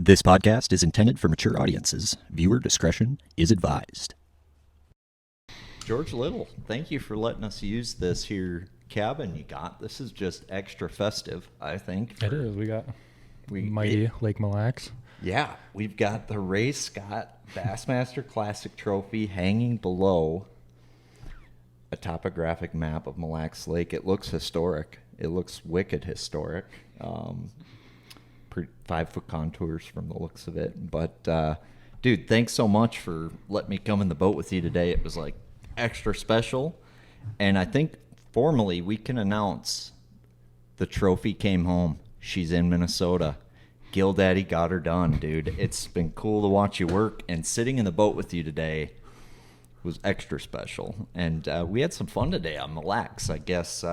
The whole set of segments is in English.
This podcast is intended for mature audiences. Viewer discretion is advised. George Liddle, thank you for letting us use this here cabin you got. This is just extra festive, I think. It is. We got mighty Lake Mille Lacs. Yeah, we've got the Ray Scott Bassmaster Classic Trophy hanging below a topographic map of Mille Lacs Lake. It looks historic. It looks wicked historic. 5-foot contours from the looks of it. But, dude, thanks so much for letting me come in the boat with you today. It was, like, extra special. And I think formally we can announce the trophy came home. She's in Minnesota. Gill Daddy got her done, dude. It's been cool to watch you work. And sitting in the boat with you today was extra special. And we had some fun today on Mille Lacs. I guess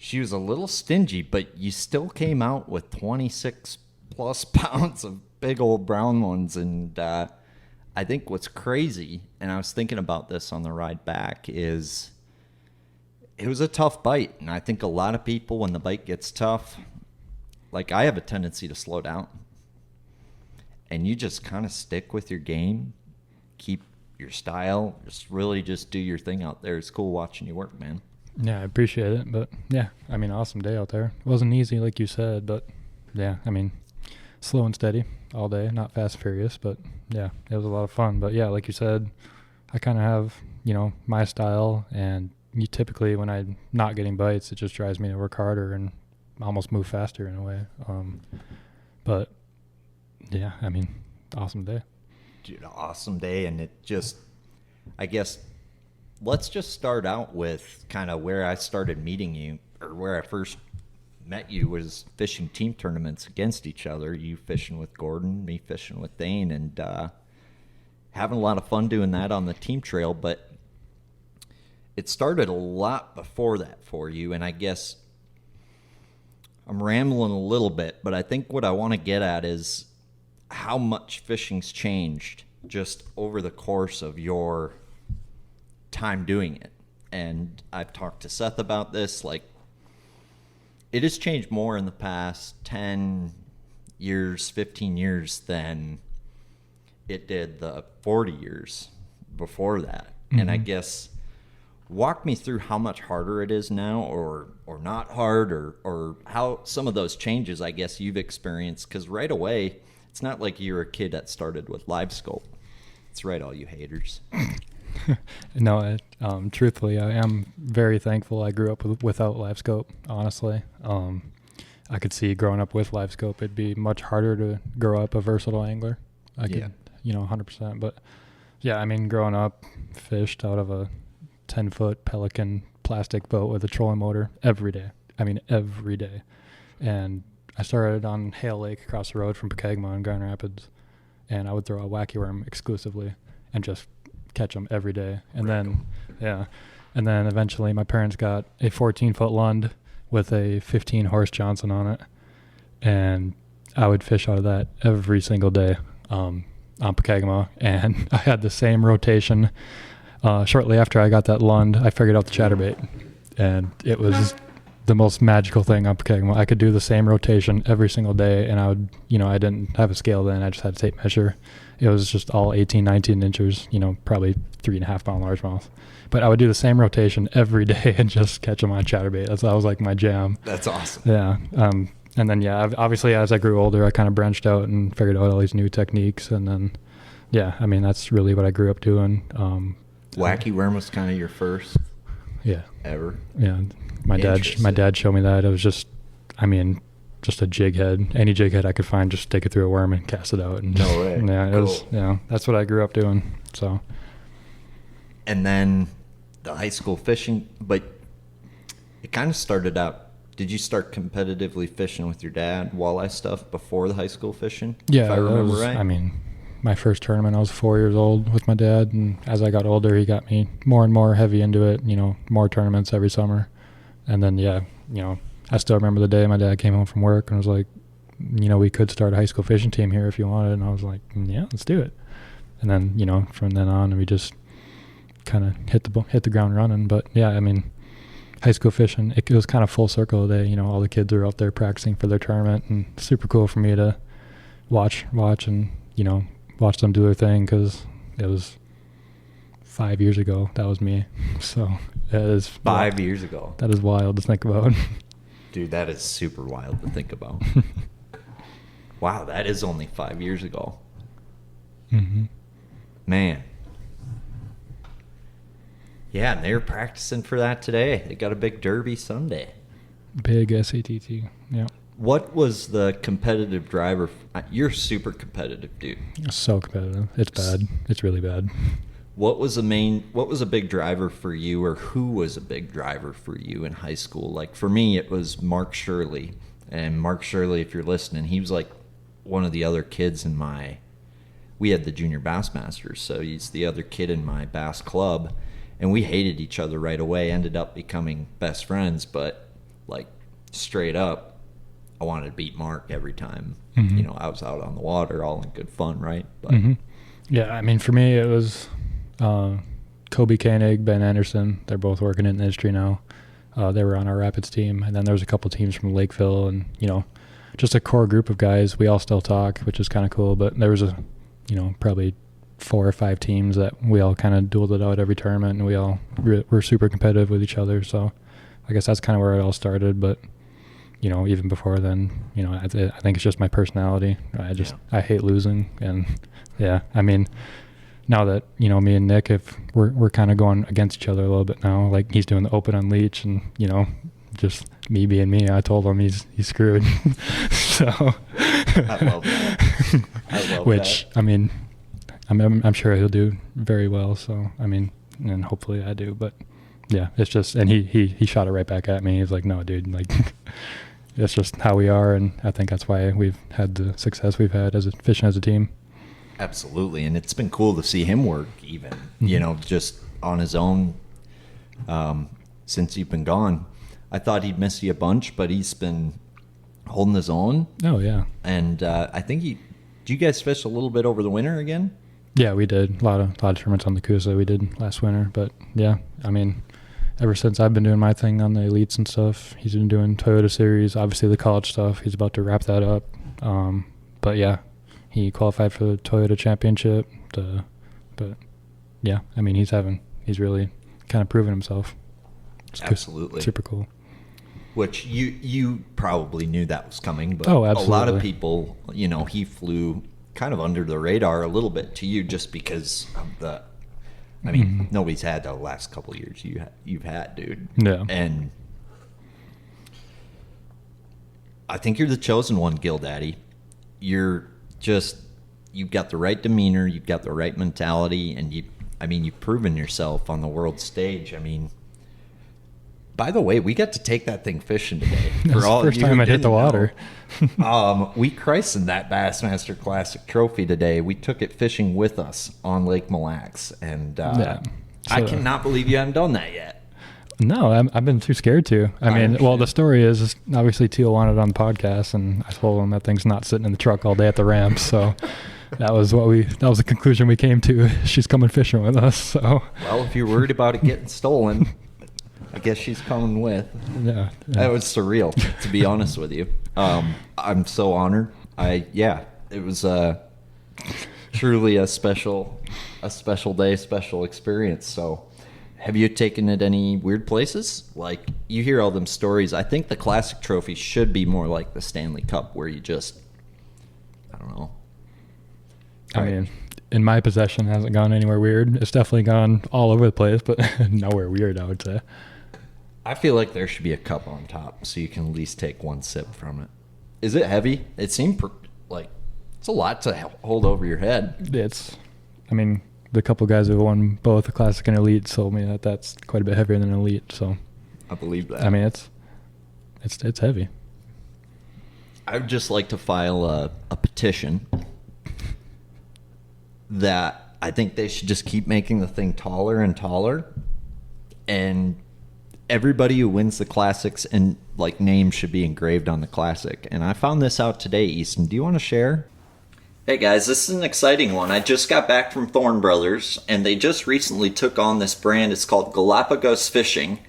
she was a little stingy, but you still came out with 26-plus pounds of big old brown ones. And I think what's crazy, and I was thinking about this on the ride back, is it was a tough bite. And I think a lot of people, when the bite gets tough, like I have a tendency to slow down. And you just kind of stick with your game, keep your style, just do your thing out there. It's cool watching you work, man. Yeah, I appreciate it. But, yeah, I mean, awesome day out there. It wasn't easy, like you said, but, yeah, I mean, slow and steady all day, not fast and furious, but, yeah, it was a lot of fun. But, yeah, like you said, I kind of have, my style, and you typically, when I'm not getting bites, it just drives me to work harder and almost move faster in a way. But, yeah, I mean, awesome day. Dude, awesome day, and it just, I guess, let's just start out with kind of where I started meeting you, or where I first met you was fishing team tournaments against each other. You fishing with Gordon, me fishing with Dane, and having a lot of fun doing that on the team trail. But it started a lot before that for you, and I guess I'm rambling a little bit, but I think what I want to get at is how much fishing's changed just over the course of your time doing it. And I've talked to Seth about this. Like, it has changed more in the past 10 years, 15 years than it did the 40 years before that. Mm-hmm. And I guess walk me through how much harder it is now, or not hard, or how some of those changes I guess you've experienced. Because right away, it's not like you're a kid that started with live scope. That's right, all you haters. No, truthfully, I am very thankful I grew up without live scope, honestly. I could see growing up with live scope, it'd be much harder to grow up a versatile angler. I could, 100%. But, yeah, I mean, growing up, fished out of a 10-foot Pelican plastic boat with a trolling motor every day. I mean, every day. And I started on Hale Lake across the road from Pokegama in Grand Rapids, and I would throw a wacky worm exclusively and just catch them every day. And then eventually my parents got a 14-foot Lund with a 15-horse Johnson on it, and I would fish out of that every single day on Pokegama. And I had the same rotation. Shortly after I got that Lund, I figured out the chatterbait, and it was the most magical thing on Pokegama. I could do the same rotation every single day, and I would, I didn't have a scale then. I just had a tape measure. It was just all 18, 19 inches, probably 3.5 pound largemouth. But I would do the same rotation every day and just catch them on chatterbait. That was like my jam. That's awesome. Yeah. And then, obviously as I grew older, I kind of branched out and figured out all these new techniques. And then, I mean, that's really what I grew up doing. Wacky worm was kind of your first ever? Yeah. My dad showed me that. It was just a jig head. Any jig head I could find, just take it through a worm and cast it out. And no way. Yeah, cool. It was, that's what I grew up doing. So. And then the high school fishing, but it kind of started out, did you start competitively fishing with your dad, walleye stuff, before the high school fishing? Yeah, if I remember right. I mean, my first tournament, I was 4 years old with my dad, and as I got older, he got me more and more heavy into it, more tournaments every summer. And then, I still remember the day my dad came home from work and was like, we could start a high school fishing team here if you wanted. And I was like, yeah, let's do it. And then, from then on, we just kind of hit the ground running. But, yeah, I mean, high school fishing, it was kind of full circle today. All the kids were out there practicing for their tournament, and super cool for me to watch and, watch them do their thing, because it was 5 years ago. That was me. So that is 5 years ago. That is wild to think about. Dude, that is super wild to think about. Wow, that is only 5 years ago. Mm-hmm. Man. Yeah, and they're practicing for that today. They got a big derby Sunday. Big SATT, yeah. What was the competitive driver? You're super competitive, dude. So competitive. It's bad. It's really bad. What was a big driver for you, or who was a big driver for you in high school? Like for me, it was Mark Shirley. And Mark Shirley, if you're listening, he was like one of the other kids in we had the junior Bassmasters, so he's the other kid in my bass club. And we hated each other right away, ended up becoming best friends, but like straight up, I wanted to beat Mark every time. Mm-hmm. I was out on the water, all in good fun, right? But mm-hmm. Yeah, I mean, for me, it was Kobe Koenig, Ben Anderson. They're both working in the industry now. They were on our Rapids team, and then there was a couple teams from Lakeville, and just a core group of guys. We all still talk, which is kind of cool. But there was probably 4 or 5 teams that we all kind of dueled it out every tournament, and we all were super competitive with each other. So I guess that's kind of where it all started. But even before then, I think it's just my personality. I hate losing, and yeah, I mean, now that me and Nick, if we're kind of going against each other a little bit now, like he's doing the open on leech, and just me being me, I told him he's screwed. So I love that. Which that. I mean, I'm sure he'll do very well. So I mean, and hopefully I do. But yeah, it's just, and he shot it right back at me. He's like, no, dude, like it's just how we are, and I think that's why we've had the success we've had fishing as a team. Absolutely, and it's been cool to see him work even, Mm-hmm. Just on his own since you've been gone. I thought he'd miss you a bunch, but he's been holding his own. Oh, yeah. And I think did you guys fish a little bit over the winter again? Yeah, we did. A lot of tournaments on the Coosa we did last winter. But yeah, I mean, ever since I've been doing my thing on the elites and stuff, he's been doing Toyota Series, obviously the college stuff. He's about to wrap that up. But yeah, he qualified for the Toyota Championship. But yeah, I mean, he's really kind of proven himself. It's Absolutely. Super cool. Which you probably knew that was coming, but oh, absolutely. A lot of people, he flew kind of under the radar a little bit to you just because of nobody's had the last couple of years you've had, dude. Yeah. And I think you're the chosen one, Gill Daddy. You've got the right demeanor, you've got the right mentality, and you've proven yourself on the world stage. I mean, by the way, we got to take that thing fishing today. That's the first time I hit the water. We christened that Bassmaster Classic Trophy today. We took it fishing with us on Lake Mille Lacs, and I cannot believe you haven't done that yet. No, I've been too scared to. I mean, well, the story is obviously Teal wanted it on the podcast, and I told him that thing's not sitting in the truck all day at the ramp. So that was the conclusion we came to. She's coming fishing with us. So well, if you're worried about it getting stolen, I guess she's coming with. Yeah. That was surreal, to be honest with you. I'm so honored. It was truly a special day, special experience. So, have you taken it any weird places? Like, you hear all them stories. I think the Classic Trophy should be more like the Stanley Cup, where you just, I don't know. I mean, in my possession, it hasn't gone anywhere weird. It's definitely gone all over the place, but nowhere weird, I would say. I feel like there should be a cup on top so you can at least take one sip from it. Is it heavy? It seemed like it's a lot to hold over your head. The couple guys who won both the Classic and Elite told me that that's quite a bit heavier than Elite. So I believe that. I mean, it's heavy. I would just like to file a petition that I think they should just keep making the thing taller and taller, and everybody who wins the Classics and names should be engraved on the Classic. And I found this out today, Easton. Do you want to share? Hey guys, this is an exciting one. I just got back from Thorne Brothers, and they just recently took on this brand. It's called Galapagos Fishing.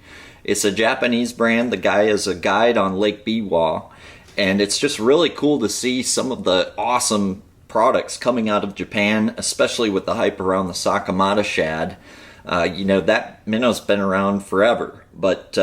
It's a Japanese brand. The guy is a guide on Lake Biwa, And it's just really cool to see some of the awesome products coming out of Japan, especially with the hype around the Sakamata shad. That minnow's been around forever, but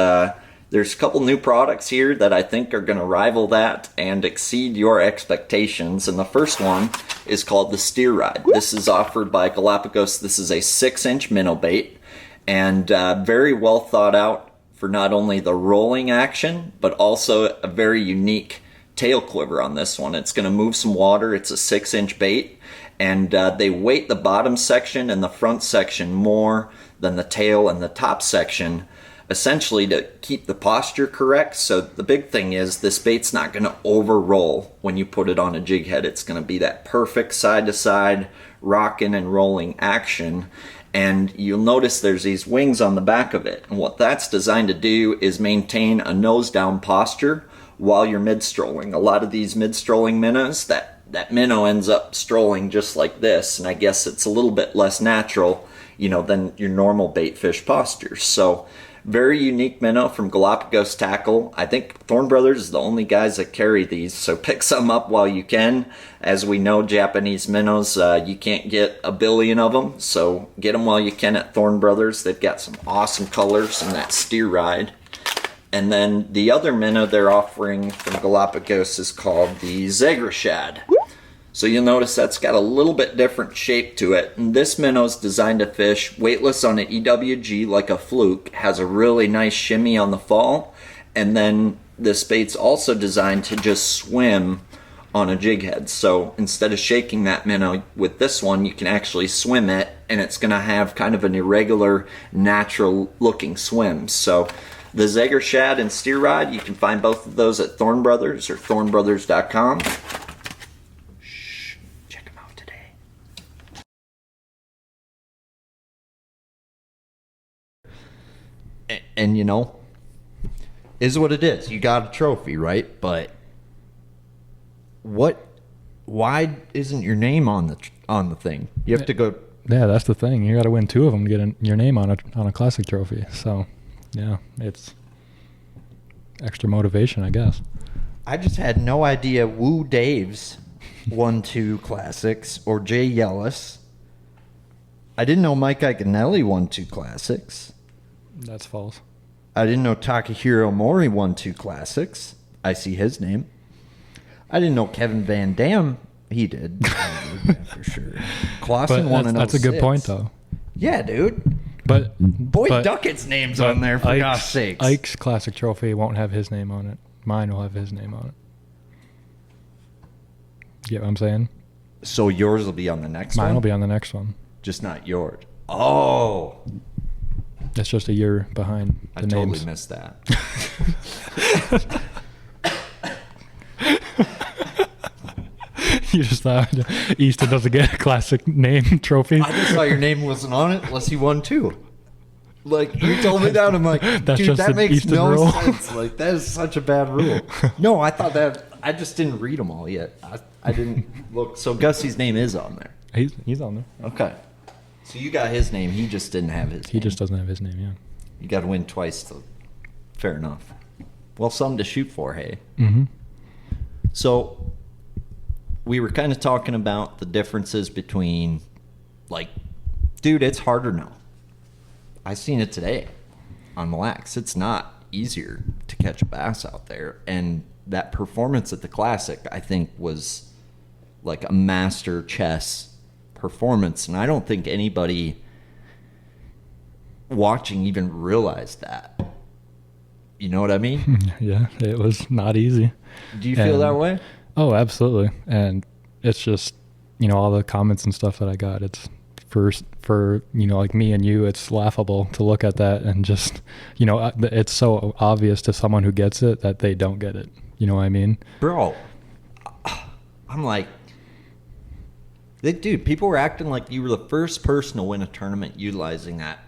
there's a couple new products here that I think are going to rival that and exceed your expectations. And the first one is called the Steer Ride. This is offered by Galapagos. This is a 6-inch minnow bait, and very well thought out for not only the rolling action, but also a very unique tail quiver on this one. It's going to move some water. It's a 6-inch bait, and they weight the bottom section and the front section more than the tail and the top section, essentially to keep the posture correct. So the big thing is this bait's not going to over roll when you put it on a jig head. It's going to be that perfect side to side rocking and rolling action. And you'll notice there's these wings on the back of it, and what that's designed to do is maintain a nose down posture while you're mid-strolling. A lot of these mid-strolling minnows, that minnow ends up strolling just like this, and I guess it's a little bit less natural, than your normal bait fish postures. So very unique minnow from Galapagos Tackle. I think Thorne Brothers is the only guys that carry these, so pick some up while you can. As we know, Japanese minnows, you can't get a billion of them, so get them while you can at Thorne Brothers. They've got some awesome colors in that Steer Ride. And then the other minnow they're offering from Galapagos is called the Zegra Shad. So you'll notice that's got a little bit different shape to it. And this minnow is designed to fish weightless on an EWG like a fluke, has a really nice shimmy on the fall, and then this bait's also designed to just swim on a jig head. So instead of shaking that minnow with this one, you can actually swim it, and it's going to have kind of an irregular, natural looking swim. So the Zegra Shad and Steer Ride, you can find both of those at Thorne Brothers or thornebrothers.com. Shh, check them out today. And is what it is. You got a trophy, right? But why isn't your name on the thing? You have to go. Yeah, that's the thing. You got to win 2 of them to get your name on a classic trophy. So, yeah, it's extra motivation, I guess. I just had no idea Woo Dave's won 2 classics or Jay Yellis. I didn't know Mike Iaconelli won 2 classics. That's false. I didn't know Takahiro Mori won 2 classics. I see his name. I didn't know Kevin Van Dam. He did. For sure. Clausen won in 06. That's a good point, though. Yeah, dude. But Duckett's name's on there, for God's sakes. Ike's classic trophy won't have his name on it. Mine will have his name on it. You get what I'm saying? So yours will be on the next one? Mine will be on the next one. Just not yours. Oh. It's just a year behind the names. Totally missed that. You just thought Easton doesn't get a classic name trophy? I just thought your name wasn't on it unless you won 2. Like, you told me that, I'm like, That's dude, just that an makes Easton no rule. sense. Like, that is such a bad rule. No, I thought that, I just didn't read them all yet. I didn't look. So Gussie's name is on there. He's on there. Okay. So you got his name. He just didn't have his name. He just doesn't have his name, yeah. You got to win twice. Fair enough. Well, something to shoot for, hey? Mm-hmm. So we were kind of talking about the differences between, like, dude, it's harder now. I seen it today on Mille Lacs. It's not easier to catch a bass out there. And that performance at the Classic, I think, was like a master chess performance. And I don't think anybody watching even realized that. You know what I mean? Yeah, it was not easy. Do you feel that way? Oh, absolutely. And it's just, all the comments and stuff that I got, it's for like me and you, it's laughable to look at that and just, it's so obvious to someone who gets it that they don't get it. You know what I mean? Bro, I'm like, dude, people were acting like you were the first person to win a tournament utilizing that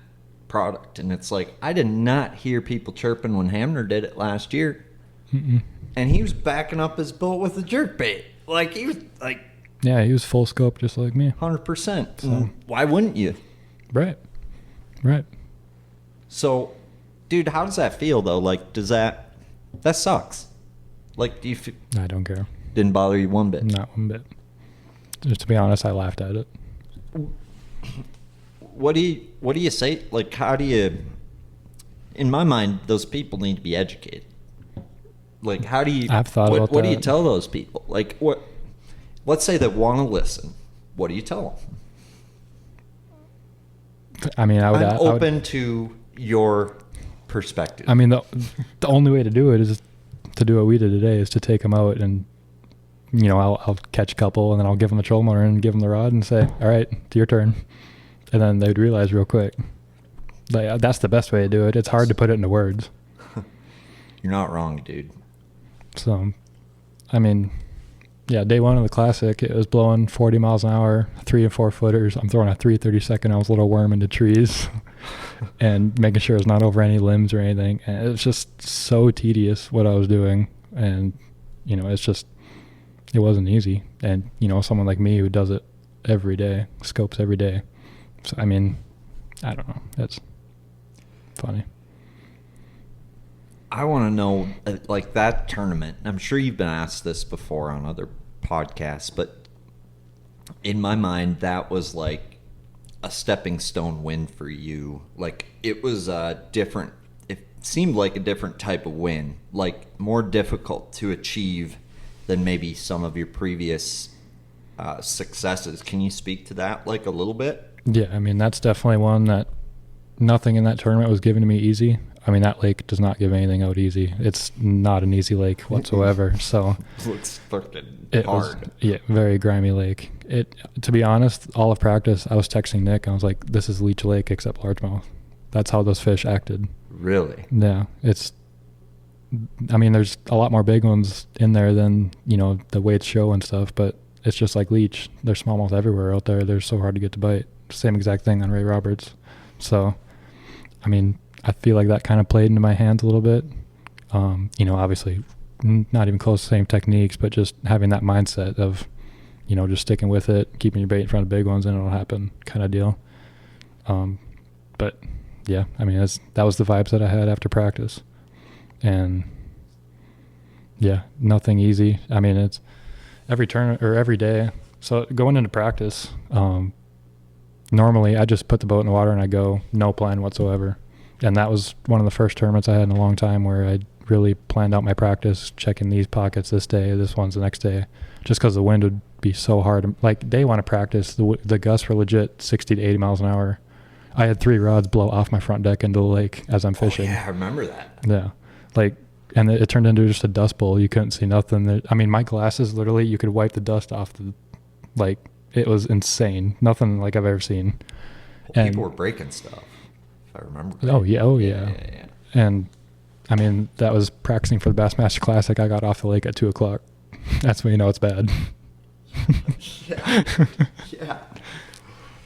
product. And it's like, I did not hear people chirping when Hamner did it last year. Mm-mm. And he was backing up his boat with a jerkbait. Like, he was like... Yeah, he was full scope just like me. 100%. So, why wouldn't you? Right. So, dude, how does that feel, though? Like, that sucks. Like, I don't care. Didn't bother you one bit? Not one bit. Just to be honest, I laughed at it. What do you say? Like, how do you? In my mind, those people need to be educated. Like, how do you? I've thought about that. What do you tell those people? Like, what? Let's say they want to listen. What do you tell them? I mean, I'm open to your perspective. I mean, the only way to do it is to do what we did today, is to take them out and, you know, I'll catch a couple and then I'll give them the trolling motor and give them the rod and say, all right, it's your turn. And then they'd realize real quick. Like, that's the best way to do it. It's hard to put it into words. You're not wrong, dude. So, I mean, yeah, day one of the Classic, it was blowing 40 miles an hour, 3 and 4 footers. I'm throwing a 3/32 ounce little worm into trees and making sure it's not over any limbs or anything. And it was just so tedious what I was doing. And, you know, it wasn't easy. And, you know, someone like me who does it every day, scopes every day. So, I mean, I don't know. That's funny. I want to know, like, that tournament. I'm sure you've been asked this before on other podcasts, but in my mind, that was like a stepping stone win for you. Like, it was a different, it seemed like a different type of win, like more difficult to achieve than maybe some of your previous successes. Can you speak to that, like, a little bit? Yeah, I mean, that's definitely one that nothing in that tournament was given to me easy. I mean, that lake does not give anything out easy. It's not an easy lake whatsoever. So it's fucking hard. Was, yeah, very grimy lake. To be honest, all of practice, I was texting Nick. I was like, this is Leech Lake except largemouth. That's how those fish acted. Really? Yeah. I mean, there's a lot more big ones in there than, you know, the weights show and stuff, but it's just like Leech. There's smallmouth everywhere out there. They're so hard to get to bite. Same exact thing on Ray Roberts. So, I mean, I feel like that kind of played into my hands a little bit. You know, obviously not even close to the same techniques, but just having that mindset of, you know, just sticking with it, keeping your bait in front of big ones and it'll happen kind of deal. But yeah, I mean, that was the vibes that I had after practice. And yeah, nothing easy. I mean, it's every turn or every day. So going into practice, normally I just put the boat in the water and I go, no plan whatsoever. And that was one of the first tournaments I had in a long time where I really planned out my practice, checking these pockets this day, this one's the next day, just because the wind would be so hard. Like, day one of practice, the gusts were legit 60 to 80 miles an hour. I had 3 rods blow off my front deck into the lake as I'm fishing. Oh, yeah, I remember that. Yeah. Like, and it turned into just a dust bowl. You couldn't see nothing. I mean, my glasses, literally, you could wipe the dust off like, it was insane. Nothing like I've ever seen. Well, people were breaking stuff, if I remember. Oh, yeah. And, I mean, that was practicing for the Bassmaster Classic. I got off the lake at 2 o'clock. That's when you know it's bad. Yeah.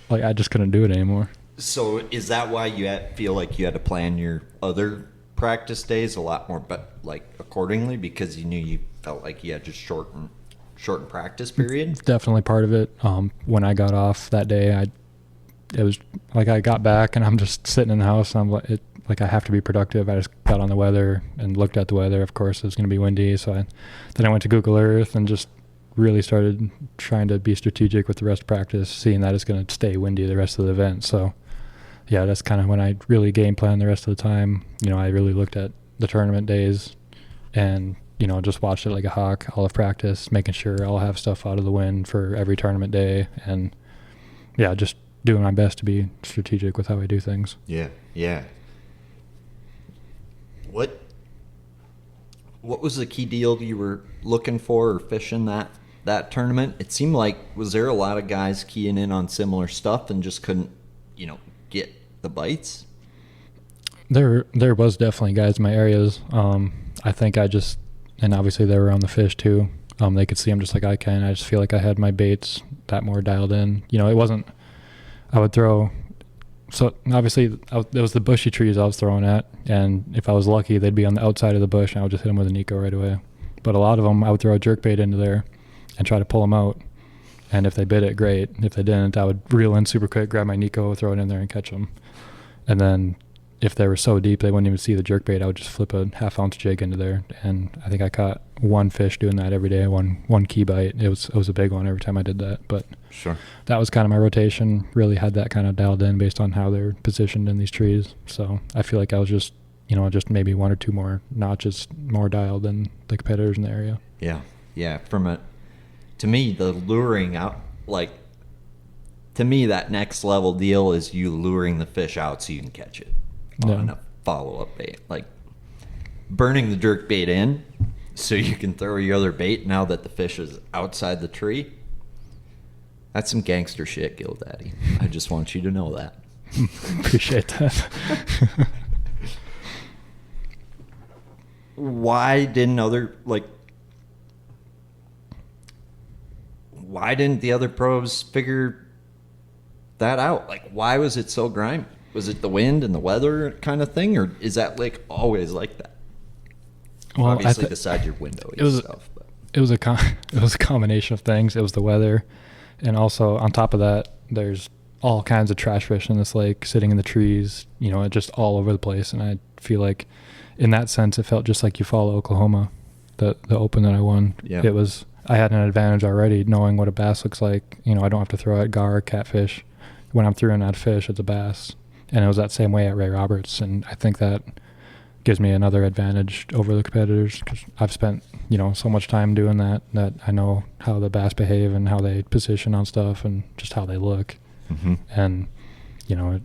Like, I just couldn't do it anymore. So is that why you feel like you had to plan your other practice days a lot more, but like accordingly, because you knew you felt like you had just shortened practice period? Definitely part of it. When I got off that day, it was like I got back and I'm just sitting in the house and I'm like I have to be productive. I just got on the weather and looked at the weather. Of course, it was going to be windy, so then I went to Google Earth and just really started trying to be strategic with the rest of practice, seeing that it's going to stay windy the rest of the event. So yeah, that's kind of when I really game planned the rest of the time. You know, I really looked at the tournament days and, you know, just watched it like a hawk all of practice, making sure I'll have stuff out of the wind for every tournament day. And yeah, just doing my best to be strategic with how I do things. Yeah. What was the key deal you were looking for or fishing that tournament? It seemed like, was there a lot of guys keying in on similar stuff and just couldn't, you know, get the bites? There was definitely guys in my areas. I think and obviously they were on the fish too. They could see them just like I can. I just feel like I had my baits that more dialed in. You know, it wasn't, I would throw, so obviously it was the bushy trees I was throwing at, and if I was lucky, they'd be on the outside of the bush and I would just hit them with a Nico right away. But a lot of them, I would throw a jerkbait into there and try to pull them out. And if they bit it, great. If they didn't, I would reel in super quick, grab my Nico, throw it in there and catch them. And then if they were so deep they wouldn't even see the jerkbait, I would just flip a half-ounce jig into there. And I think I caught one fish doing that every day, one key bite. It was a big one every time I did that. But Sure. that was kind of my rotation. Really had that kind of dialed in based on how they're positioned in these trees. So I feel like I was just, just maybe one or two more notches more dialed than the competitors in the area. Yeah. Yeah. To me, the luring out, to me, that next level deal is you luring the fish out so you can catch it on a follow-up bait. Like burning the jerk bait in so you can throw your other bait now that the fish is outside the tree. That's some gangster shit, Gill Daddy. I just want you to know that. Appreciate that. Why didn't the other pros figure that out? Like, why was it so grimy? Was it the wind and the weather kind of thing, or is that lake always like that? Well, obviously, besides your window stuff. But. It was a combination of things. It was the weather, and also on top of that, there's all kinds of trash fish in this lake sitting in the trees. Just all over the place. And I feel like, in that sense, it felt just like Eufaula, Oklahoma, the Open that I won. Yeah. I had an advantage already knowing what a bass looks like. I don't have to throw at gar or catfish. When I'm throwing at fish, it's a bass. And it was that same way at Ray Roberts. And I think that gives me another advantage over the competitors because I've spent, so much time doing that I know how the bass behave and how they position on stuff and just how they look. Mm-hmm. And,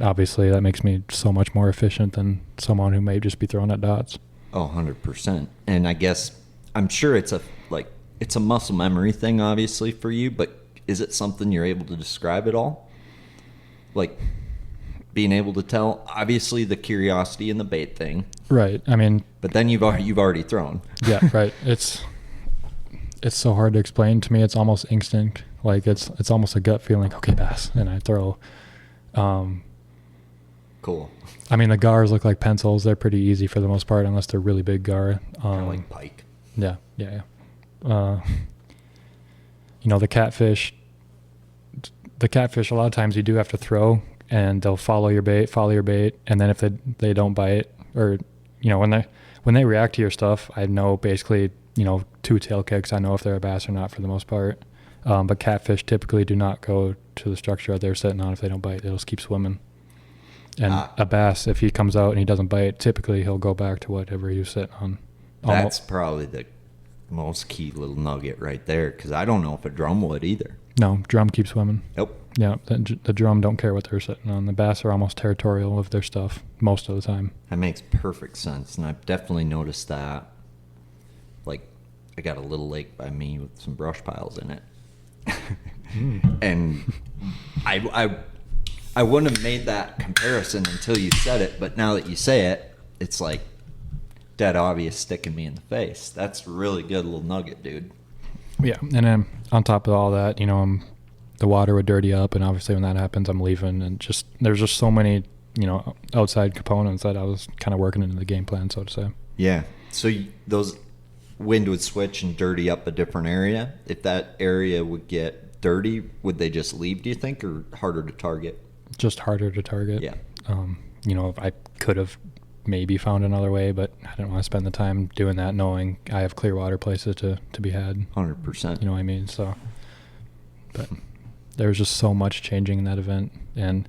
obviously that makes me so much more efficient than someone who may just be throwing at dots. Oh, 100%. And I guess, I'm sure it's a muscle memory thing, obviously, for you, but is it something you're able to describe at all? Like, being able to tell, obviously, the curiosity and the bait thing. Right. I mean... But then you've already thrown. Yeah, right. It's so hard to explain. To me, it's almost instinct. Like, it's almost a gut feeling, okay, bass, and I throw. Cool. I mean, the gars look like pencils. They're pretty easy for the most part, unless they're really big gar. Kind of like pike. Yeah. The catfish, a lot of times you do have to throw, and they'll follow your bait, and then if they don't bite, or when they react to your stuff, I know basically 2 tail kicks, I know if they're a bass or not for the most part. But catfish typically do not go to the structure they're sitting on if they don't bite. They'll just keep swimming. And a bass, if he comes out and he doesn't bite, typically he'll go back to whatever he was sitting on. That's probably the most key little nugget right there, because I don't know if a drum would either. No, drum keeps swimming. Nope. Yeah, the drum don't care what they're sitting on. The bass are almost territorial of their stuff most of the time. That makes perfect sense, and I've definitely noticed that. Like, I got a little lake by me with some brush piles in it. And I wouldn't have made that comparison until you said it, but now that you say it, it's like dead obvious sticking me in the face. That's a really good little nugget, dude. Yeah, and then on top of all that, the water would dirty up, and obviously when that happens, I'm leaving, and there's just so many, outside components that I was kind of working into the game plan, so to say. Yeah, so those wind would switch and dirty up a different area. If that area would get dirty, would they just leave, do you think, or harder to target? Just harder to target. Yeah. I could have maybe found another way, but I didn't want to spend the time doing that knowing I have clear water places to be had. 100%. You know what I mean? So, but there was just so much changing in that event. And,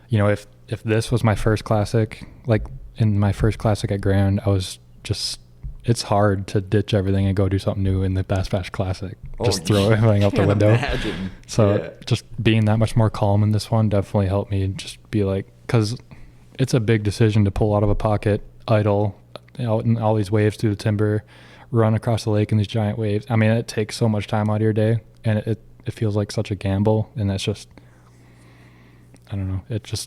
if this was my first classic, like in my first classic at Grand, I was just, it's hard to ditch everything and go do something new in the Bass Bash Classic. Just throw everything out the window. Imagine. So just being that much more calm in this one definitely helped me just be like, because it's a big decision to pull out of a pocket, idle, out in all these waves through the timber, run across the lake in these giant waves. I mean, it takes so much time out of your day, and it feels like such a gamble, and that's just, I don't know.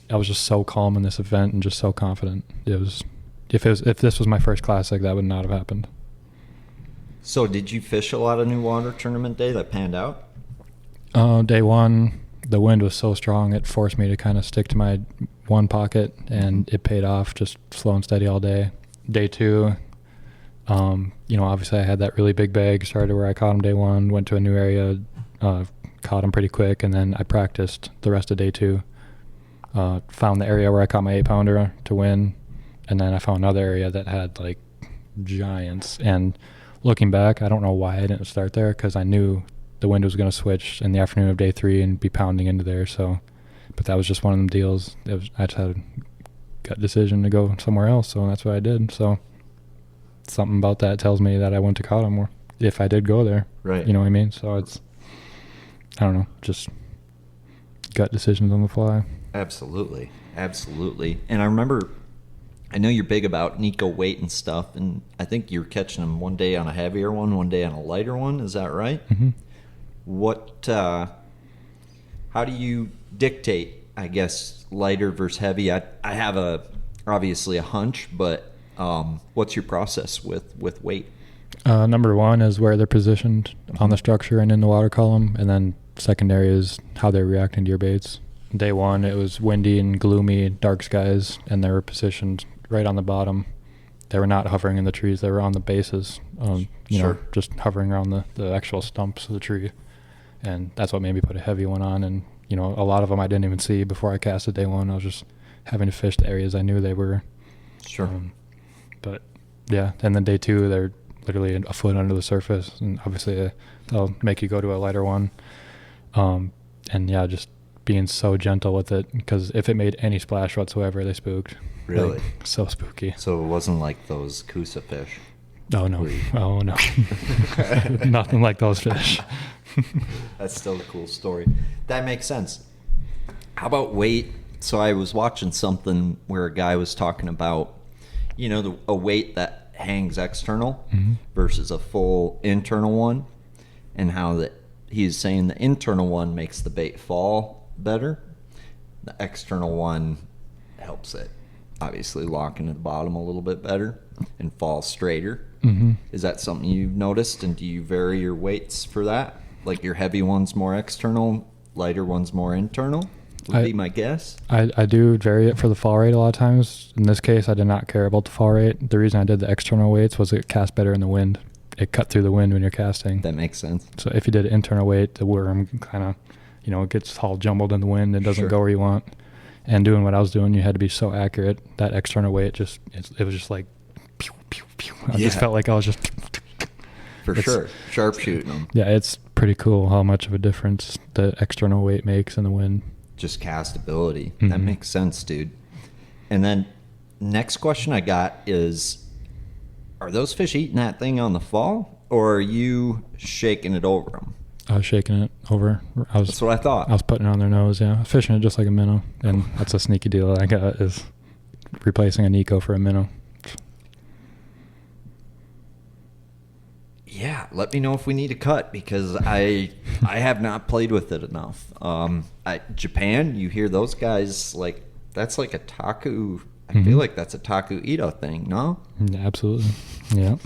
I was just so calm in this event and just so confident. If this was my first classic, that would not have happened. So did you fish a lot of new water tournament day that panned out? Day one, the wind was so strong it forced me to kind of stick to my one pocket, and it paid off, just slow and steady all day. Day two, obviously I had that really big bag, started where I caught him day one, went to a new area, caught him pretty quick, and then I practiced the rest of day two. Found the area where I caught my 8-pounder to win, And then I found another area that had like giants. And looking back, I don't know why I didn't start there, because I knew the wind was going to switch in the afternoon of day 3 and be pounding into there. So, but that was just one of them deals. I just had a gut decision to go somewhere else, so that's what I did. So something about that tells me that I went to Cotton more if I did go there. Right. You know what I mean? So it's, I don't know, just gut decisions on the fly. Absolutely. Absolutely. And I know you're big about Nico weight and stuff, and I think you're catching them one day on a heavier one day on a lighter one. Is that right? Mm-hmm. How do you dictate, I guess, lighter versus heavy? I have obviously a hunch, but what's your process with weight? Number one is where they're positioned on the structure and in the water column, and then secondary is how they're reacting to your baits. Day 1, it was windy and gloomy, dark skies, and they were positioned right on the bottom. They were not hovering in the trees; they were on the bases, just hovering around the actual stumps of the tree. And that's what made me put a heavy one on. And a lot of them I didn't even see before I casted day 1. I was just having to fish the areas I knew they were. Sure. But yeah, and then day 2, they're literally a foot under the surface, and obviously they'll make you go to a lighter one. And yeah, just being so gentle with it, because if it made any splash whatsoever, they spooked. Really? So spooky. So it wasn't like those Coosa fish? Oh, no. Oh, no. Nothing like those fish. That's still a cool story. That makes sense. How about weight? So I was watching something where a guy was talking about, a weight that hangs external versus a full internal one, and how he's saying the internal one makes the bait fall better. The external one helps it obviously lock into the bottom a little bit better and fall straighter. Mm-hmm. Is that something you've noticed, and do you vary your weights for that? Like your heavy one's more external, lighter one's more internal, would be my guess. I do vary it for the fall rate a lot of times. In this case, I did not care about the fall rate. The reason I did the external weights was it cast better in the wind. It cut through the wind when you're casting. That makes sense. So if you did internal weight, the worm kind of, it gets all jumbled in the wind. It doesn't go where you want. And doing what I was doing, you had to be so accurate. That external weight it was just like pew, pew, pew. I just felt like I was just... For sure. Sharpshooting them. Yeah, it's pretty cool how much of a difference the external weight makes in the wind. Just castability. Mm-hmm. That makes sense, dude. And then next question I got is, are those fish eating that thing on the fall, or are you shaking it over them? I was shaking it over. That's what I thought. I was putting it on their nose, yeah. Fishing it just like a minnow. And that's a sneaky deal I got, is replacing a Nico for a minnow. Yeah, let me know if we need a cut, because I have not played with it enough. Japan, you hear those guys, like, that's like a taku. I feel like that's a taku ito thing, no? Yeah, absolutely. Yeah.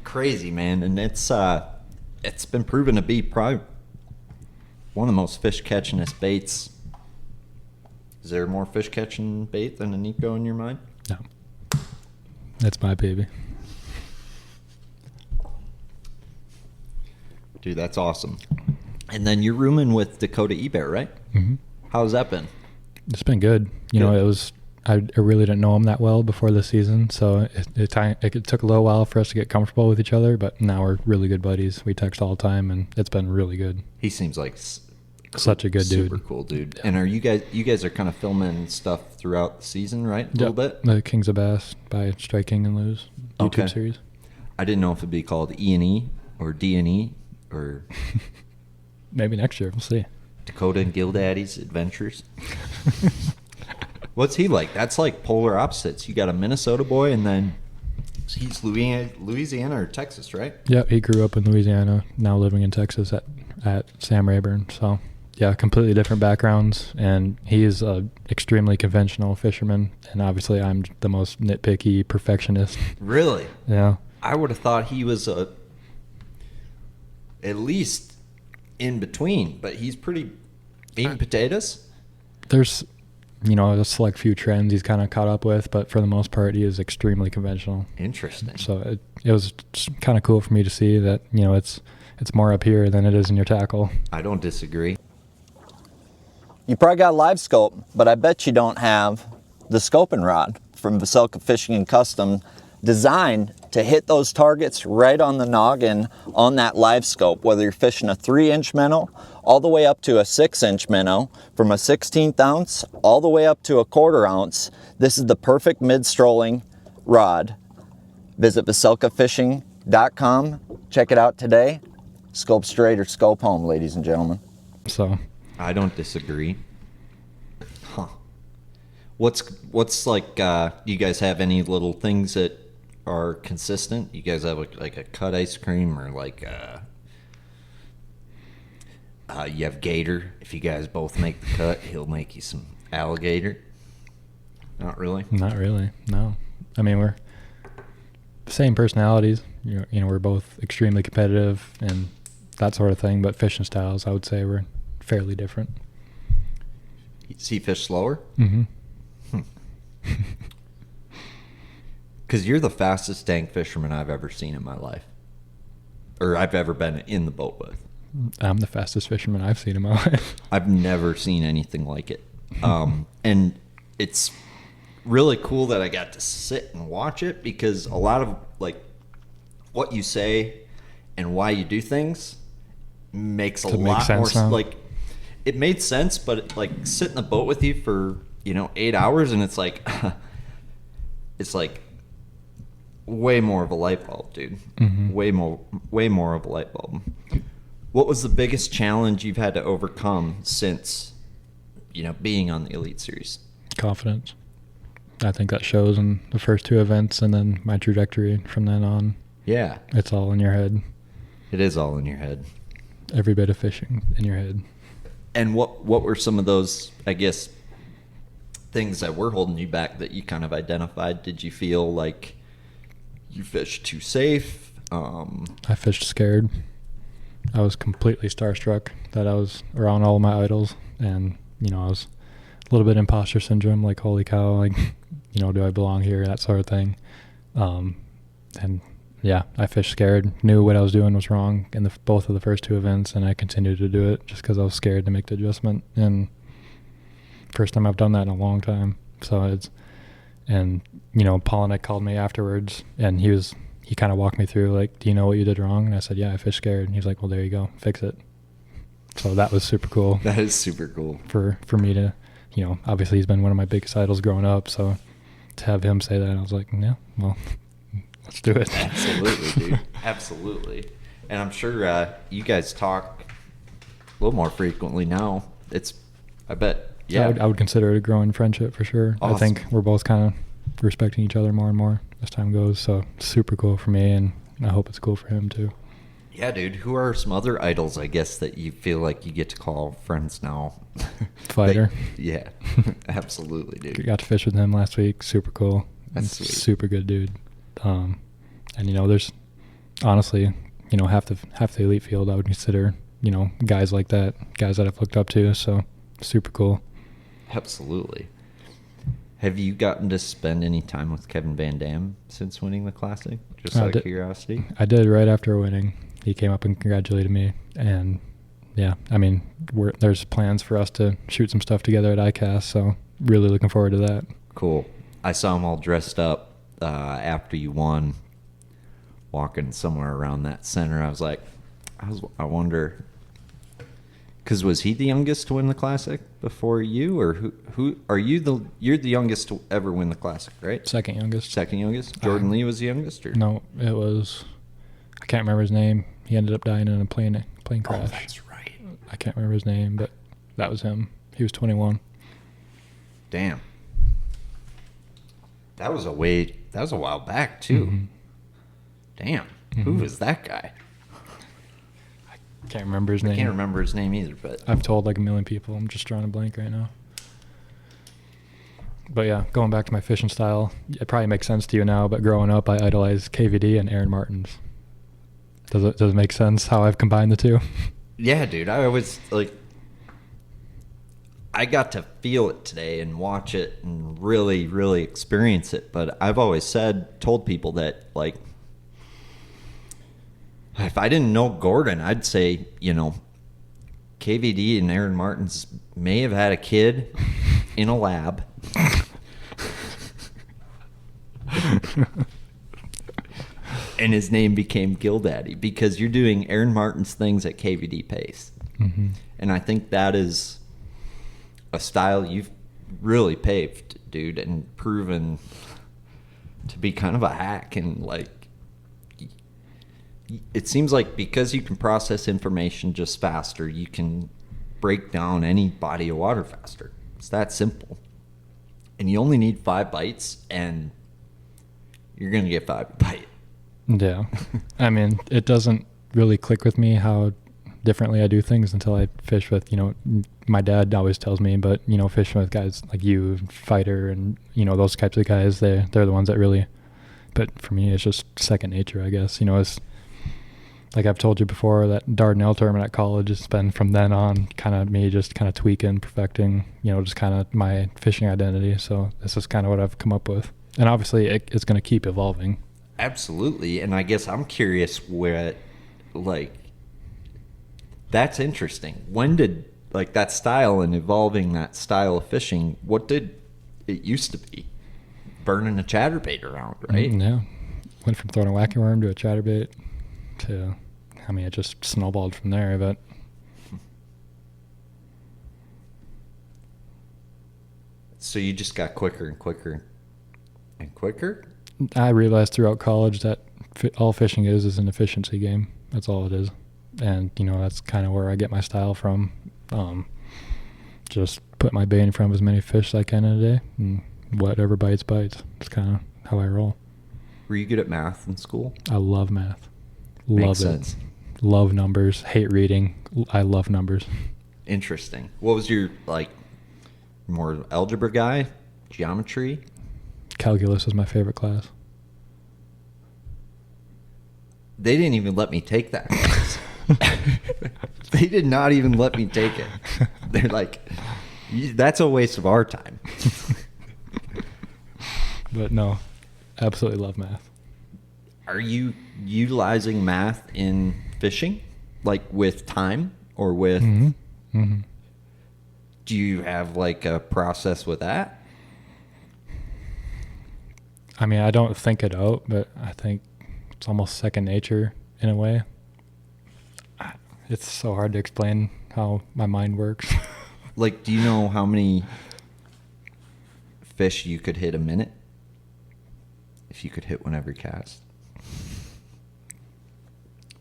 Crazy, man. And it's been proven to be probably one of the most fish catchingest baits. Is there more fish catching bait than a Nico in your mind? No. That's my baby. Dude, that's awesome. And then you're rooming with Dakota Ebert, right? Mm-hmm. How's that been? It's been good. I really didn't know him that well before this season, so it took a little while for us to get comfortable with each other, but now we're really good buddies. We text all the time, and it's been really good. He seems like such a good dude. Super cool dude. Yeah. And are you guys are kind of filming stuff throughout the season, right? A little bit? The Kings of Bass by Strike King and Lose YouTube series. I didn't know if it'd be called E&E or D&E or... Maybe next year. We'll see. Dakota and Gill Daddy's Adventures. What's he like? That's like polar opposites. You got a Minnesota boy, and then he's Louisiana or Texas, right? Yeah, he grew up in Louisiana, now living in Texas at Sam Rayburn. So, yeah, completely different backgrounds. And he is a extremely conventional fisherman. And obviously, I'm the most nitpicky perfectionist. Really? Yeah. I would have thought he was at least in between, but he's pretty meat and potatoes. There's, a select few trends he's kind of caught up with, but for the most part, he is extremely conventional. Interesting. So it was kind of cool for me to see that, it's more up here than it is in your tackle. I don't disagree. You probably got a live scope, but I bet you don't have the scoping rod from Vocelka Fishing and Custom, designed to hit those targets right on the noggin on that live scope, whether you're fishing a 3-inch minnow all the way up to a 6-inch minnow, from a 16th ounce all the way up to a 1/4 ounce. This is the perfect mid-strolling rod. Visit VocelkaFishing.com. Check it out today. Scope straight or scope home, ladies and gentlemen. So I don't disagree. Huh. What's like, you guys have any little things that are consistent? You guys have like a cut ice cream, or like you have gator. If you guys both make the cut, he'll make you some alligator. Not really? not really, no. I mean, we're same personalities. You know, we're both extremely competitive and that sort of thing, but fishing styles, I would say, we're fairly different. Does he fish slower? Mm-hmm. Because you're the fastest tank fisherman I've ever seen in my life, or I've ever been in the boat with. I'm the fastest fisherman I've seen in my life. I've never seen anything like it. And it's really cool that I got to sit and watch it, because a lot of like what you say and why you do things makes a lot more now. like, it made sense, but like sit in the boat with you for 8 hours, and it's like it's like way more of a light bulb, dude. Mm-hmm. Way more of a light bulb. What was the biggest challenge you've had to overcome since being on the Elite Series? Confidence. I think that shows in the first 2 events, and then my trajectory from then on. Yeah, It's all in your head. it is all in your head. Every bit of fishing in your head. And what were some of those, I guess, things that were holding you back that you kind of identified? Did you feel like you fished too safe? I fished scared. I was completely starstruck that I was around all of my idols, and I was a little bit imposter syndrome, like, holy cow, like, do I belong here, that sort of thing. And yeah, I fished scared, knew what I was doing was wrong in both of the first 2 events, and I continued to do it just because I was scared to make the adjustment. And first time I've done that in a long time. So Paul and I called me afterwards, and he kind of walked me through, like, do you know what you did wrong? And I said, yeah, I fished scared. And he was like, well, there you go, fix it. So that was super cool. That is super cool. For me to, obviously he's been one of my biggest idols growing up. So to have him say that, I was like, yeah, well, let's do it. Absolutely, dude. Absolutely. And I'm sure you guys talk a little more frequently now. I bet, yeah. I would consider it a growing friendship for sure. Awesome. I think we're both kind of respecting each other more and more as time goes. So super cool for me, and I hope it's cool for him too. Yeah, dude. Who are some other idols, I guess, that you feel like you get to call friends now? Fighter. Yeah, absolutely, dude. Got to fish with him last week. Super cool. That's sweet. Super good dude. And there's honestly, half the elite field I would consider, guys like that, guys that I've looked up to. So super cool. Absolutely. Have you gotten to spend any time with Kevin Van Dam since winning the Classic? Just out of curiosity. I did right after winning. He came up and congratulated me, and yeah, I mean, there's plans for us to shoot some stuff together at ICAST, so really looking forward to that. Cool. I saw him all dressed up after you won, walking somewhere around that center. I was like, I wonder, because was he the youngest to win the Classic before you, or who are you? You're the youngest to ever win the Classic, right? Second youngest. Second youngest. Jordan Lee was the youngest, or no? It was, I can't remember his name. He ended up dying in a plane crash. Oh, that's right. I can't remember his name, but that was him. He was 21. Damn. That was a while back too. Mm-hmm. Damn. Mm-hmm. Who was that guy? Can't remember his name. I can't remember his name either, but I've told like a million people. I'm just drawing a blank right now. But yeah, going back to my fishing style, it probably makes sense to you now, but growing up, I idolized KVD and Aaron Martins. Does it make sense how I've combined the two? yeah, dude. I always I got to feel it today and watch it and really, really experience it. But I've always told people that, like, if I didn't know Gordon, I'd say, KVD and Aaron Martins may have had a kid in a lab And his name became Gill Daddy because you're doing Aaron Martin's things at KVD pace. Mm-hmm. And I think that is a style you've really paved, dude, and proven to be kind of a hack. And like, it seems like because you can process information just faster, you can break down any body of water faster. It's that simple. And you only need 5 bites, and you're going to get 5 bites. Yeah. I mean, it doesn't really click with me how differently I do things until I fish with, my dad always tells me, but, fishing with guys like you, Fighter, and, those types of guys, they're the ones that really, but for me, it's just second nature, I guess. It's like I've told you before, that Dardanelle tournament at college has been from then on kind of me just kind of tweaking, perfecting, just kind of my fishing identity. So this is kind of what I've come up with. And obviously it's going to keep evolving. Absolutely. And I guess I'm curious where, like, that's interesting. When did, like, that style and evolving that style of fishing, what did it used to be? Burning a chatterbait around, right? Yeah. Went from throwing a whacking worm to a chatterbait to, it just snowballed from there, but. So you just got quicker and quicker and quicker? I realized throughout college that all fishing is an efficiency game. That's all it is. And, that's kind of where I get my style from. Just put my bait in front of as many fish as I can in a day, and whatever bites. It's kind of how I roll. Were you good at math in school? I love math. Makes Love sense. it. Love numbers. Hate reading. I love numbers. Interesting. What was your, like, more algebra guy? Geometry? Calculus was my favorite class. They didn't even let me take that class. They did not even let me take it. They're like, that's a waste of our time. But no, absolutely love math. Are you utilizing math in fishing? Like with time or with... Mm-hmm. Mm-hmm. Do you have like a process with that? I don't think it out, but I think it's almost second nature in a way. It's so hard to explain how my mind works. Like, do you know how many fish you could hit a minute? If you could hit one every cast.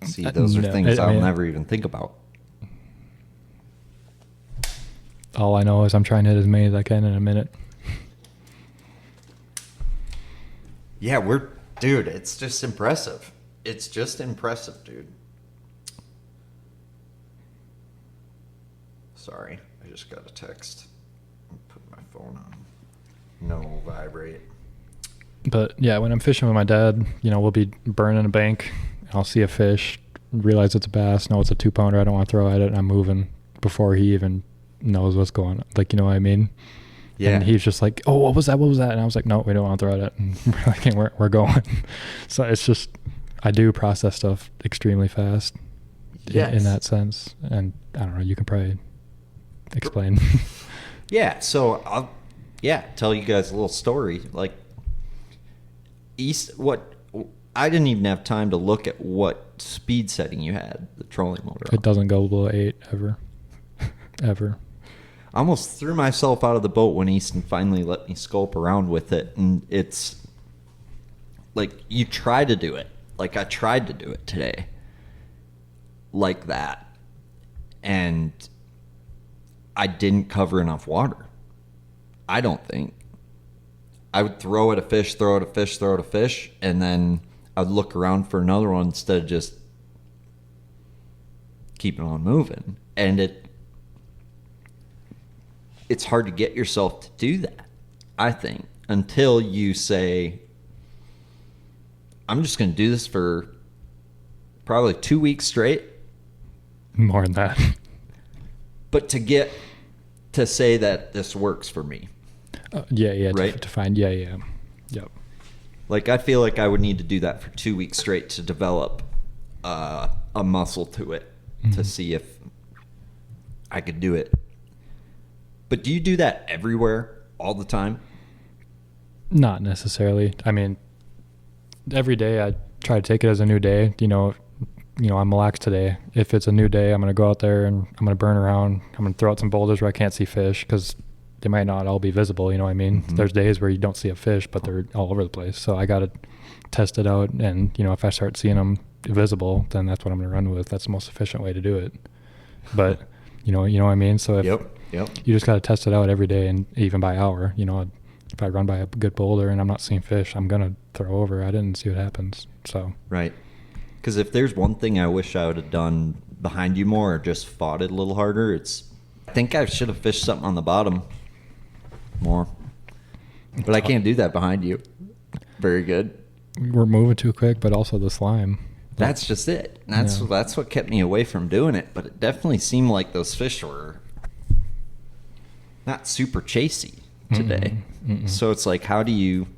See, those are things I'll never even think about. All I know is I'm trying to hit as many as I can in a minute. Yeah, dude, it's just impressive. It's just impressive, dude. Sorry, I just got a text. Put my phone on. No vibrate. But yeah, when I'm fishing with my dad, we'll be burning a bank. I'll see a fish, realize it's a bass, know it's a 2-pounder, I don't want to throw at it, and I'm moving before he even knows what's going on. Like, you know what I mean? Yeah. And he's just like, oh, what was that? And I was like, no, we don't want to throw it. And we're going. So it's just, I do process stuff extremely fast. Yes. In that sense. And I don't know, you can probably explain. Yeah. So I'll tell you guys a little story. Like I didn't even have time to look at what speed setting you had, the trolling motor. It doesn't go below 8 ever. Ever. I almost threw myself out of the boat when Easton finally let me scope around with it. And it's like, you try to do it. Like I tried to do it today. Like that. And I didn't cover enough water. I don't think. I would throw at a fish, and then I'd look around for another one instead of just keeping on moving. And it's hard to get yourself to do that, I think, until you say, I'm just going to do this for probably 2 weeks straight. More than that. But to say that this works for me. Yeah. Right? To find, yeah. Yep. Like, I feel like I would need to do that for 2 weeks straight to develop a muscle to it, to see if I could do it. But do you do that everywhere, all the time? Not necessarily. I mean, every day I try to take it as a new day. I'm Mille Lacs today. If it's a new day, I'm going to go out there and I'm going to burn around. I'm going to throw out some boulders where I can't see fish because they might not all be visible. You know what I mean? Mm-hmm. There's days where you don't see a fish, but they're all over the place. So I got to test it out. And, if I start seeing them visible, then that's what I'm going to run with. That's the most efficient way to do it. But, you know what I mean? So if Yep. you just got to test it out every day and even by hour, if I run by a good boulder and I'm not seeing fish, I'm going to throw over at it and see what happens. So. Right. Because if there's one thing I wish I would have done behind you more or just fought it a little harder, I think I should have fished something on the bottom more. But I can't do that behind you. Very good. We're moving too quick, but also the slime. That's just it. That's what kept me away from doing it. But it definitely seemed like those fish were not super chasey today. So it's like, how do you,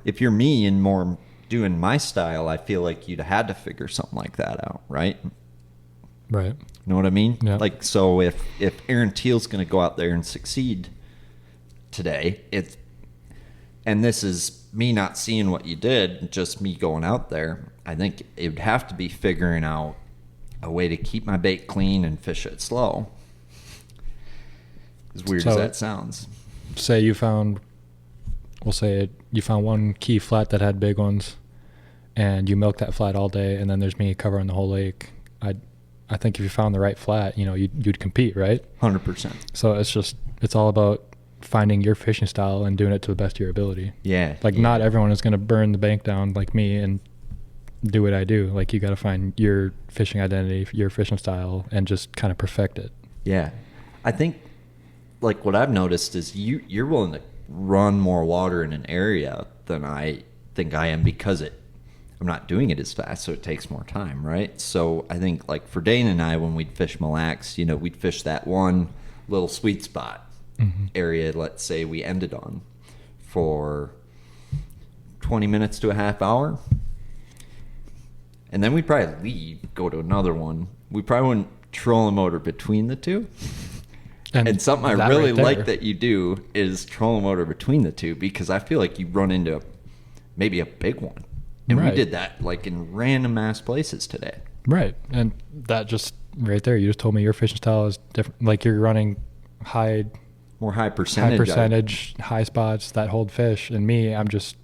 if you're me and more doing my style, I feel like you'd have had to figure something like that out, right? Right. Know what I mean? Yeah. Like, so if Aaron Teal's going to go out there and succeed today, and this is me not seeing what you did, just me going out there, I think it would have to be figuring out a way to keep my bait clean and fish it slow. As weird as that sounds. Say you found, we'll say you found one key flat that had big ones, and you milked that flat all day, and then there's me covering the whole lake. I think if you found the right flat, you'd compete, right? 100%. So it's all about finding your fishing style and doing it to the best of your ability. Yeah. Not everyone is going to burn the bank down like me and do what I do. Like, you got to find your fishing identity, your fishing style, and just kind of perfect it. Yeah. I think, like, what I've noticed is you're willing to run more water in an area than I think I am because I'm not doing it as fast, so it takes more time, right? So I think, like, for Dane and I, when we'd fish Mille Lacs, we'd fish that one little sweet spot area, let's say we ended on, for 20 minutes to a half hour. And then we'd probably leave, go to another one. We probably wouldn't troll a motor between the two. And something I really like that you do is troll a motor between the two, because I feel like you run into maybe a big one. And we did that like in random ass places today. Right. And that just right there, you just told me your fishing style is different. Like, you're running more high percentage, high spots that hold fish. And me, it's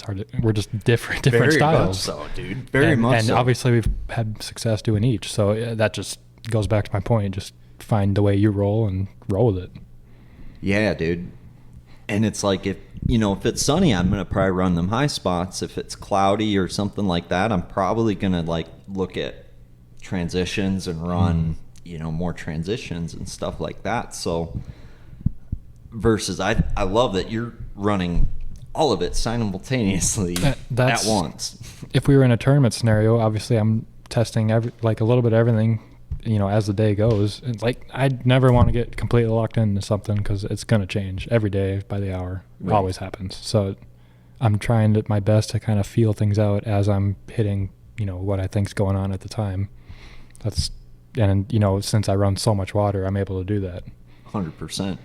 hard to, we're just different Very styles. Much so, dude. Very much and so. Obviously we've had success doing each. So that just goes back to my point. Just find the way you roll and roll with it. Yeah, dude. And it's like, if it's sunny, I'm going to probably run them high spots. If it's cloudy or something like that, I'm probably going to like look at transitions and run, more transitions and stuff like that. So versus I love that you're running all of it simultaneously at once. If we were in a tournament scenario, obviously I'm testing a little bit of everything, as the day goes. It's like, I'd never want to get completely locked into something because it's going to change every day by the hour. It always happens. So I'm trying my best to kind of feel things out as I'm hitting, what I think's going on at the time. Since I run so much water, I'm able to do that. 100%.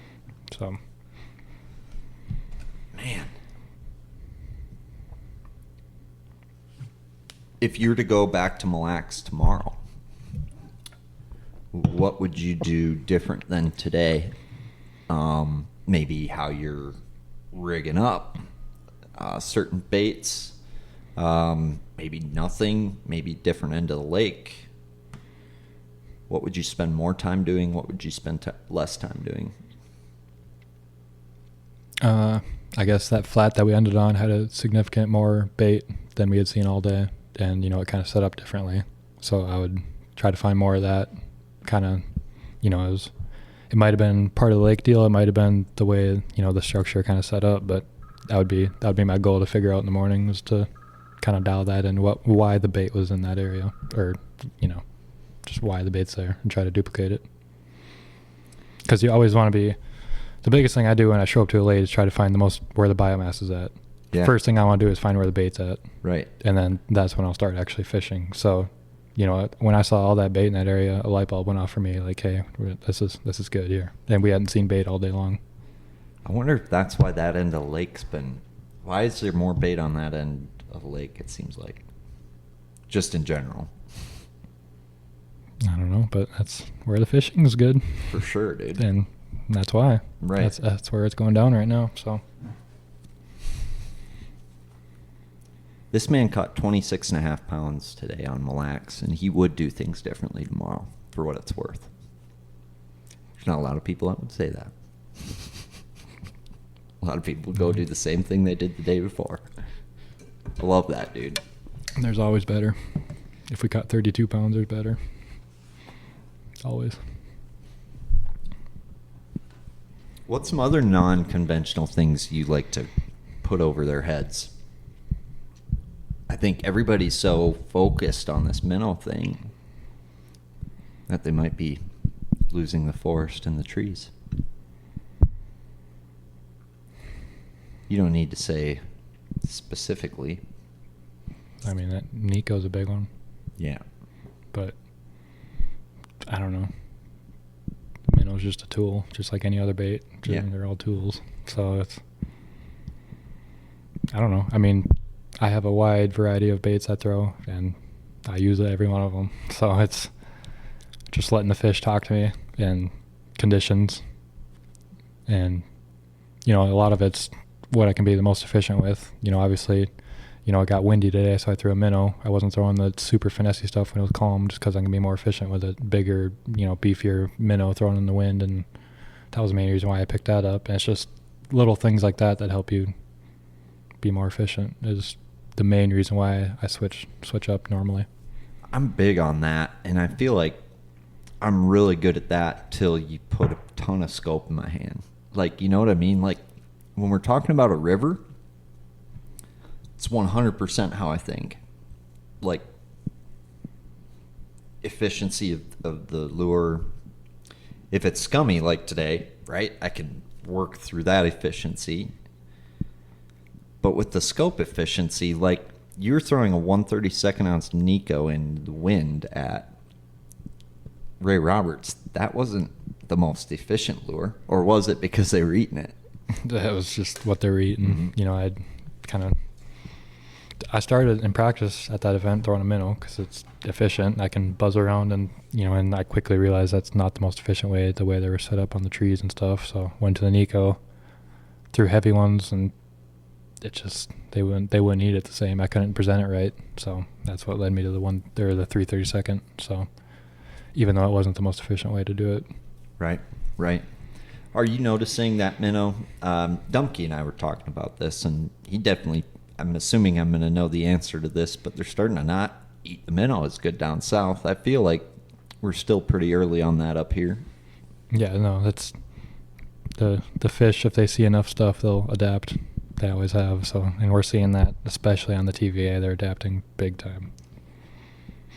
So. Man. If you were to go back to Mille Lacs tomorrow, what would you do different than today? Maybe how you're rigging up certain baits, maybe nothing, maybe different end of the lake. What would you spend more time doing? What would you spend less time doing? I guess that flat that we ended on had a significant more bait than we had seen all day. And, it kind of set up differently. So I would try to find more of that. Kind of, it might have been part of the lake deal. It might have been the way, the structure kind of set up. But that would be my goal to figure out in the morning, was to kind of dial that in, why the bait was in that area, or, just why the bait's there, and try to duplicate it. Because you always want to be, the biggest thing I do when I show up to a lake is try to find where the biomass is at. Yeah. First thing I want to do is find where the bait's at. Right. And then that's when I'll start actually fishing. So, when I saw all that bait in that area, a light bulb went off for me. Like, hey, this is good here. And we hadn't seen bait all day long. I wonder if that's why that end of the lake's been Why is there more bait on that end of the lake, it seems like? Just in general. I don't know, but that's where the fishing is good. For sure, dude. And that's why. Right. That's where it's going down right now, so. This man caught 26.5 pounds today on Mille Lacs, and he would do things differently tomorrow, for what it's worth. There's not a lot of people that would say that. A lot of people go do the same thing they did the day before. I love that, dude. There's always better. If we caught 32 pounds, there's better. Always. What's some other non-conventional things you like to put over their heads? I think everybody's so focused on this minnow thing that they might be losing the forest and the trees. You don't need to say specifically. I mean, that Nico's a big one, Yeah. but I don't know. Minnow's just a tool, just like any other bait. Yeah. They're all tools. So it's, I don't know. I mean, I have a wide variety of baits I throw, and I use every one of them. So it's just letting the fish talk to me and conditions. And, you know, a lot of it's what I can be the most efficient with. You know, obviously, you know, it got windy today, so I threw a minnow. I wasn't throwing the super finessey stuff when it was calm, just because I can be more efficient with a bigger, you know, beefier minnow thrown in the wind, and that was the main reason why I picked that up. And it's just little things like that that help you be more efficient is the main reason why I switch up normally. I'm big on that, and I feel like I'm really good at that till you put a ton of scope in my hand. Like, you know what I mean? Like, when we're talking about a river, it's 100% how I think. Like, efficiency of the lure. If it's scummy like today, right, I can work through that efficiency. But with the scope efficiency, like, you're throwing a 132nd ounce Nico in the wind at Ray Roberts. That wasn't the most efficient lure, or was it because they were eating it? That was just what they were eating. Mm-hmm. You know, I started in practice at that event throwing a minnow because it's efficient. I can buzz around, and you know, and I quickly realized that's not the most efficient way, the way they were set up on the trees and stuff. So went to the Nico, threw heavy ones, and it just they wouldn't eat it the same. I couldn't present it right, so that's what led me to the 332nd. So even though it wasn't the most efficient way to do it. Right. Are you noticing that minnow? Dumpke and I were talking about this, and he definitely, I'm assuming I'm going to know the answer to this, but they're starting to not eat the minnow as good down south. I feel like we're still pretty early on that up here. Yeah, no, that's the fish. If they see enough stuff, they'll adapt. They always have. So, and we're seeing that, especially on the TVA. They're adapting big time.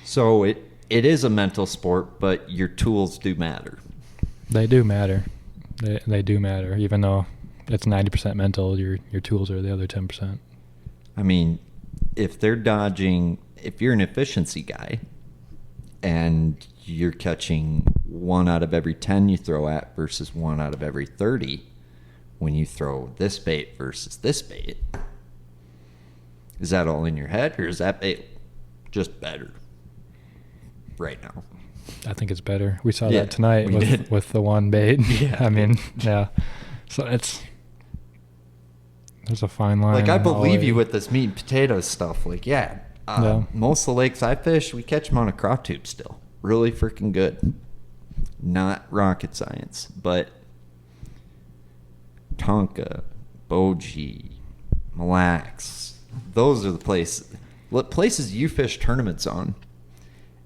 So it is a mental sport, but your tools do matter. They do matter. They do matter. Even though it's 90% mental, your tools are the other 10%. I mean, if they're dodging, if you're an efficiency guy and you're catching 1 out of every 10 you throw at versus 1 out of every 30 when you throw this bait versus this bait, is that all in your head, or is that bait just better right now? I think it's better. We saw Yeah, that tonight with the one bait. Yeah. I mean, yeah. So there's a fine line. Like, I believe always. you with this meat and potatoes stuff. Like, yeah, Yeah. most of the lakes I fish, we catch them on a craw tube still. Really freaking good. Not rocket science, but Tonka, Boji, Mille Lacs, those are the places you fish tournaments on.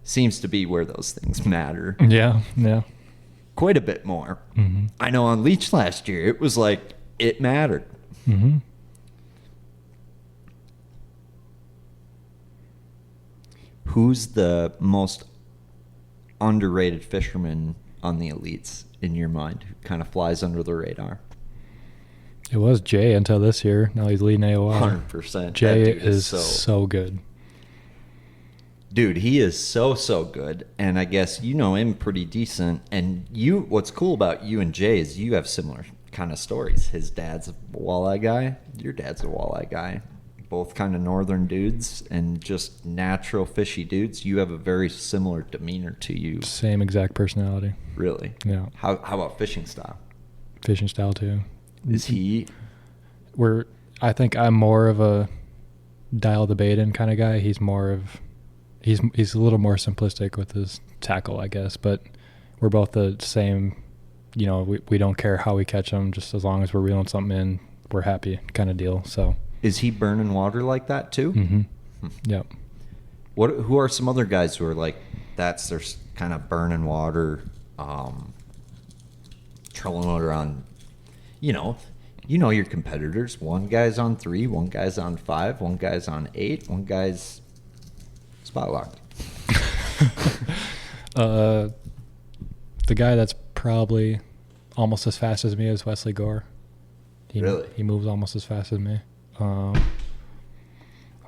Seems to be where those things matter. Yeah. Quite a bit more. Mm-hmm. I know on Leech last year, it was like, it mattered. Mm-hmm. Who's the most underrated fisherman on the elites in your mind, who kind of flies under the radar? It was Jay until this year. Now he's leading AOR. 100%. Jay That dude is so good. Dude, he is so good, and I guess you know him pretty decent. And what's cool about you and Jay is you have similar kind of stories. His dad's a walleye guy. Your dad's a walleye guy. Both kind of northern dudes and just natural fishy dudes. You have a very similar demeanor to you. Same exact personality. Really? Yeah. How about fishing style? Fishing style too. Is he? I think I'm more of a dial the bait in kind of guy. He's a little more simplistic with his tackle, I guess. But we're both the same. You know, we don't care how we catch them, just as long as we're reeling something in, we're happy kind of deal. So. Is he burning water like that too? Mm-hmm. Yep. Who are some other guys who are like, that's their kind of burning water, trolling water on, you know your competitors. One guy's on 3, one guy's on 5, one guy's on 8, one guy's spot locked. The guy that's probably almost as fast as me is Wesley Gore. Really? He moves almost as fast as me. Who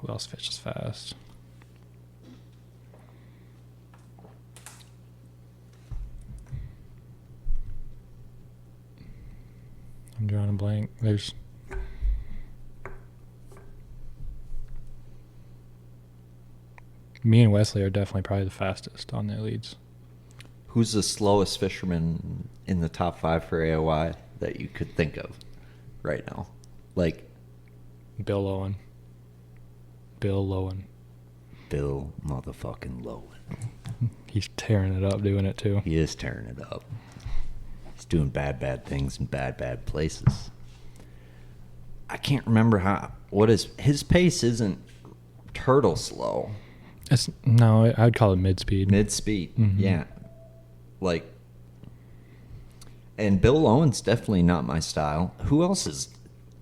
else fishes fast? I'm drawing a blank. There's me and Wesley are definitely probably the fastest on their leads. Who's the slowest fisherman in the top 5 for AOI that you could think of right now? Like Bill Lowen. Bill motherfucking Lowen. He's tearing it up doing it too. He is tearing it up. He's doing bad things in bad places. I can't remember his pace isn't turtle slow. No, I'd call it mid-speed. Mid-speed, Mm-hmm. yeah. Like, and Bill Lowen's definitely not my style. Who else is,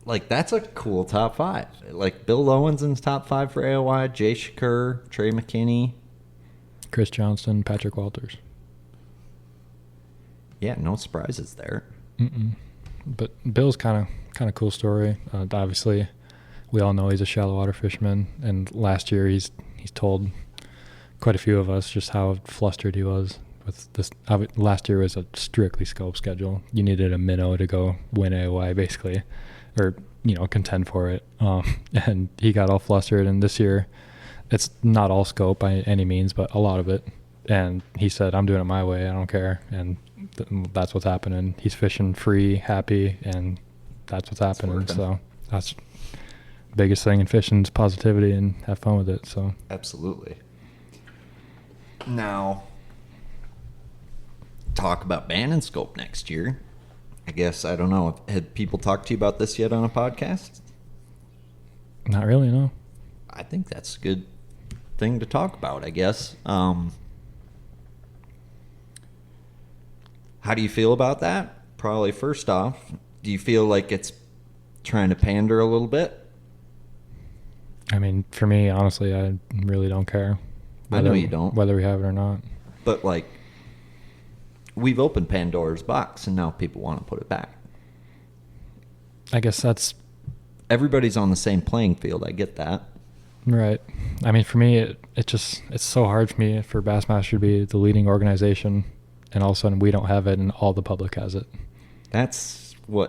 like, that's a cool top 5. Like, Bill Lowen's in the top 5 for AOI, Jay Shakur, Trey McKinney. Chris Johnston, Patrick Walters. Yeah, no surprises there. Mm-mm. But Bill's kind of cool story. Obviously, we all know he's a shallow water fisherman, and last year he's told quite a few of us just how flustered he was with this. Last year was a strictly scope schedule. You needed a minnow to go win AOI basically, or contend for it. And he got all flustered. And this year, it's not all scope by any means, but a lot of it. And he said, "I'm doing it my way. I don't care." And that's what's happening. He's fishing free, happy, and that's what's happening. So that's the biggest thing in fishing is positivity and have fun with it. So absolutely. Now, talk about banning scope next year. I guess, I don't know, had people talked to you about this yet on a podcast? Not really, no. I think that's a good thing to talk about, I guess. How do you feel about that? Probably first off, do you feel like it's trying to pander a little bit? I mean, for me, honestly, I really don't care. I know you don't. Whether we have it or not. But, like, we've opened Pandora's box, and now people want to put it back. I guess that's... Everybody's on the same playing field. I get that. Right. I mean, for me, it's so hard for me for Bassmaster to be the leading organization, and all of a sudden we don't have it, and all the public has it. That's why...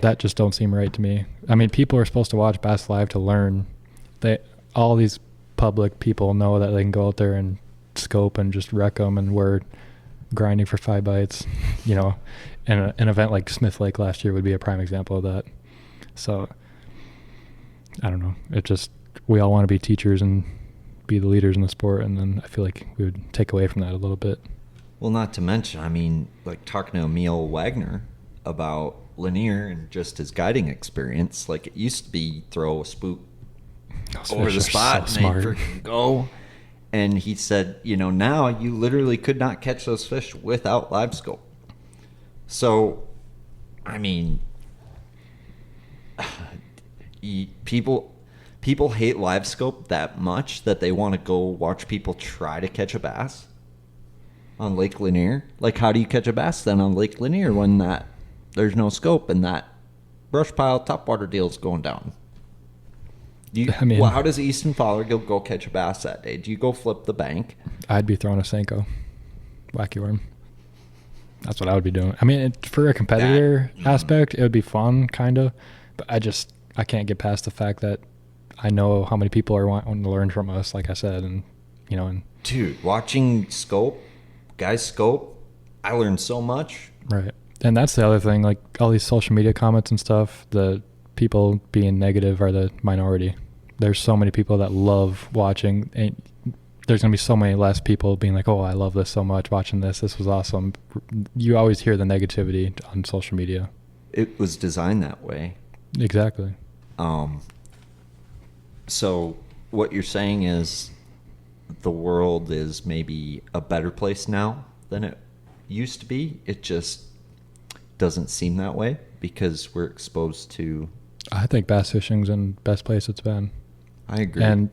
That just don't seem right to me. I mean, people are supposed to watch Bass Live to learn. All these public people know that they can go out there and scope and just wreck them, and we're grinding for 5 bites. And an event like Smith Lake last year would be a prime example of that. So, I don't know. We all want to be teachers and be the leaders in the sport, and then I feel like we would take away from that a little bit. Well, not to mention, I mean, like talking to Emil Wagner about Lanier and just his guiding experience. Like, it used to be throw a spook over the spot so and they freaking go. And he said, now you literally could not catch those fish without live scope. So, I mean, people hate live scope that much that they want to go watch people try to catch a bass on Lake Lanier. Like, how do you catch a bass then on Lake Lanier when there's no scope and that brush pile topwater deal is going down? How does Easton Fothergill go catch a bass that day? Do you go flip the bank? I'd be throwing a Senko. Wacky worm. That's what I would be doing. I mean, for a competitor aspect, it would be fun, kind of. But I can't get past the fact that I know how many people are wanting to learn from us, like I said. And, and Dude, watching guys scope, I learned so much. right. And that's the other thing, like all these social media comments and stuff, the people being negative are the minority. There's so many people that love watching, and there's going to be so many less people being like, oh, I love this so much, watching this was awesome. You always hear the negativity on social media. It was designed that way. Exactly. So what you're saying is the world is maybe a better place now than it used to be. It just doesn't seem that way because we're exposed to... I think bass fishing's in the best place it's been. I agree. And,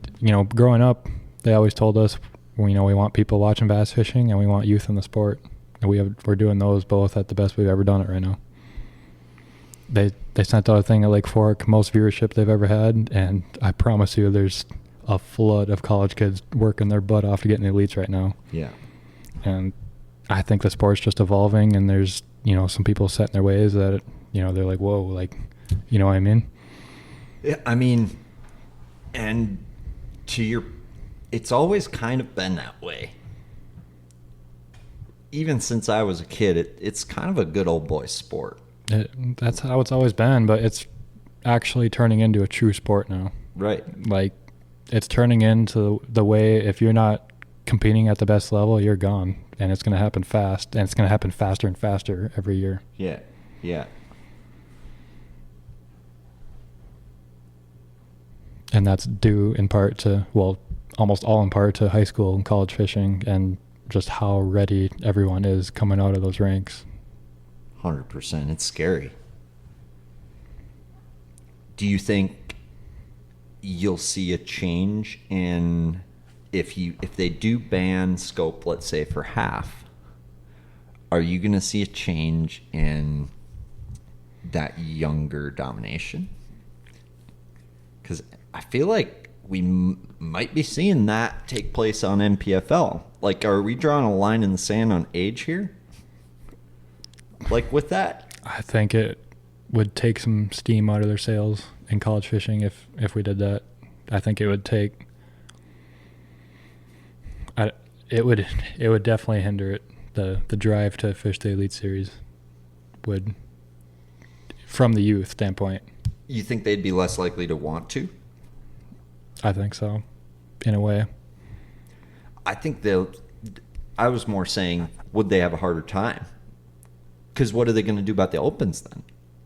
growing up, they always told us, we want people watching bass fishing and we want youth in the sport. And we're doing those both at the best we've ever done it right now. They sent out a thing at Lake Fork, most viewership they've ever had, and I promise you there's a flood of college kids working their butt off to get in the elites right now. Yeah. And I think the sport's just evolving, and there's, some people set in their ways that, they're like, whoa, like, you know what I mean? Yeah, I mean, and it's always kind of been that way. Even since I was a kid, it's kind of a good old boy sport. That's how it's always been, but it's actually turning into a true sport now. Right. Like, it's turning into the way if you're not competing at the best level, you're gone. And it's going to happen fast, and it's going to happen faster and faster every year. Yeah, yeah. And that's due in part to, almost all in part to high school and college fishing and just how ready everyone is coming out of those ranks. 100%. It's scary. Do you think you'll see a change in if they do ban scope, let's say for half, are you going to see a change in that younger domination? Because I feel like we might be seeing that take place on NPFL. Like, are we drawing a line in the sand on age here? Like with that? I think it would take some steam out of their sails in college fishing if we did that. I think it would take... It would definitely hinder it. The drive to fish the Elite Series would, from the youth standpoint. You think they'd be less likely to want to? I think so, in a way. I think I was more saying, would they have a harder time? Because what are they going to do about the Opens then?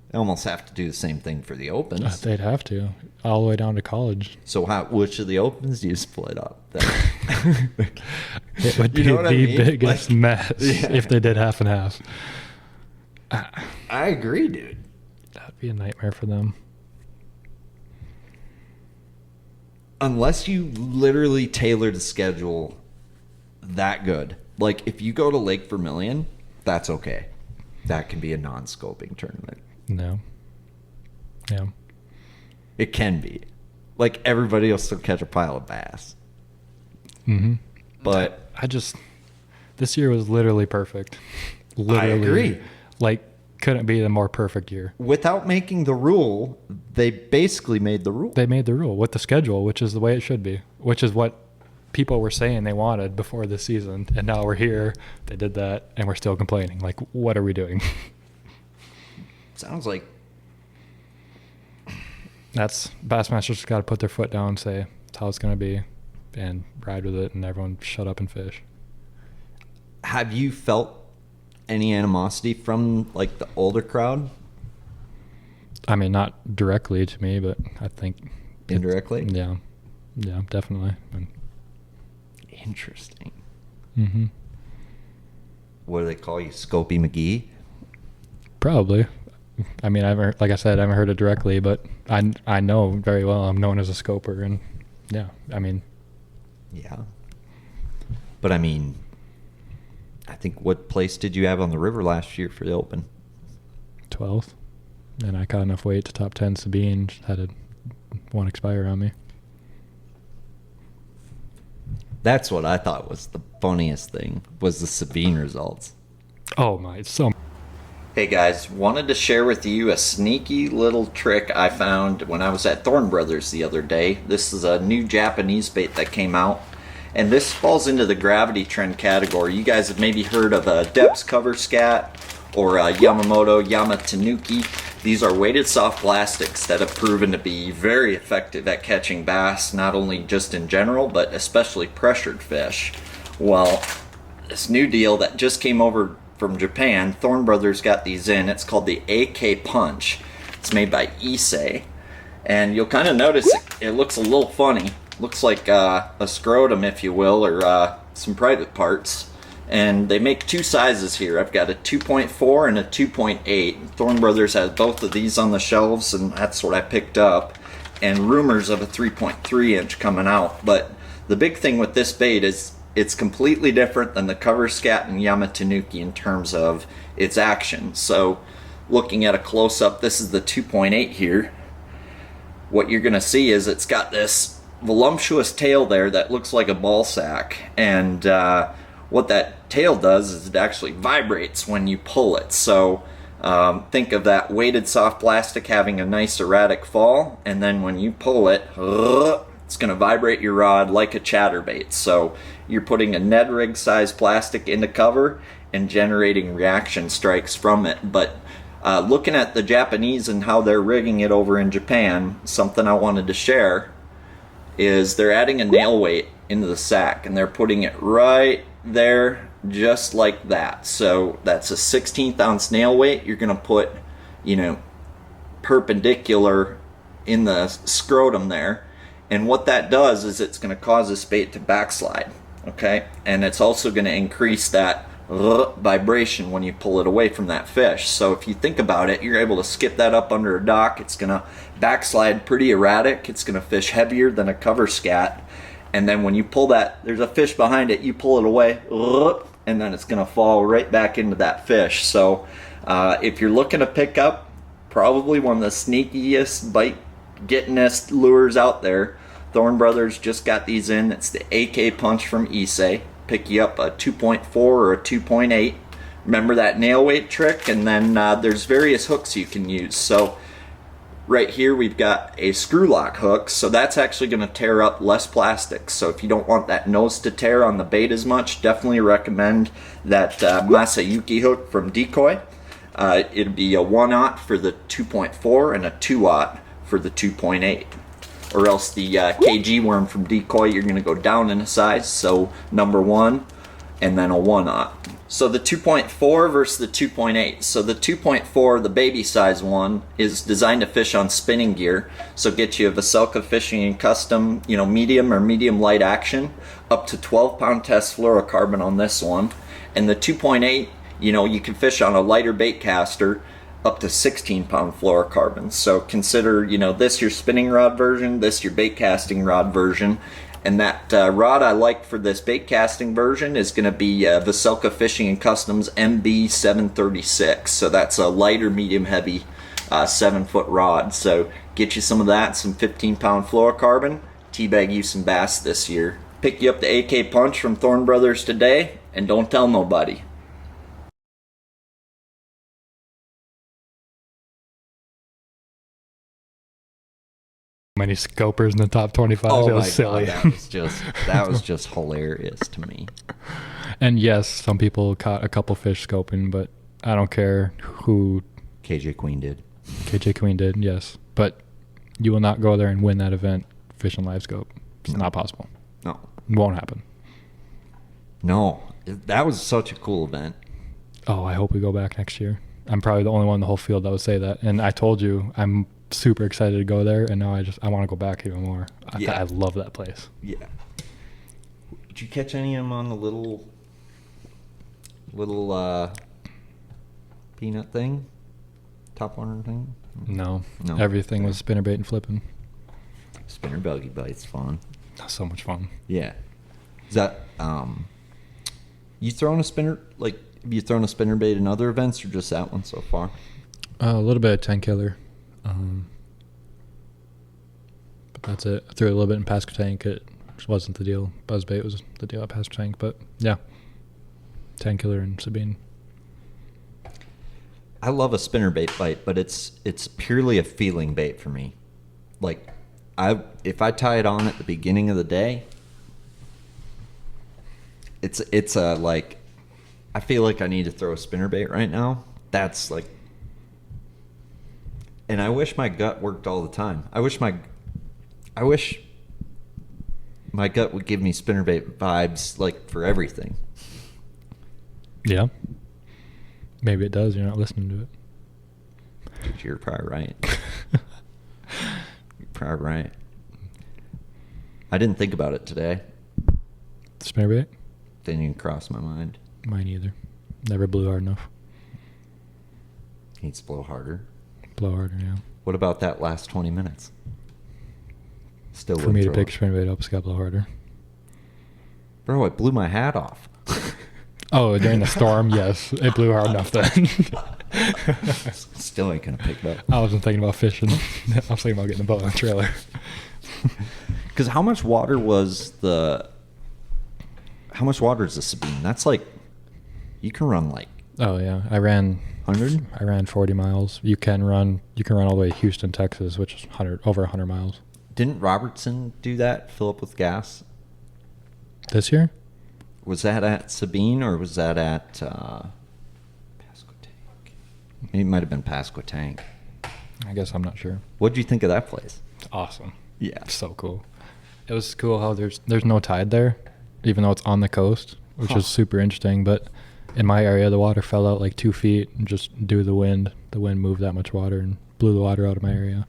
They almost have to do the same thing for the Opens. They'd have to, all the way down to college. So which of the Opens do you split up then? It would be the biggest mess if they did half and half. I agree, dude. That'd be a nightmare for them. Unless you literally tailor the schedule that good. Like, if you go to Lake Vermilion, that's okay. That can be a non-scoping tournament. No. Yeah. It can be. Like, everybody will still catch a pile of bass. Mm-hmm. But this year was literally perfect. Literally. I agree. Like, couldn't be a more perfect year. Without making the rule, they basically made the rule. They made the rule with the schedule, which is the way it should be, which is what people were saying they wanted before this season. And now we're here. They did that, and we're still complaining. Like, what are we doing? Sounds like... That's Bassmasters got to put their foot down and say, that's how it's going to be, and ride with it, and everyone shut up and fish. Have you felt any animosity from, like, the older crowd? I mean, not directly to me, but I think... Indirectly? Yeah. Yeah, definitely. Interesting. Mm-hmm. What do they call you, Scopey McGee? Probably. I mean, like I said, I haven't heard it directly, but I know very well I'm known as a scoper, and yeah, I mean... Yeah. But, I mean... I think what place did you have on the river last year for the Open? 12th. And I caught enough weight to top 10 Sabine. Had one expire on me. That's what I thought was the funniest thing, was the Sabine results. Oh my, so Hey guys, wanted to share with you a sneaky little trick I found when I was at Thorne Brothers the other day. This is a new Japanese bait that came out, and this falls into the gravity trend category. You guys have maybe heard of a Depths cover scat or a Yamamoto Yamatanuki. These are weighted soft plastics that have proven to be very effective at catching bass, not only just in general, but especially pressured fish. Well, this new deal that just came over from Japan, Thorne Brothers got these in. It's called the AK Punch. It's made by Issei, and you'll kind of notice it looks a little funny. Looks like a scrotum, if you will, or some private parts. And they make two sizes here. I've got a 2.4 and a 2.8. Thorne Brothers has both of these on the shelves, and that's what I picked up. And rumors of a 3.3 inch coming out. But the big thing with this bait is it's completely different than the cover scat and Yamatanuki in terms of its action. So looking at a close-up, this is the 2.8 here. What you're going to see is it's got this voluptuous tail there that looks like a ball sack. And what that tail does is it actually vibrates when you pull it. So think of that weighted soft plastic having a nice erratic fall, and then when you pull it, it's going to vibrate your rod like a chatterbait. So you're putting a Ned rig size plastic in the cover and generating reaction strikes from it. But looking at the Japanese and how they're rigging it over in Japan, something I wanted to share is they're adding a nail weight into the sack, and they're putting it right there just like that. So that's a 1/16 ounce nail weight you're going to put, perpendicular in the scrotum there. And what that does is it's going to cause this bait to backslide, okay? And it's also going to increase that vibration when you pull it away from that fish. So if you think about it, you're able to skip that up under a dock. It's going to backslide pretty erratic. It's going to fish heavier than a cover scat. And then when you pull that, there's a fish behind it, you pull it away, and then it's going to fall right back into that fish. So if you're looking to pick up probably one of the sneakiest bite-gettingest lures out there, Thorne Brothers just got these in. It's the AK Punch from Issei. Pick you up a 2.4 or a 2.8. Remember that nail weight trick, and then there's various hooks you can use. So right here we've got a screw lock hook, so that's actually going to tear up less plastic. So if you don't want that nose to tear on the bait as much, definitely recommend that Masayuki hook from Decoy. It'd be a 1/0 for the 2.4 and a 2/0 for the 2.8. Or else the KG worm from Decoy, you're going to go down in a size, so number 1 and then a 1/0. So the 2.4 versus the 2.8. So the 2.4, the baby size one, is designed to fish on spinning gear. So get you a Vocelka Fishing and Custom, medium or medium light action, up to 12-pound test fluorocarbon on this one. And the 2.8, you can fish on a lighter bait caster up to 16-pound fluorocarbon. So consider, this your spinning rod version, this your bait casting rod version. And that rod I like for this bait casting version is going to be Vocelka Fishing and Customs MB736. So that's a lighter, medium, heavy 7-foot rod. So get you some of that, some 15-pound fluorocarbon, teabag you some bass this year. Pick you up the AK Punch from Thorne Brothers today, and don't tell nobody. many scopers in the top 25. Oh It was my silly. God, that was just hilarious to me. And yes, some people caught a couple fish scoping, but I don't care who. KJ Queen did. KJ Queen did, yes. But you will not go there and win that event fishing live scope. It's not possible. No. It won't happen. No. That was such a cool event. Oh, I hope we go back next year. I'm probably the only one in the whole field that would say that. And I told you, I'm super excited to go there, and now I want to go back even more. I love that place. Yeah. Did you catch any of them on the little peanut thing? Top water thing? No. Everything was spinnerbait and flipping. Spinner buggy bite's fun. That's so much fun. Yeah. Is that you throwing a spinner, like, have you thrown a spinnerbait in other events or just that one so far? A little bit of 10 killer. But that's it. I threw a little bit in Pasquotank. It wasn't the deal. Buzzbait was the deal at Pasquotank, but yeah. 10 killer and Sabine. I love a spinnerbait bite, but it's purely a feeling bait for me. Like, if I tie it on at the beginning of the day, it's a like, I feel like I need to throw a spinnerbait right now. That's like, and I wish my gut worked all the time. I wish my gut would give me spinnerbait vibes like for everything. Yeah. Maybe it does. You're not listening to it. You're probably right. You're probably right. I didn't think about it today. Spinnerbait? Didn't even cross my mind. Mine either. Never blew hard enough. Needs to blow harder. Blow harder, yeah. What about that last 20 minutes? Still For me to throw pick it. spinnerbait up, it's got to blow harder. Bro, I blew my hat off. Oh, during the storm, yes. It blew hard enough then. Still ain't gonna pick it up. I wasn't thinking about fishing. I was thinking about getting a boat on a trailer. Because how much water is the Sabine? That's like, you can run like Oh yeah, I ran 100. 40 miles. You can run all the way to Houston, Texas, which is over 100 miles. Didn't Robertson do that? Fill up with gas? This year? Was that at Sabine or was that at Pasquotank? It might have been Pasquotank. I guess I'm not sure. What did you think of that place? Awesome. Yeah. So cool. It was cool how there's no tide there, even though it's on the coast, which is super interesting. But in my area, the water fell out like 2 feet and just due to the wind. The wind moved that much water and blew the water out of my area.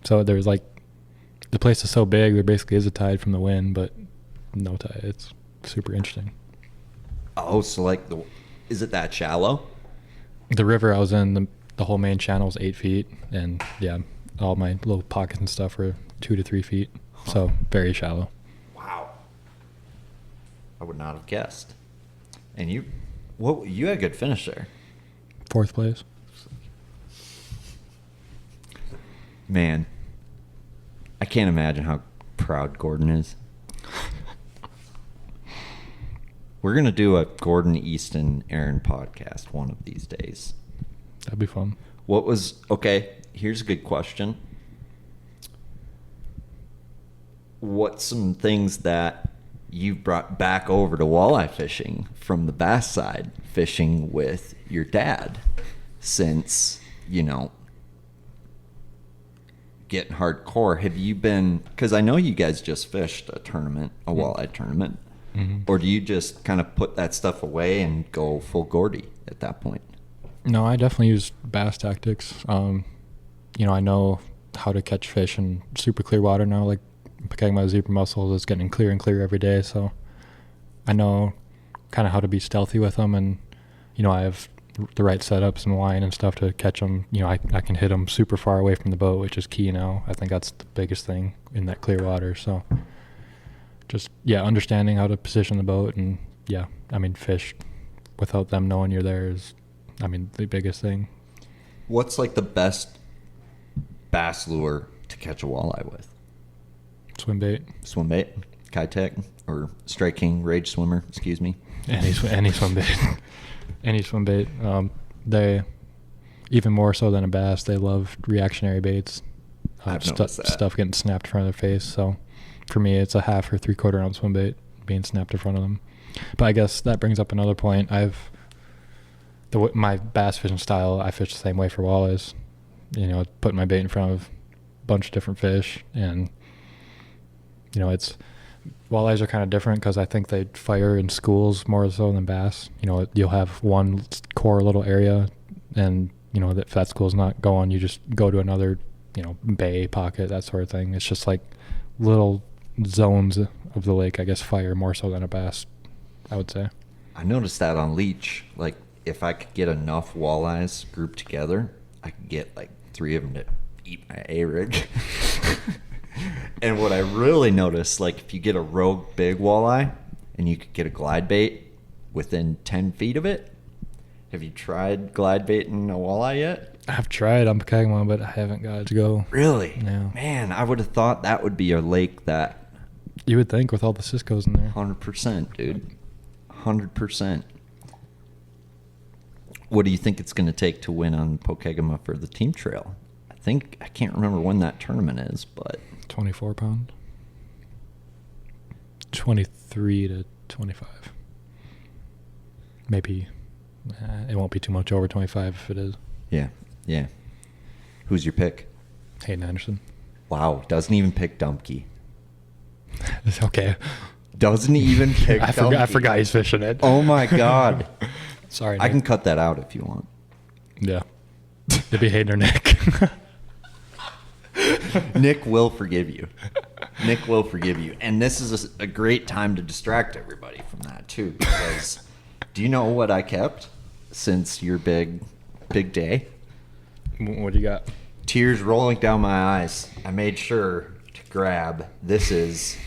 So there's like, the place is so big, there basically is a tide from the wind, but no tide. It's super interesting. Oh, so like is it that shallow? The river I was in, the whole main channel is 8 feet, and yeah, all my little pockets and stuff were 2 to 3 feet. So very shallow. Wow. I would not have guessed. And you had a good finish there. 4th place. Man, I can't imagine how proud Gordon is. We're going to do a Gordon, Easton, Aaron podcast one of these days. That'd be fun. Okay, here's a good question. What's some things that you brought back over to walleye fishing from the bass side, fishing with your dad, since, getting hardcore? Have you been, because I know you guys just fished a tournament, a walleye tournament, or do you just kind of put that stuff away and go full Gordy at that point? No, I definitely use bass tactics. I know how to catch fish in super clear water now, like picking my zebra mussels. It's getting clearer and clearer every day, so I know kind of how to be stealthy with them, and I have the right setups and line and stuff to catch them. I can hit them super far away from the boat, which is key now. I think that's the biggest thing in that clear water. So just understanding how to position the boat, and fish without them knowing you're there is the biggest thing. What's like the best bass lure to catch a walleye with? Swim bait, Kitech, or Strike King, Rage Swimmer, excuse me. any swim bait. Any swim bait. They, even more so than a bass, they love reactionary baits. I've noticed that. Stuff getting snapped in front of their face. So for me, it's a 1/2 or 3/4 ounce swim bait being snapped in front of them. But I guess that brings up another point. My bass fishing style, I fish the same way for walleyes. Putting my bait in front of a bunch of different fish, and walleyes are kind of different because I think they fire in schools more so than bass. You'll have one core little area, and if that school's not going, you just go to another, bay, pocket, that sort of thing. It's just like little zones of the lake, I guess, fire more so than a bass, I would say. I noticed that on leech. Like, if I could get enough walleyes grouped together, I could get like 3 of them to eat my A-rig. And what I really noticed, like, if you get a rogue big walleye and you could get a glide bait within 10 feet of it, have you tried glide baiting a walleye yet? I've tried on Pokemon, but I haven't got it to go. Really? No. Man, I would have thought that would be a lake that... You would think with all the Cisco's in there. 100%, dude. 100%. What do you think it's going to take to win on Pokegama for the team trail? I can't remember when that tournament is, but 24 pound. 23 to 25. Maybe it won't be too much over 25 if it is. Yeah. Who's your pick? Hayden Anderson. Wow, doesn't even pick Dumpke. It's okay. Doesn't even pick Dumpke. I forgot he's fishing it. Oh my God. Sorry, Nick. I can cut that out if you want. Yeah. It'd be Hayden or Nick. Nick will forgive you. Nick will forgive you. And this is a great time to distract everybody from that, too. Because do you know what I kept since your big day? What do you got? Tears rolling down my eyes. I made sure to grab. This is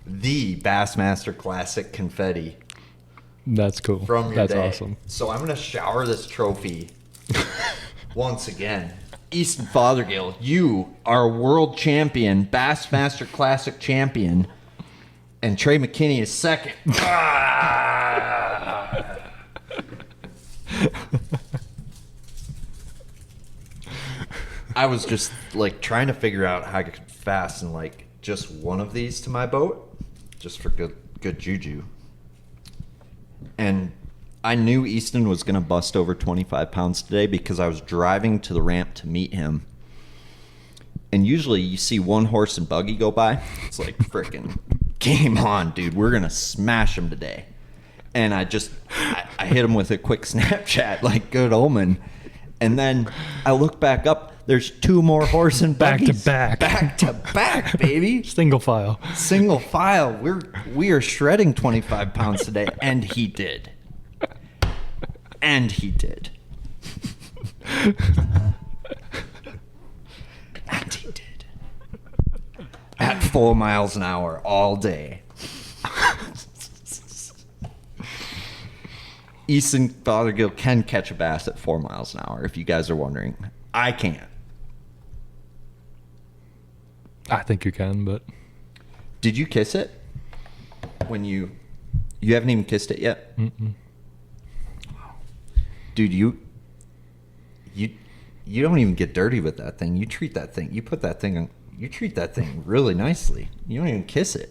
the Bassmaster Classic confetti. That's cool. From your That's day. awesome. So I'm going to shower this trophy once again. Easton Fothergill, you are a world champion, Bassmaster Classic champion, and Trey McKinney is second. I was just like trying to figure out how I could fasten like just one of these to my boat, just for good juju. And I knew Easton was going to bust over 25 pounds today because I was driving to the ramp to meet him. And usually you see one horse and buggy go by. It's like, frickin' game on, dude. We're going to smash him today. And I hit him with a quick Snapchat, like good omen. And then I look back up. There's two more horse and buggies. Back to Back, baby. Single file. Single file. We are shredding 25 pounds today. And he did. And he did. And he did. At 4 miles an hour all day. Easton Fothergill can catch a bass at 4 miles an hour, if you guys are wondering. I can't. I think you can, but... Did you kiss it? When you haven't even kissed it yet? Mm-mm. Dude, you don't even get dirty with that thing. You treat that thing. You treat that thing really nicely. You don't even kiss it.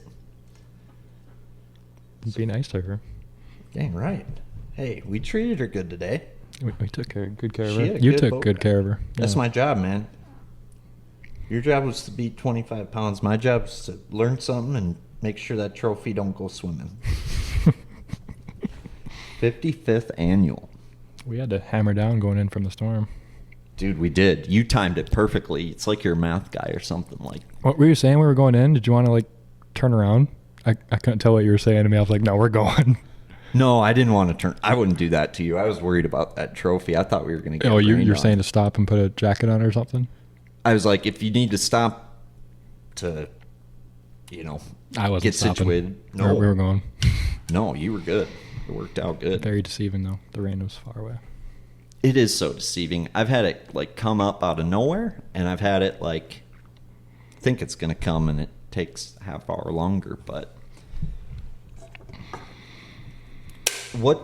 Be nice to her. Dang right. Hey, we treated her good today. We took good care of She her. had a You good took boat good ride. care of her. That's Yeah. my job, man. Your job was to be 25 pounds. My job is to learn something and make sure that trophy don't go swimming. 55th annual. We had to hammer down going in from the storm. Dude, we did. You timed it perfectly. It's like you're a math guy or something. Like, What were you saying? We were going in. Did you want to like turn around? I couldn't tell what you were saying to me. I was like, no, we're going. no, I didn't want to turn. I wouldn't do that to you. I was worried about that trophy. I thought we were going to get. Oh, you're rained saying on. to stop and put a jacket on or something? I was like, if you need to stop to, I wasn't get stopping. situated. We No, were going. no, you were good. It worked out good. Very deceiving though. The rain was far away. It is so deceiving. I've had it like come up out of nowhere, and I've had it like think it's going to come, and it takes a half hour longer. But what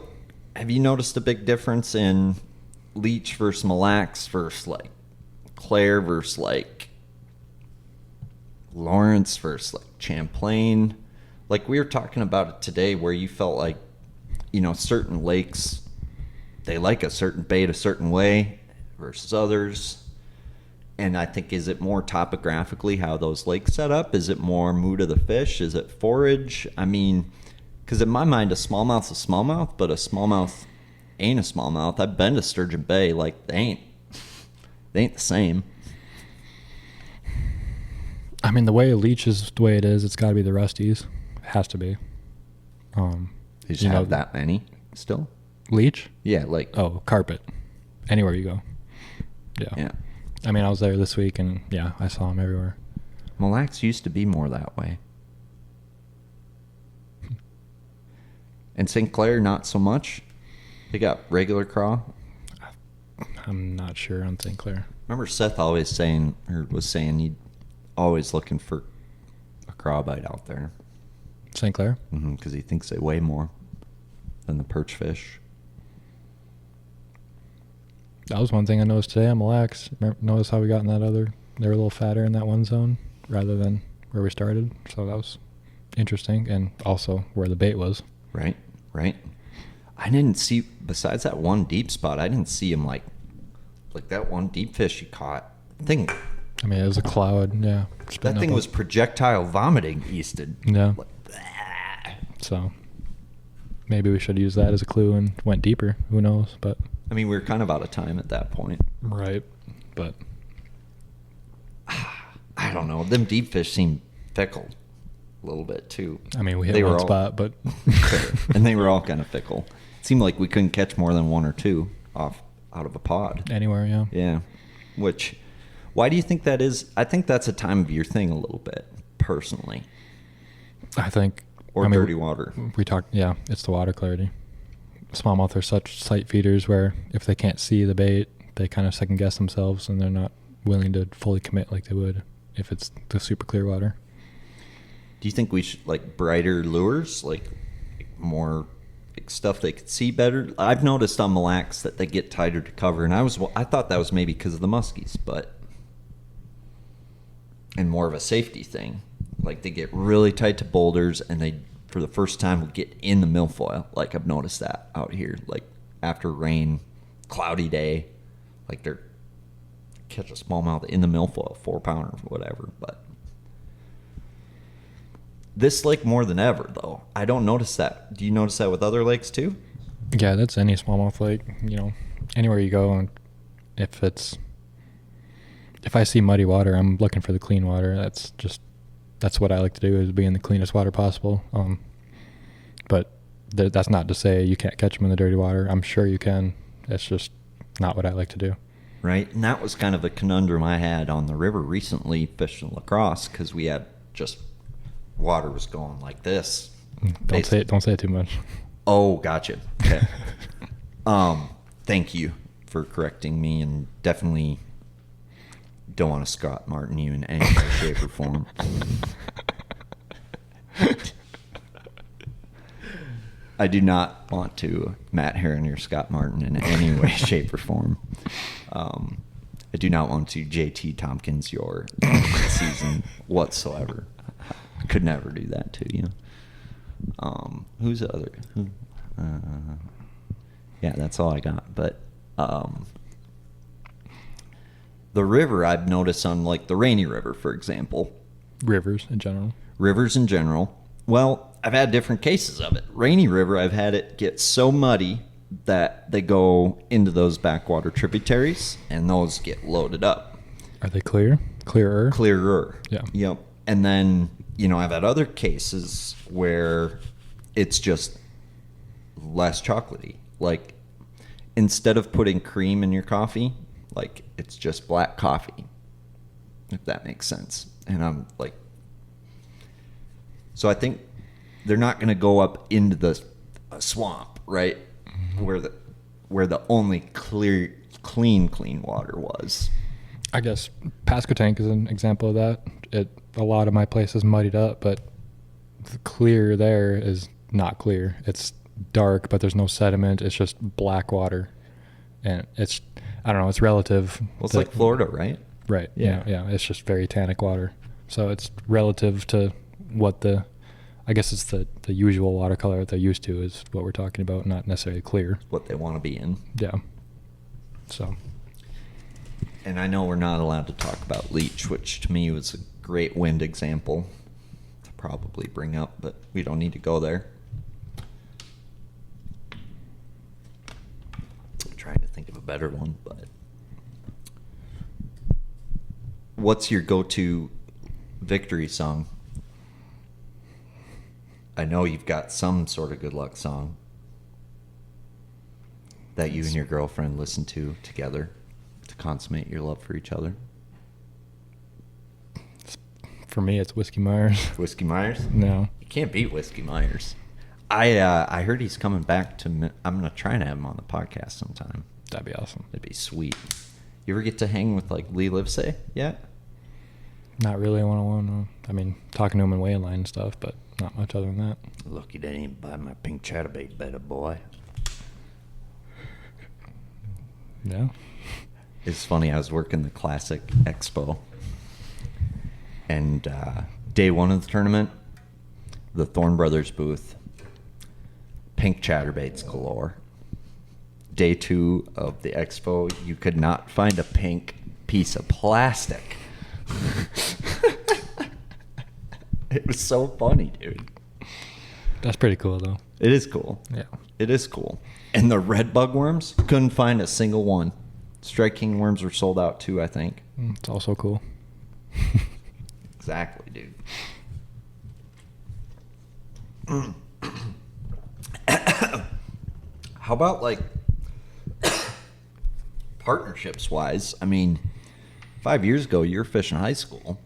have you noticed a big difference in Leech versus Mille Lacs versus like Claire versus like Lawrence versus like Champlain? Like we were talking about it today, where you felt like certain lakes, they like a certain bait a certain way versus others. And I think, is it more topographically how those lakes set up? Is it more mood of the fish? Is it forage? I mean, because in my mind, a smallmouth's a smallmouth, but a smallmouth ain't a smallmouth. I've been to Sturgeon Bay. Like, they ain't the same. I mean, the way a leech is the way it is, it's got to be the rusties. It has to be. You just have that many still? Leech? Yeah, like. Oh, carpet. Anywhere you go. Yeah. I mean, I was there this week, and yeah, I saw them everywhere. Mille Lacs used to be more that way. And St. Clair, not so much. They got regular craw. I'm not sure on St. Clair. Remember Seth was saying he'd always looking for a craw bite out there. St. Clair? Because he thinks they weigh more than the perch fish. That was one thing I noticed today on Mille Lacs. Notice how we got in that other, they were a little fatter in that one zone rather than where we started. So that was interesting, and also where the bait was. Right. I didn't see, besides that one deep spot, I didn't see him like that one deep fish you caught. Thing. I mean, it was a cloud, yeah. That thing was projectile vomiting, Easton. Yeah. Like, so maybe we should use that as a clue and went deeper. Who knows? But I mean, we were kind of out of time at that point. right. But I don't know. Them deep fish seem fickle a little bit too. I mean, we hit one spot, but and they were all kind of fickle. It seemed like we couldn't catch more than one or two out of a pod. Anywhere, yeah. Yeah. Which, why do you think that is? I think that's a time of year thing a little bit, personally. I think. Or dirty water. We talked, yeah, it's the water clarity. Smallmouth are such sight feeders where if they can't see the bait, they kind of second guess themselves and they're not willing to fully commit like they would if it's the super clear water. Do you think we should, like, brighter lures, like more stuff they could see better? I've noticed on Mille Lacs that they get tighter to cover, and I thought that was maybe because of the muskies, and more of a safety thing. Like, they get really tight to boulders, and they, for the first time, will get in the milfoil. Like, I've noticed that out here. Like, after rain, cloudy day, like, they're catch a smallmouth in the milfoil, 4-pounder, whatever. But this lake more than ever, though. I don't notice that. Do you notice that with other lakes, too? Yeah, that's any smallmouth lake. You know, anywhere you go, and if I see muddy water, I'm looking for the clean water. That's what I like to do, is be in the cleanest water possible. But that's not to say you can't catch them in the dirty water. I'm sure you can. It's just not what I like to do. Right. And that was kind of a conundrum I had on the river recently fishing lacrosse, because we had just water was going like this. Don't say it too much. Oh, gotcha. Okay. Thank you for correcting me, and definitely don't want to Scott Martin you in any way, shape, or form. I do not want to Matt Herron or Scott Martin in any way, shape, or form. I do not want to JT Tompkins your season whatsoever. I could never do that to you. Who's the other? Yeah, that's all I got. But the river, I've noticed on, like, the Rainy River, for example. Rivers in general. Well, I've had different cases of it. Rainy River, I've had it get so muddy that they go into those backwater tributaries, and those get loaded up. Are they clear? Clearer. Yeah. Yep. And then, I've had other cases where it's just less chocolatey. Like, instead of putting cream in your coffee, like, it's just black coffee, if that makes sense. And I'm like, so I think they're not going to go up into the swamp, right? Mm-hmm. Where the only clean water was. I guess Pasquotank is an example of that. A lot of my place is muddied up, but the clear there is not clear. It's dark, but there's no sediment. It's just black water, and it's, I don't know, it's relative. Well, it's like Florida, right? Right. Yeah. It's just very tannic water. So it's relative to what I guess it's the usual watercolor that they're used to is what we're talking about, not necessarily clear. What they want to be in. Yeah. So. And I know we're not allowed to talk about leech, which to me was a great wind example to probably bring up, but we don't need to go there. I'm trying to think of a better one, but what's your go-to victory song? I know you've got some sort of good luck song that you and your girlfriend listen to together to consummate your love for each other. For me, it's Whiskey Myers. Whiskey Myers? No. You can't beat Whiskey Myers. I heard he's coming back to... I'm going to try to have him on the podcast sometime. That'd be awesome. That'd be sweet. You ever get to hang with, like, Lee Livesey yet? Not really one-on-one, no. I mean, talking to him in weigh-in line and stuff, but not much other than that. Look, you didn't even buy my pink chatterbait better, boy. Yeah. It's funny. I was working the Classic Expo, and day one of the tournament, the Thorne Brothers booth, pink chatterbaits galore. Day two of the expo, you could not find a pink piece of plastic. It was so funny, dude. That's pretty cool, though. It is cool. Yeah. It is cool. And the red bug worms, couldn't find a single one. Strike King worms were sold out too, I think. It's also cool. Exactly, dude. How about, like, partnerships wise? I mean, 5 years ago, you were fishing high school,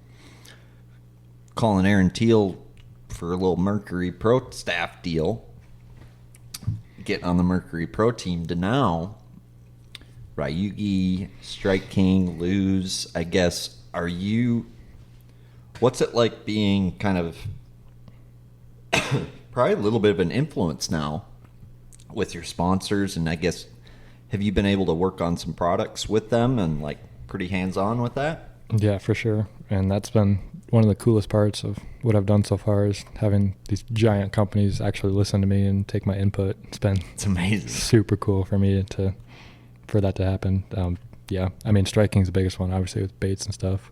calling Aaron Teal for a little Mercury Pro staff deal, getting on the Mercury Pro team, to now Ryugi, Strike King, Lose. I guess, what's it like being kind of probably a little bit of an influence now with your sponsors? And I guess, have you been able to work on some products with them and, like, pretty hands-on with that? Yeah, for sure. And that's been one of the coolest parts of what I've done so far, is having these giant companies actually listen to me and take my input. It's amazing. Super cool for me for that to happen. Yeah, I mean, striking's the biggest one, obviously, with baits and stuff.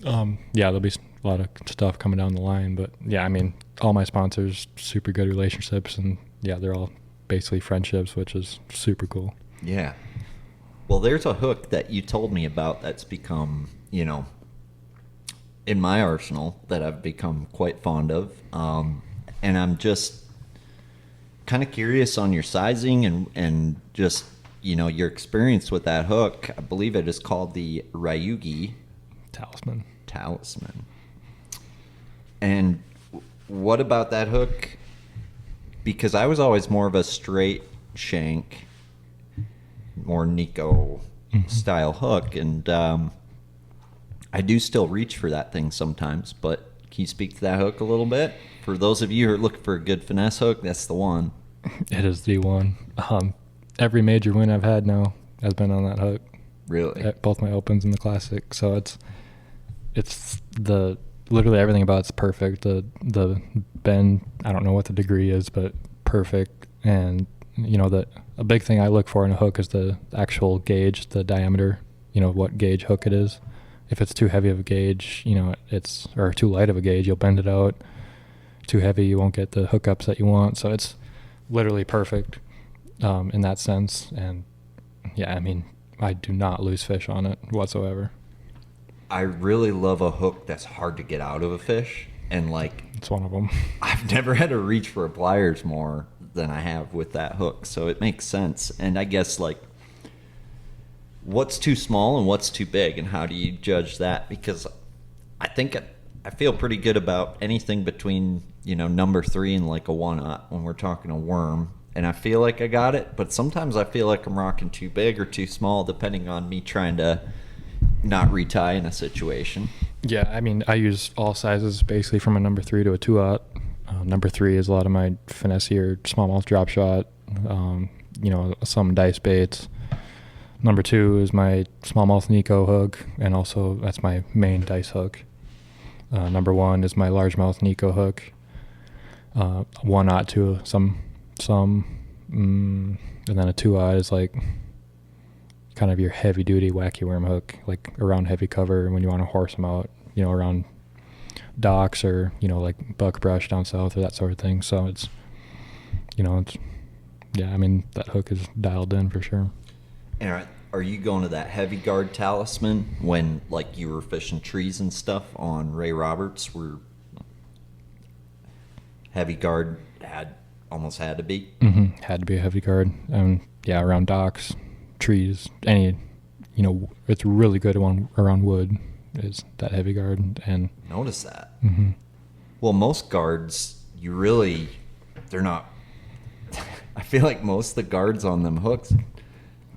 Yeah, there'll be a lot of stuff coming down the line, but yeah, I mean, all my sponsors, super good relationships, and yeah, they're all basically friendships, which is super cool. Yeah. Well, there's a hook that you told me about that's become, in my arsenal, that I've become quite fond of. And I'm just kind of curious on your sizing and just, your experience with that hook. I believe it is called the Ryugi Talisman. And what about that hook? Because I was always more of a straight shank, more Nico style hook, and I do still reach for that thing sometimes. But can you speak to that hook a little bit? For those of you who are looking for a good finesse hook, that's the one. It is the one. Every major win I've had now has been on that hook. Really? At both my opens and the Classic. So it's literally everything about it's perfect. The bend, I don't know what the degree is, but perfect. And a big thing I look for in a hook is the actual gauge, the diameter, what gauge hook it is. If it's too heavy of a gauge, or too light of a gauge, you'll bend it out. Too heavy, you won't get the hookups that you want. So it's literally perfect in that sense. And yeah, I mean, I do not lose fish on it whatsoever. I really love a hook that's hard to get out of a fish. And, like, it's one of them. I've never had to reach for pliers more than I have with that hook. So it makes sense. And I guess, like, what's too small and what's too big, and how do you judge that? Because I think I feel pretty good about anything between, number 3 and like a 1/0 when we're talking a worm. And I feel like I got it, but sometimes I feel like I'm rocking too big or too small, depending on me trying to not retie in a situation. Yeah, I mean, I use all sizes basically from a number 3 to a 2/0. Number 3 is a lot of my finessier smallmouth drop shot, some dice baits. Number 2 is my smallmouth Nico hook, and also that's my main dice hook. Number 1 is my largemouth Nico hook. 1/0 to some, and then a 2/0 is like kind of your heavy duty wacky worm hook, like around heavy cover when you want to horse them out, around docks or, like buck brush down south or that sort of thing. So it's, yeah, I mean, that hook is dialed in for sure. And are you going to that heavy guard Talisman when, like, you were fishing trees and stuff on Ray Roberts, where heavy guard almost had to be? Mm-hmm. Had to be a heavy guard. Yeah, around docks, trees, any, it's really good one around wood is that heavy guard. And notice that. Mm-hmm. Well, most guards, they're not. I feel like most of the guards on them hooks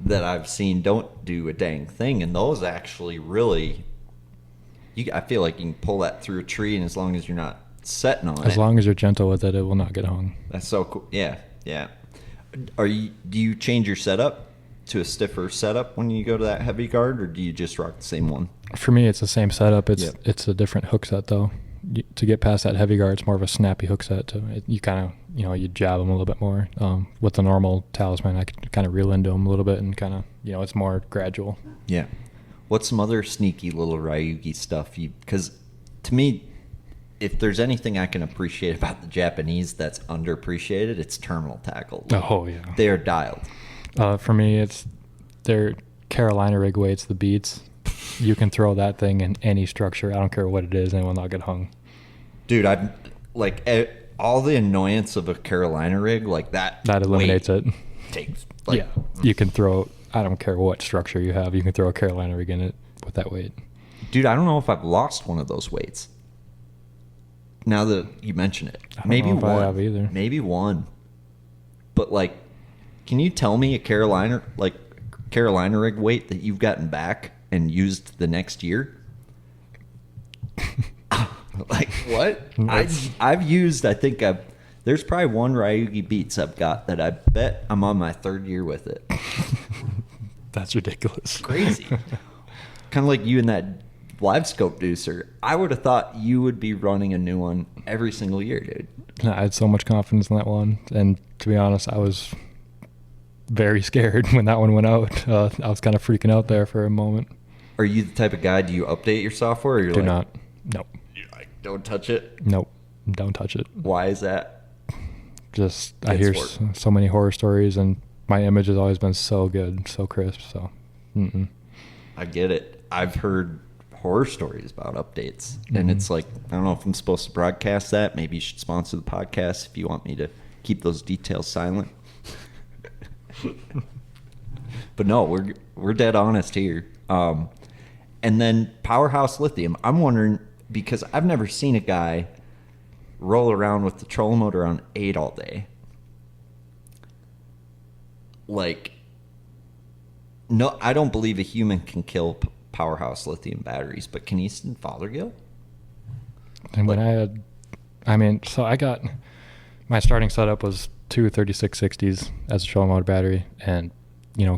that I've seen don't do a dang thing, and those actually really, I feel like you can pull that through a tree, and as long as you're not setting on it. As long as you're gentle with it, it will not get hung. That's so cool. Yeah. Do you change your setup to a stiffer setup when you go to that heavy guard, or do you just rock the same one? For me, it's the same setup. Yep. It's a different hook set though. To get past that heavy guard, it's more of a snappy hook set. You kind of, you jab them a little bit more. With the normal Talisman, I could kind of reel into them a little bit and kind of, it's more gradual. Yeah. What's some other sneaky little Ryugi stuff? Because to me, if there's anything I can appreciate about the Japanese that's underappreciated, it's terminal tackle. Oh yeah, they are dialed. For me, it's their Carolina rig weights, the beats. You can throw that thing in any structure. I don't care what it is, and it will not get hung. Dude, I'm like all the annoyance of a Carolina rig, like that. That eliminates it. Takes. Yeah, you can throw. I don't care what structure you have. You can throw a Carolina rig in it with that weight. Dude, I don't know if I've lost one of those weights. Now that you mention it, maybe know if one. I have either. Maybe one. But like, can you tell me a Carolina rig weight that you've gotten back and used the next year? Like what? I've used. I think there's probably one Ryugi Beats I've got that I bet I'm on my third year with it. That's ridiculous. Crazy. Kind of like you and that live scope deucer. I would have thought you would be running a new one every single year, dude. I had so much confidence in that one, and to be honest, I was very scared when that one went out. I was kind of freaking out there for a moment. Are you the type of guy? Do you update your software? Or you're Do like, not. Nope. You're like, don't touch it. Nope. Don't touch it. Why is that? Just I hear so many horror stories, and my image has always been so good, so crisp. So, I get it. I've heard horror stories about updates, and it's like, I don't know if I'm supposed to broadcast that. Maybe you should sponsor the podcast if you want me to keep those details silent. But no, we're dead honest here. And then Powerhouse Lithium. I'm wondering, because I've never seen a guy roll around with the trolling motor on 8 all day. Like, no, I don't believe a human can kill Powerhouse Lithium batteries, but can Easton Fothergill? And when I got my starting setup was two 3660s as a trolling motor battery, and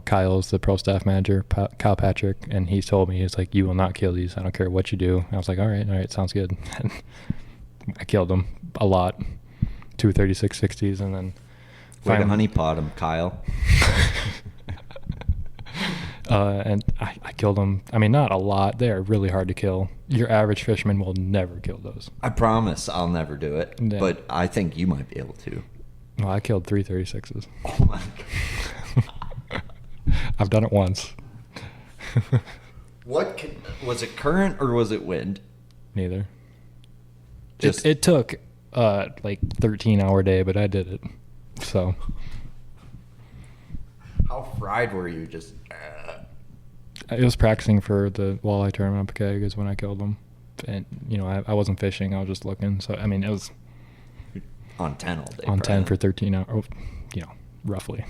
Kyle's the pro staff manager, Kyle Patrick, and he told me, he's like, you will not kill these. I don't care what you do. I was like, all right, sounds good. And I killed them a lot, two 3660s, and then way to honeypot him, Kyle. And I killed them. I mean, not a lot. They are really hard to kill. Your average fisherman will never kill those. I promise I'll never do it, Yeah. but I think you might be able to. Well, I killed 3 36s. Oh my God. I've done it once. Was it current or was it wind? Neither. Just It took like 13-hour day, but I did it. So how fried were you? Just it was practicing for the walleye tournament up Keg is when I killed them. And I wasn't fishing, I was just looking. So I mean, it was on 10 all day. on 10 probably. for 13 hours, roughly.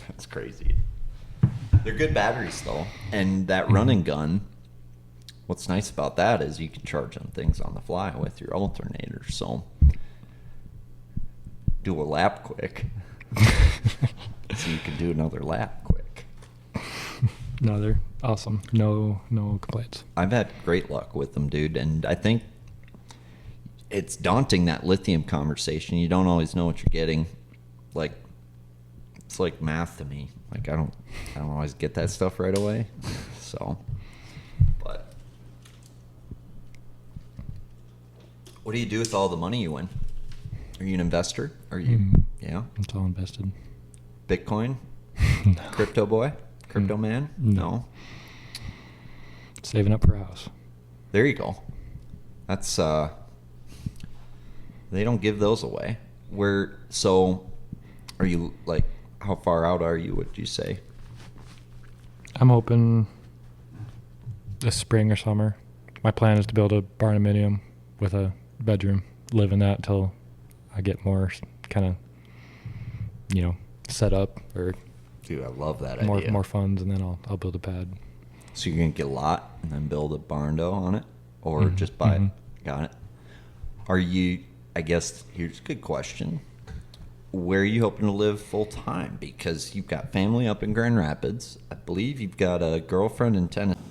That's crazy. They're good batteries though, and that running gun. What's nice about that is you can charge on things on the fly with your alternator. So do a lap quick, so you can do another lap quick. No, they're awesome. No complaints. I've had great luck with them, dude, and I think it's daunting, that lithium conversation. You don't always know what you're getting. Like, it's like math to me. Like I don't always get that stuff right away. So, but what do you do with all the money you win? Are you an investor? Are you? Yeah. It's all invested. Bitcoin? No. Crypto boy? Crypto man? No. Saving up for a house. There you go. That's they don't give those away. So are you like, how far out are you, would you say? I'm hoping this spring or summer. My plan is to build a barnuminium with a bedroom, live in that until I get more kind of, set up or Dude, I love that idea. more funds, and then I'll build a pad. So you're gonna get a lot and then build a barn dough on it, or just buy it? Got it. Are you? I guess here's a good question. where are you hoping to live full time? Because you've got family up in Grand Rapids. I believe you've got a girlfriend in Tennessee.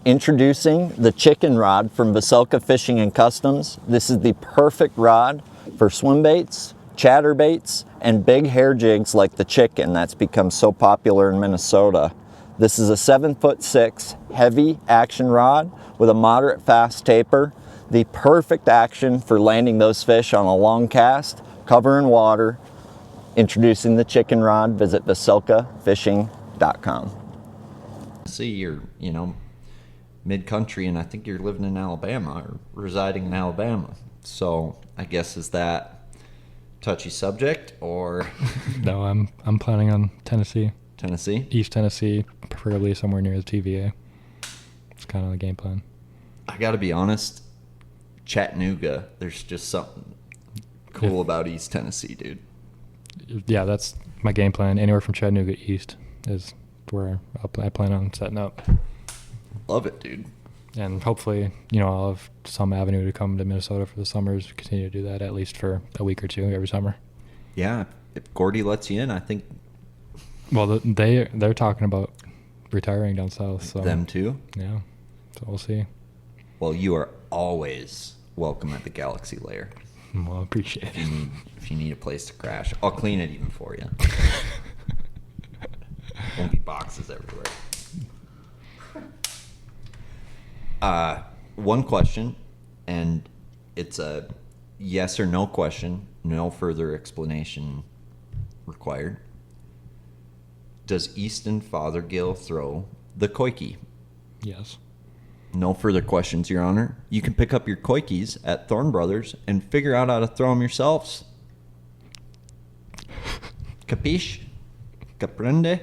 Introducing the chicken rod from Vocelka Fishing and Customs. This is the perfect rod for swim baits, chatterbaits, and big hair jigs like the chicken that's become so popular in Minnesota. This is a 7'6" heavy action rod with a moderate fast taper. The perfect action for landing those fish on a long cast, cover in water. Introducing the chicken rod. Visit vocelkafishing.com. See, you're, mid-country, and I think you're living in Alabama or residing in Alabama. So I guess, is that touchy subject or? No, I'm planning on Tennessee. Tennessee? East Tennessee, preferably somewhere near the TVA. It's kind of the game plan. I got to be honest, Chattanooga, there's just something cool about East Tennessee, dude. Yeah, that's my game plan. Anywhere from Chattanooga east is where I plan on setting up. Love it, dude. And hopefully, I'll have some avenue to come to Minnesota for the summers. Continue to do that at least for a week or two every summer. Yeah, if Gordy lets you in, I think. Well, they're talking about retiring down south. So them too? Yeah, so we'll see. Well, you are always welcome at the Galaxy Lair. Well, I appreciate it. If you need a place to crash, I'll clean it even for you. Won't be boxes everywhere. One question, and it's a yes or no question, no further explanation required. Does Easton Fothergill throw the koiki? Yes. No further questions, Your Honor. You can pick up your koikis at Thorne Brothers and figure out how to throw them yourselves. Capiche? Caprende?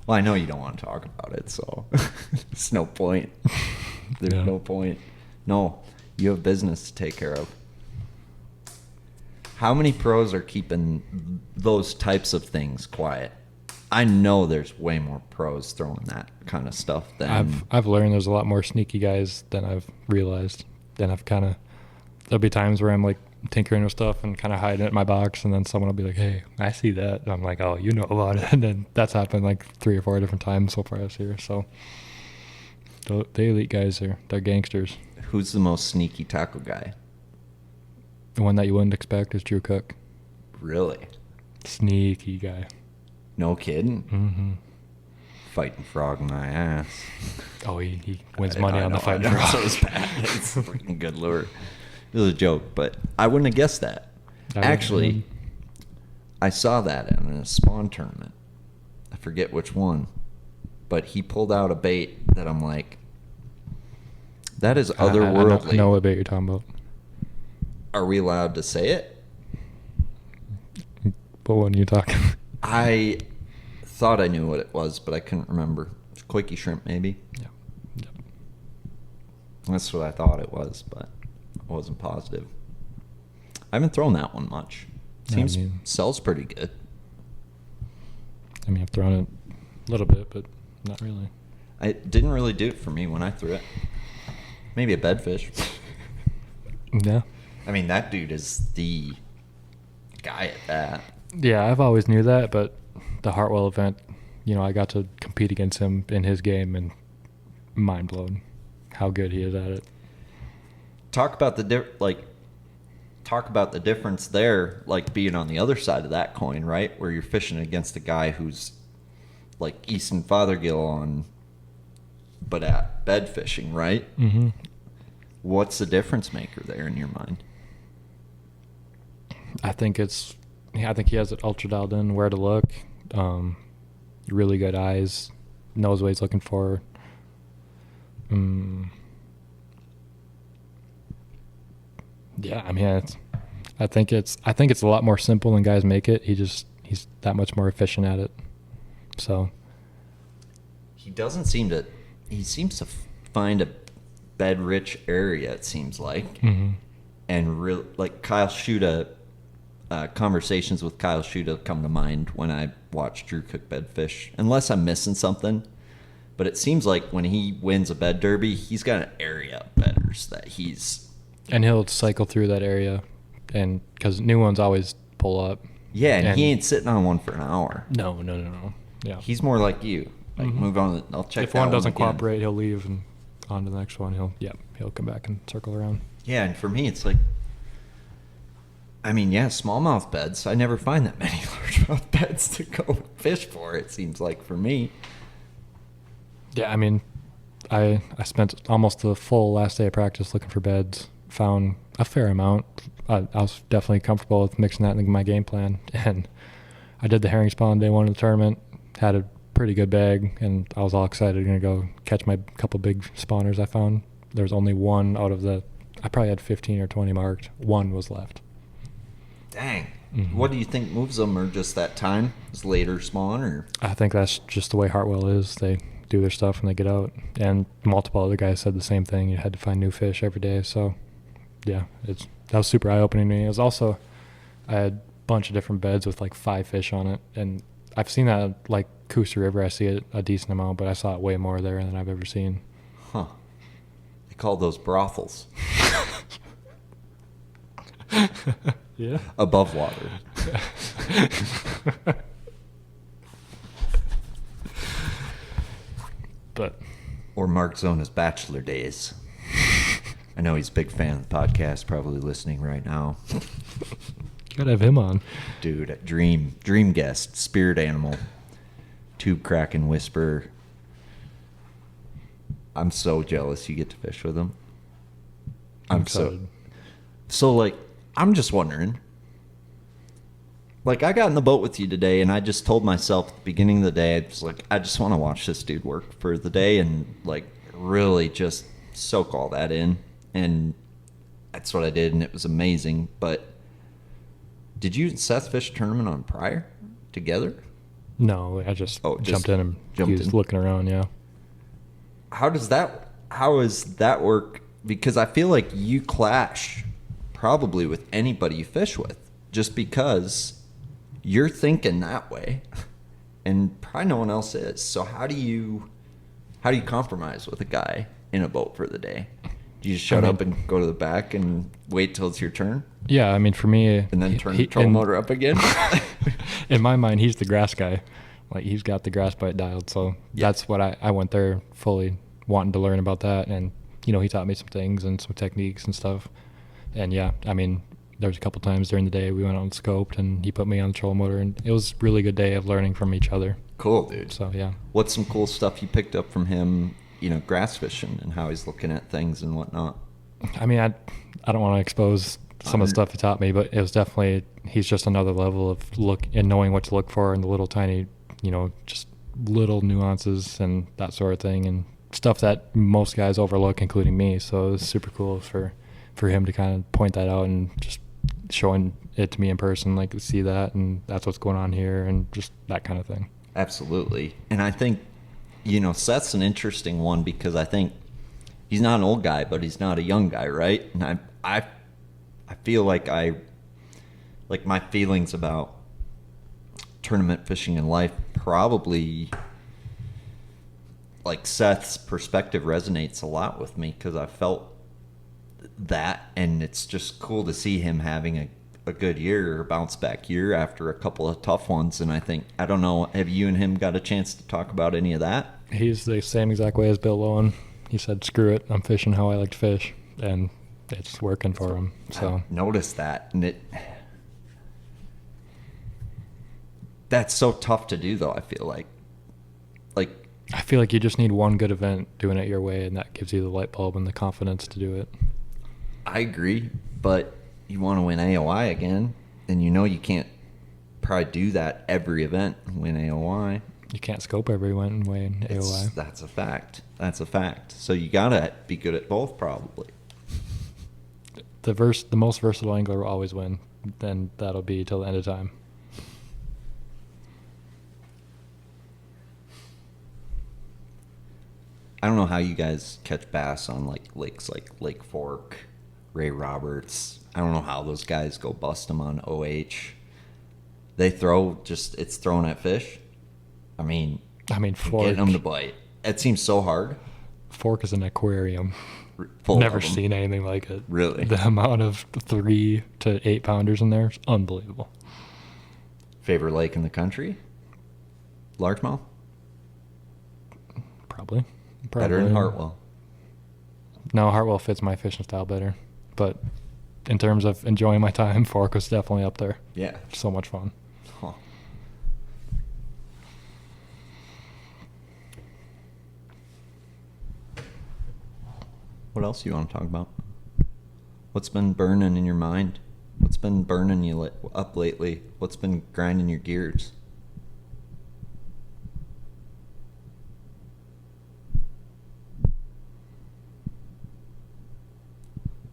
Well, I know you don't want to talk about it, so there's no point. There's no point. No, you have business to take care of. How many pros are keeping those types of things quiet? I know there's way more pros throwing that kind of stuff than... I've learned there's a lot more sneaky guys than I've realized. Then there'll be times where I'm like tinkering with stuff and kind of hiding it in my box, and then someone will be like, "Hey, I see that." And I'm like, "Oh, you know about it." And then that's happened like 3 or 4 different times so far this year. So the elite guys they're gangsters. Who's the most sneaky tackle guy? The one that you wouldn't expect is Drew Cook. Really? Sneaky guy. No kidding? Mm-hmm. Fighting frog my ass. Oh, he wins money on the fighting frog. So it's bad. It's a freaking good lure. It was a joke, but I wouldn't have guessed that. Actually, I saw that in a spawn tournament. I forget which one, but he pulled out a bait that I'm like, that is otherworldly. I know what bait you're talking about. Are we allowed to say it? What one are you talking? I thought I knew what it was, but I couldn't remember. It's quickie shrimp, maybe. Yeah. Yep. That's what I thought it was, but I wasn't positive. I haven't thrown that one much. Seems sells pretty good. I mean, I've thrown it a little bit, but not really. It didn't really do it for me when I threw it. Maybe a bedfish. Yeah. I mean, that dude is the guy at that. Yeah, I've always knew that, but the Hartwell event, I got to compete against him in his game, and mind blown how good he is at it. Talk about the difference there, like being on the other side of that coin, right? Where you're fishing against a guy who's like Easton Fothergill but at bed fishing, right? Mm-hmm. What's the difference maker there in your mind? I think he has it ultra dialed in, where to look, really good eyes, knows what he's looking for. Yeah, I mean, I think it's a lot more simple than guys make it. He's that much more efficient at it. So he seems to find a bed-rich area, it seems like. Mm-hmm. And like Kyle Schuda, conversations with Kyle Schuda come to mind when I watch Drew Cook bedfish, unless I'm missing something. But it seems like when he wins a bed derby, he's got an area of bedders that he's And he'll cycle through that area, and because new ones always pull up. Yeah, and he ain't sitting on one for an hour. No. Yeah. He's more like you. Like, move on. I'll check If that one doesn't again. cooperate, he'll leave and on to the next one. He'll come back and circle around. Yeah, and for me, it's like, I mean, yeah, smallmouth beds. I never find that many largemouth beds to go fish for, it seems like, for me. Yeah, I mean, I spent almost the full last day of practice looking for beds. Found a fair amount. I was definitely comfortable with mixing that into my game plan. And I did the herring spawn day one of the tournament. Had a pretty good bag, and I was all excited going to go catch my couple big spawners I found. There was only one out of the, I probably had 15 or 20 marked. One was left. Dang. Mm-hmm. What do you think moves them, or just that time? Is later spawn, or? I think that's just the way Hartwell is. They do their stuff and they get out. And multiple other guys said the same thing. You had to find new fish every day. So, yeah, that was super eye-opening to me. It was also, I had a bunch of different beds with like 5 fish on it. And I've seen that like Cooster River. I see it a decent amount, but I saw it way more there than I've ever seen. Huh. They call those brothels. Yeah. Above water. But. Or Mark Zona's bachelor days. I know he's a big fan of the podcast, probably listening right now. Gotta have him on. Dude, dream guest, spirit animal, tube cracking whisper. I'm so jealous you get to fish with him. I'm excited. So like, I'm just wondering, like, I got in the boat with you today, and I just told myself at the beginning of the day, I was like, I just want to watch this dude work for the day and, like, really just soak all that in. And that's what I did, and it was amazing. But did you and Seth fish a tournament on prior together? No, I just jumped in and he was looking around, yeah. How does that work? Because I feel like you clash probably with anybody you fish with, just because you're thinking that way, and probably no one else is. So how do you compromise with a guy in a boat for the day? Do you just shut up and go to the back and wait till it's your turn? Yeah, I mean, for me, and then turn the trolling motor up again. In my mind, he's the grass guy. Like, he's got the grass bite dialed. So that's what I went there fully wanting to learn about that. And, you know, he taught me some things and some techniques and stuff. And yeah, I mean, there was a couple times during the day we went out and scoped, and he put me on the trolling motor, and it was a really good day of learning from each other. Cool, dude. So yeah. What's some cool stuff you picked up from him, you know, grass fishing and how he's looking at things and whatnot? I mean, I don't want to expose some of the stuff he taught me, but it was definitely, he's just another level of look and knowing what to look for in the little tiny, you know, just little nuances and that sort of thing, and stuff that most guys overlook, including me. So it was super cool for him to kind of point that out and just showing it to me in person, like, see that, and that's what's going on here, and just that kind of thing. Absolutely. And I think, you know, Seth's an interesting one, because I think he's not an old guy, but he's not a young guy, right? And I feel like my feelings about tournament fishing in life probably, like, Seth's perspective resonates a lot with me, because I felt that, and it's just cool to see him having a good year, or a bounce back year after a couple of tough ones. And I think, I don't know, have you and him got a chance to talk about any of that? He's the same exact way as Bill Lowen. He said, screw it, I'm fishing how I like to fish, and it's working for him. So I noticed that, and that's so tough to do, though. I feel like you just need one good event doing it your way, and that gives you the light bulb and the confidence to do it. I agree, but you want to win AOI again, and you know you can't probably do that every event and win AOI. You can't scope every way in AOI. That's a fact. That's a fact. So you gotta be good at both, probably. The most versatile angler will always win. Then that'll be till the end of time. I don't know how you guys catch bass on like lakes like Lake Fork, Ray Roberts. I don't know how those guys go bust them on OH. They it's thrown at fish. I mean, Fork, getting them to bite. It seems so hard. Fork is an aquarium. full Never of 'em. seen anything like it. Really? The amount of 3 to 8 pounders in there is unbelievable. Favorite lake in the country? Largemouth? Probably. Better than Hartwell. No, Hartwell fits my fishing style better. But in terms of enjoying my time, Fork was definitely up there. Yeah. So much fun. Huh. What else do you want to talk about? What's been burning in your mind? What's been burning you up lately? What's been grinding your gears?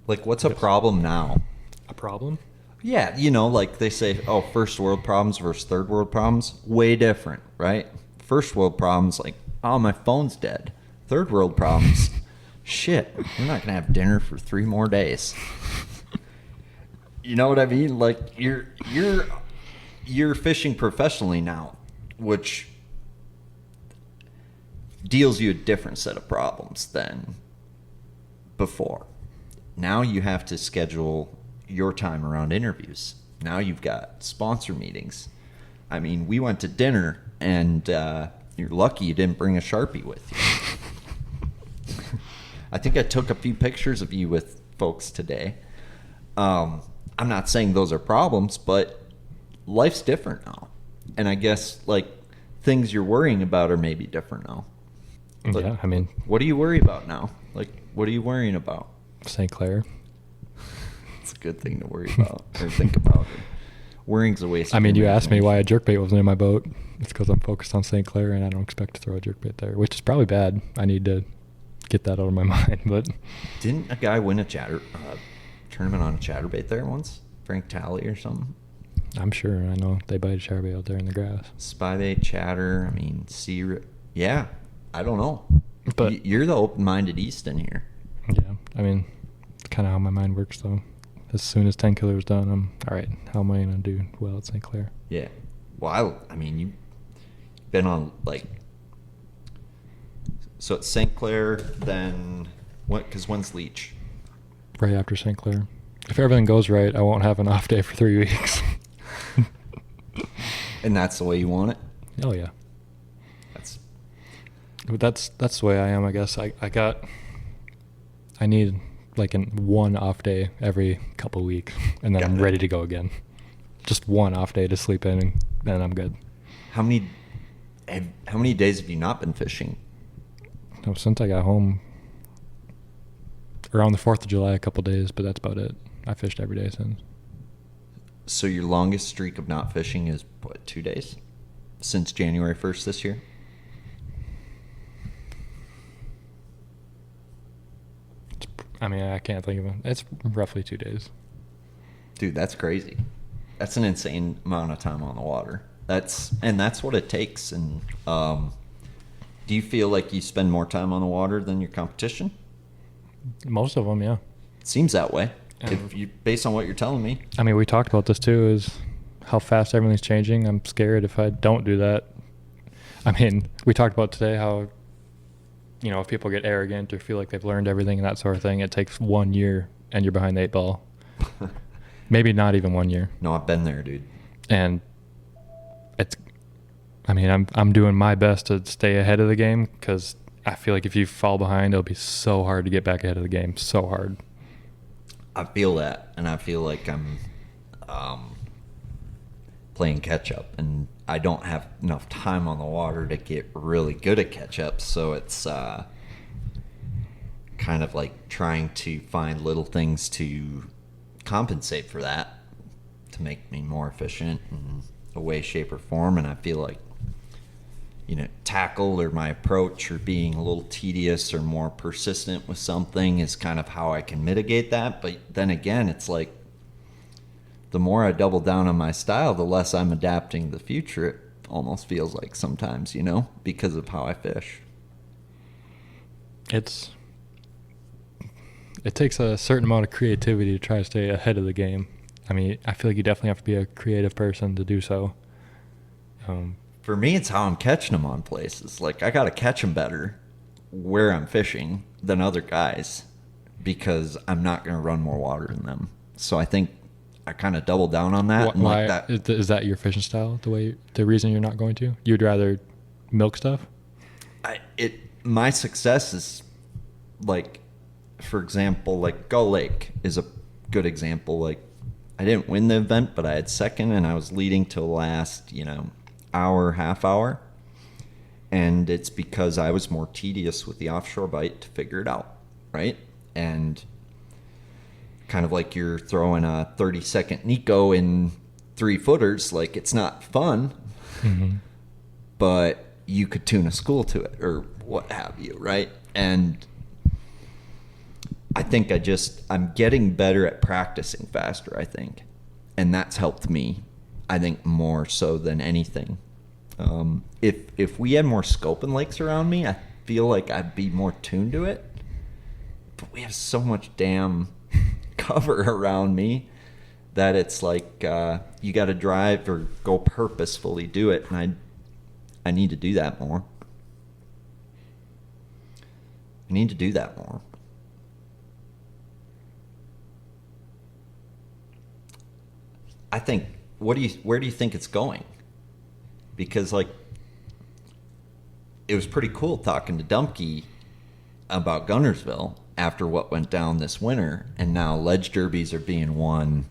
Like, what's a problem now? A problem? Yeah, like they say, oh, first world problems versus third world problems, way different, right? First world problems, like, oh, my phone's dead. Third world problems, shit, we're not gonna have dinner for 3 more days. You know what I mean? Like, you're fishing professionally now, which deals you a different set of problems than before. Now you have to schedule your time around interviews. Now you've got sponsor meetings. I mean, we went to dinner, and you're lucky you didn't bring a Sharpie with you. I think I took a few pictures of you with folks today. I'm not saying those are problems, but life's different now. And I guess, like, things you're worrying about are maybe different now. But yeah, I mean, what do you worry about now? Like, what are you worrying about? St. Clair. It's a good thing to worry about or think about. Worrying's a waste of I mean, you asked me imagination. why a jerkbait wasn't in my boat. It's because I'm focused on St. Clair, and I don't expect to throw a jerkbait there, which is probably bad. I need to get that out of my mind. But Didn't a guy win a tournament on a chatterbait there once? Frank Talley or something? I'm sure. I know they bite a chatterbait out there in the grass. Spybait, chatter, I mean, yeah, I don't know. But You're the open-minded Easton here. yeah, I mean, it's kind of how my mind works, though. As soon as 10 killer is done, I'm all right. How am I gonna do well at St. Clair? Yeah. Well, I mean, you've been on, like, so it's St. Clair, then what? Because when's Leech? Right after St. Clair. If everything goes right, I won't have an off day for 3 weeks. And that's the way you want it? Oh yeah. That's But that's the way I am, I guess. I need like one off day every couple weeks, and then Got I'm it. ready to go again. Just one off day to sleep in, and then I'm good. how many days have you not been fishing? No, since I got home around the 4th of July, a couple days, but that's about it. I fished every day since. So your longest streak of not fishing is, what, 2 days? Since January 1st this year? I mean, I can't think of it. It's roughly 2 days. Dude, that's crazy. That's an insane amount of time on the water. That's what it takes. And do you feel like you spend more time on the water than your competition? Most of them, yeah. It seems that way. Yeah. Based on what you're telling me. I mean, we talked about this too, is how fast everything's changing. I'm scared if I don't do that. I mean, we talked about today how, you know, if people get arrogant or feel like they've learned everything and that sort of thing, it takes 1 year and you're behind the 8 ball. Maybe not even 1 year. No, I've been there, dude. And I'm doing my best to stay ahead of the game, because I feel like if you fall behind, it'll be so hard to get back ahead of the game. So hard. I feel that, and I feel like I'm playing catch up, and I don't have enough time on the water to get really good at catch up. So it's kind of like trying to find little things to compensate for that, to make me more efficient in a way, shape, or form. And I feel like, you know, tackle or my approach or being a little tedious or more persistent with something is kind of how I can mitigate that. But then again, it's like the more I double down on my style, the less I'm adapting to the future. It almost feels like sometimes, you know, because of how I fish. It takes a certain amount of creativity to try to stay ahead of the game. I mean, I feel like you definitely have to be a creative person to do so. For me, it's how I'm catching them on places. Like, I got to catch them better where I'm fishing than other guys. because I'm not going to run more water in them. So I think I kind of double down on that. Why, and like that is that your fishing style? The reason you're not going to? You'd rather milk stuff? My success is like, for example, like Gull Lake is a good example. Like, I didn't win the event, but I had second, and I was leading to the last, hour, half hour. And it's because I was more tedious with the offshore bite to figure it out, right? And kind of like you're throwing a 30-second Nico in 3-footers, like it's not fun, but you could tune a school to it or what have you, right? And I think I'm getting better at practicing faster, I think. And that's helped me, I think, more so than anything. If we had more scope in lakes around me, I feel like I'd be more tuned to it. But we have so much damn cover around me that it's like you got to drive or go purposefully do it, and I need to do that more. I think, where do you think it's going? Because like, it was pretty cool talking to Dumpke about Gunnersville after what went down this winter, and now ledge derbies are being won,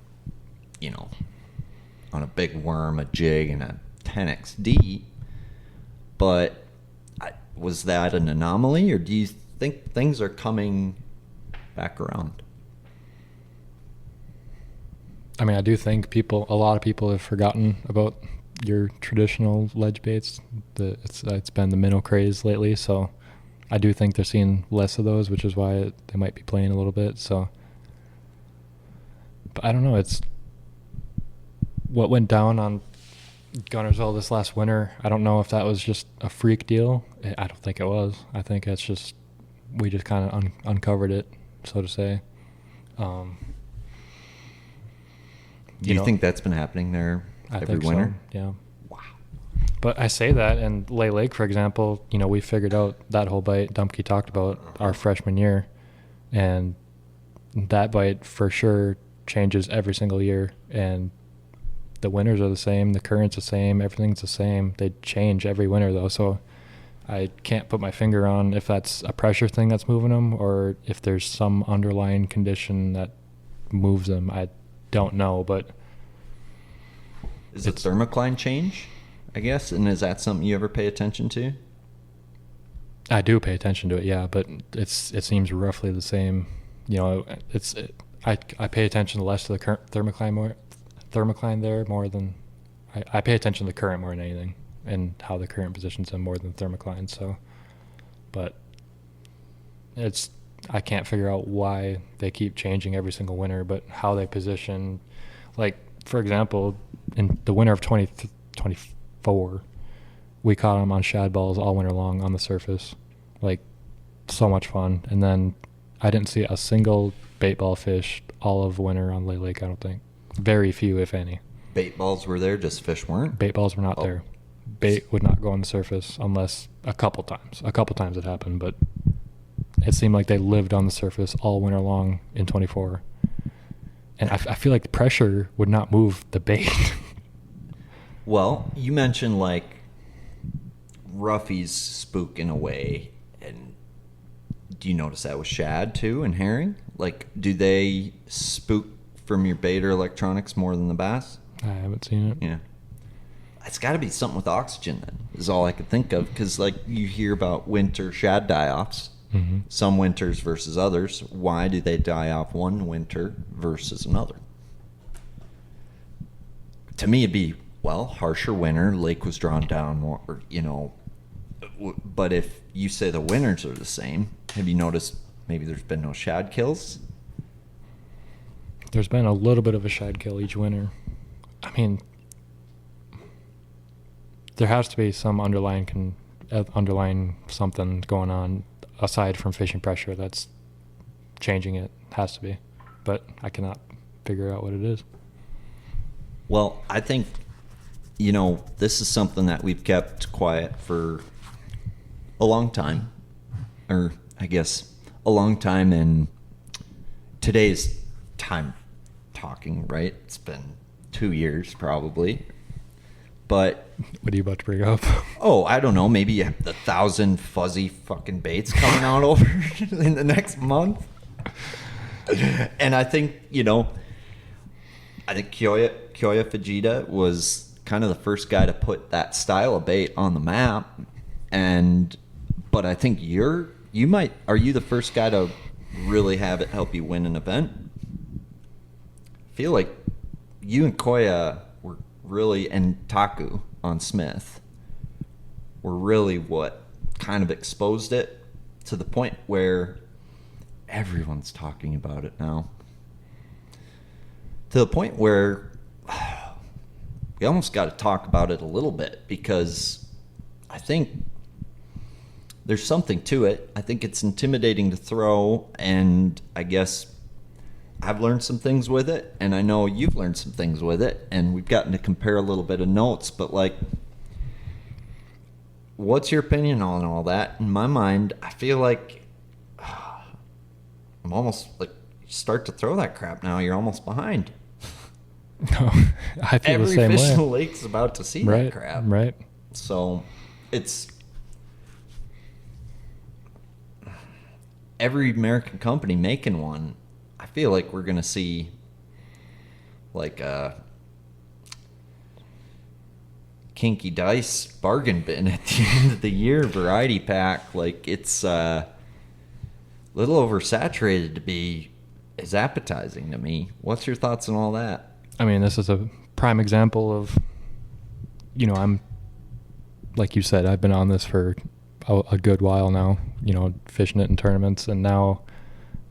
on a big worm, a jig, and a 10XD. But was that an anomaly, or do you think things are coming back around? I mean, I do think a lot of people have forgotten about your traditional ledge baits. It's been the minnow craze lately, so I do think they're seeing less of those, which is why they might be playing a little bit. So, but I don't know. It's what went down on Gunnersville this last winter. I don't know if that was just a freak deal. I don't think it was. I think it's just we just kind of uncovered it, so to say. Do you think that's been happening there every winter? So, yeah. Wow. But I say that, and Lake Lake, for example, we figured out that whole bite Dumpke talked about our freshman year, and that bite for sure changes every single year, and the winters are the same, the current's the same, everything's the same. They change every winter though, so I can't put my finger on if that's a pressure thing that's moving them or if there's some underlying condition that moves them. I don't know, but is it thermocline change, I guess? And is that something you ever pay attention to? I do pay attention to it, yeah, but it seems roughly the same. I pay attention less to the current thermocline there more than I pay attention to the current more than anything, and how the current positions them more than the thermocline. So, but I can't figure out why they keep changing every single winter, but how they position, like for example, in the winter of 2024, we caught them on shad balls all winter long on the surface, like so much fun. And then I didn't see a single bait ball fish all of winter on Lake Lake. I don't think, very few if any. Bait balls were there, just fish weren't? Bait balls were not there. Bait would not go on the surface unless a couple times it happened, but it seemed like they lived on the surface all winter long in 24. And I feel like the pressure would not move the bait. Well, you mentioned like roughies spook in a way, and do you notice that with shad too and herring? Like, do they spook from your bait or electronics more than the bass? I haven't seen it. Yeah. It's got to be something with oxygen then, is all I could think of, because like you hear about winter shad die-offs. Mm-hmm. Some winters versus others. Why do they die off one winter versus another? To me, it'd be, harsher winter, lake was drawn down more, but if you say the winters are the same, have you noticed maybe there's been no shad kills? There's been a little bit of a shad kill each winter. I mean, there has to be some underlying something going on aside from fishing pressure that's changing it. Has to be, but I cannot figure out what it is. Well, I think, this is something that we've kept quiet for a long time, or I guess a long time in today's time talking, right? It's been 2 years probably. But what are you about to bring up? Oh, I don't know. Maybe you have 1,000 fuzzy fucking baits coming out over in the next month. And I think, Kyoya Fujita was kind of the first guy to put that style of bait on the map. But I think are you the first guy to really have it help you win an event? I feel like you and Koya were really, and Taku on Smith, were really what kind of exposed it to the point where everyone's talking about it now. To the point where we almost got to talk about it a little bit, because I think there's something to it. I think it's intimidating to throw, and I guess I've learned some things with it, and I know you've learned some things with it, and we've gotten to compare a little bit of notes, but like, what's your opinion on all that? In my mind, I feel like I'm almost like, you start to throw that crap now, you're almost behind. No, I feel Every the same fish way. in the lake's about to see that crap. Right. So it's every American company making one. I feel like we're going to see like a kinky dice bargain bin at the end of the year variety pack. Like, it's a little oversaturated to be as appetizing to me. What's your thoughts on all that? I mean, this is a prime example of, I'm, like you said, I've been on this for a good while now, fishing it in tournaments. And now,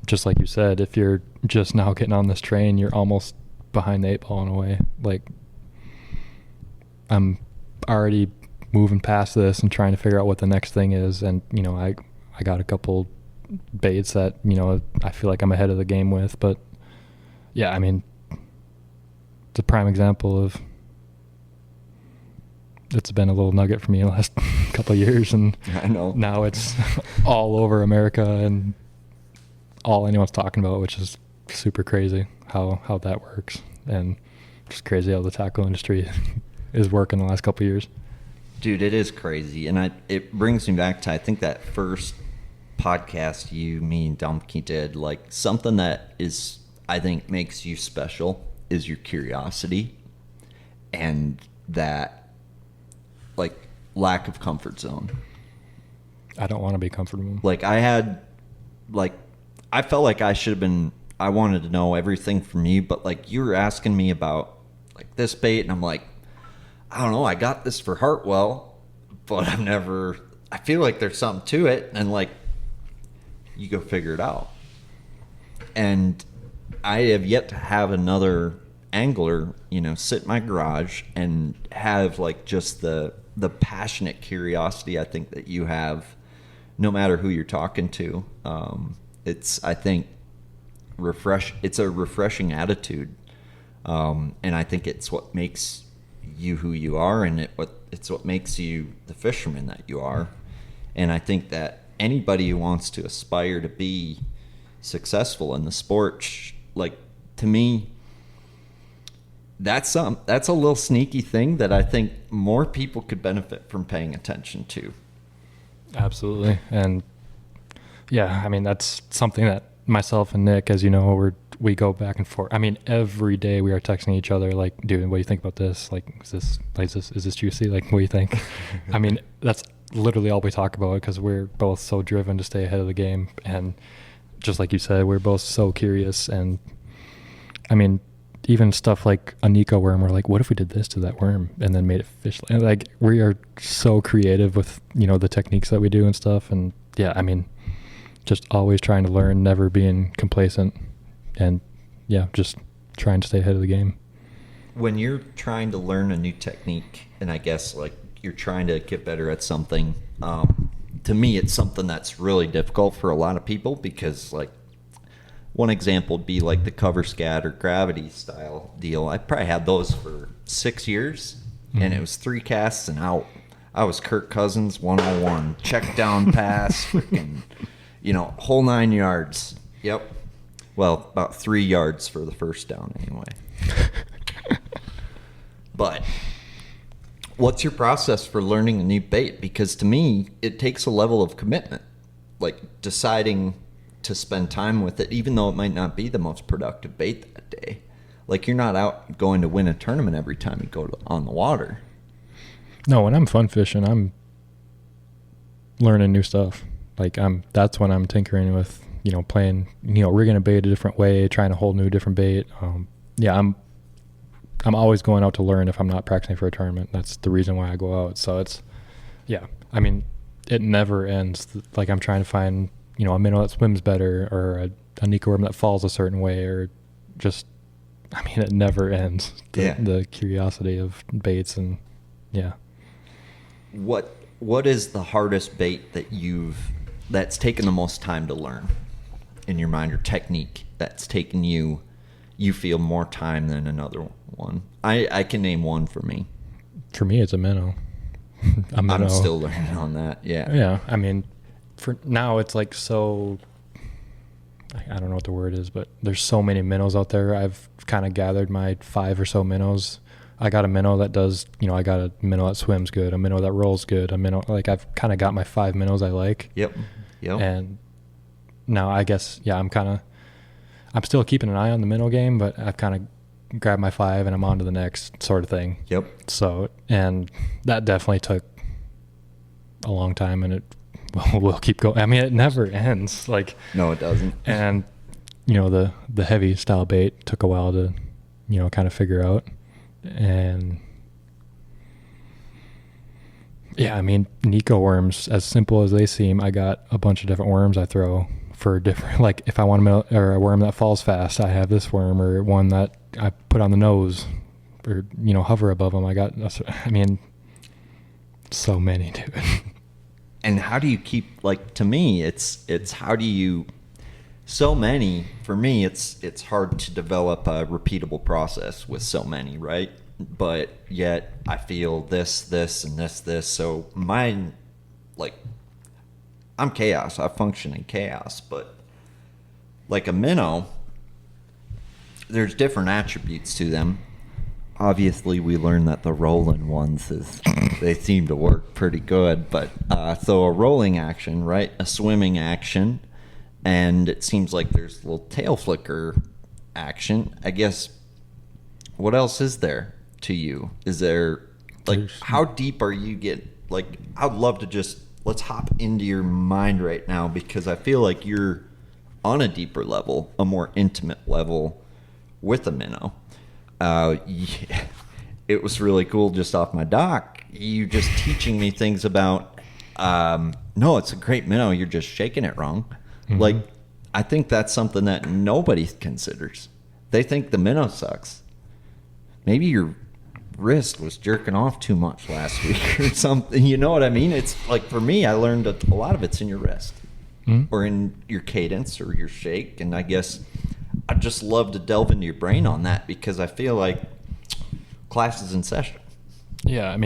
just like you said, if you're just now getting on this train, you're almost behind the 8 ball in a way. Like, I'm already moving past this and trying to figure out what the next thing is. And, I got a couple baits that, I feel like I'm ahead of the game with. But, yeah, I mean, it's a prime example of, it's been a little nugget for me the last couple of years, and I know now it's all over America and all anyone's talking about, which is super crazy how that works, and just crazy how the tackle industry is working the last couple of years. Dude, it is crazy, and it brings me back to, I think, that first podcast me and Dumpke did. Like, something that is, I think, makes you special is your curiosity and that, like, lack of comfort zone. I don't want to be comfortable. Like, I felt like I wanted to know everything from you, but like, you were asking me about like this bait, and I'm like, I don't know, I got this for Hartwell, but I feel like there's something to it, and like, you go figure it out. And I have yet to have another angler, sit in my garage and have like just the passionate curiosity I think that you have, no matter who you're talking to. It's, I think, it's a refreshing attitude. And I think it's what makes you who you are, and it's what makes you the fisherman that you are. And I think that anybody who wants to aspire to be successful in the sport, like, to me, that's a little sneaky thing that I think more people could benefit from paying attention to. Absolutely. And yeah, I mean, that's something that myself and Nick, as you know, we go back and forth. I mean, every day we are texting each other, like, dude, what do you think about this? Like, is this juicy? Like, what do you think? I mean, that's literally all we talk about, because we're both so driven to stay ahead of the game. And just like you said, we're both so curious. And I mean, even stuff like a Nico worm, we're like, what if we did this to that worm and then made it fish? And like, we are so creative with, the techniques that we do and stuff. And yeah, I mean, just always trying to learn, never being complacent, and yeah, just trying to stay ahead of the game. When you're trying to learn a new technique, and I guess like you're trying to get better at something, to me, it's something that's really difficult for a lot of people, because like, one example would be like the cover scat or gravity style deal. I probably had those for 6 years, and it was 3 casts and out. I was Kirk Cousins 101, check down pass, freaking, whole 9 yards. Yep. Well, about 3 yards for the first down anyway. But what's your process for learning a new bait? Because to me, it takes a level of commitment, like deciding to spend time with it, even though it might not be the most productive bait that day. Like, you're not out going to win a tournament every time you go on the water. No, when I'm fun fishing, I'm learning new stuff. Like, that's when I'm tinkering with, playing, rigging a bait a different way, trying to hold new different bait. I'm always going out to learn if I'm not practicing for a tournament. That's the reason why I go out. So it never ends. Like, I'm trying to find, a minnow that swims better, or a Nico worm that falls a certain way, or just, it never ends. The curiosity of baits and, yeah. What is the hardest bait that's taken the most time to learn in your mind, or technique that's taken you feel more time than another one? I can name one for me. For me, it's a minnow. I'm still learning on that. Yeah. Yeah. For now, it's like so. I don't know what the word is, but there's so many minnows out there. I've kind of gathered my 5 or so minnows. I got a minnow that does, I got a minnow that swims good, a minnow that rolls good, a minnow, like, I've kind of got my 5 minnows I like. Yep. And now I guess, I'm still keeping an eye on the minnow game, but I've kind of grabbed my 5 and I'm on to the next sort of thing. Yep. So, and that definitely took a long time, and it will keep going. It never ends. Like, no, it doesn't. And, the heavy style bait took a while to, kind of figure out. And yeah, Nico worms, as simple as they seem, I got a bunch of different worms I throw for different, like, if I want a worm that falls fast, I have this worm, or one that I put on the nose, or, hover above them. I got, so many, dude. And how do you keep, like, to me, it's how do you, so many, for me, it's hard to develop a repeatable process with so many, right? But yet I feel this, and this. So mine, like, I'm chaos. I function in chaos. But like a minnow, there's different attributes to them. Obviously, we learned that the rolling ones they seem to work pretty good. But so a rolling action, right? A swimming action. And it seems like there's a little tail flicker action. I guess, what else is there to you? Is there, like, how deep are you like, I'd love to let's hop into your mind right now, because I feel like you're on a deeper level, a more intimate level with a minnow. Yeah, it was really cool just off my dock. You just teaching me things about, no, it's a great minnow. You're just shaking it wrong. Mm-hmm. Like, I think that's something that nobody considers. They think the minnow sucks. Maybe your wrist was jerking off too much last week or something. You know what I mean? It's like, for me, I learned a lot of it's in your wrist, or in your cadence or your shake. And I guess I just love to delve into your brain on that, because I feel like class is in session. Yeah,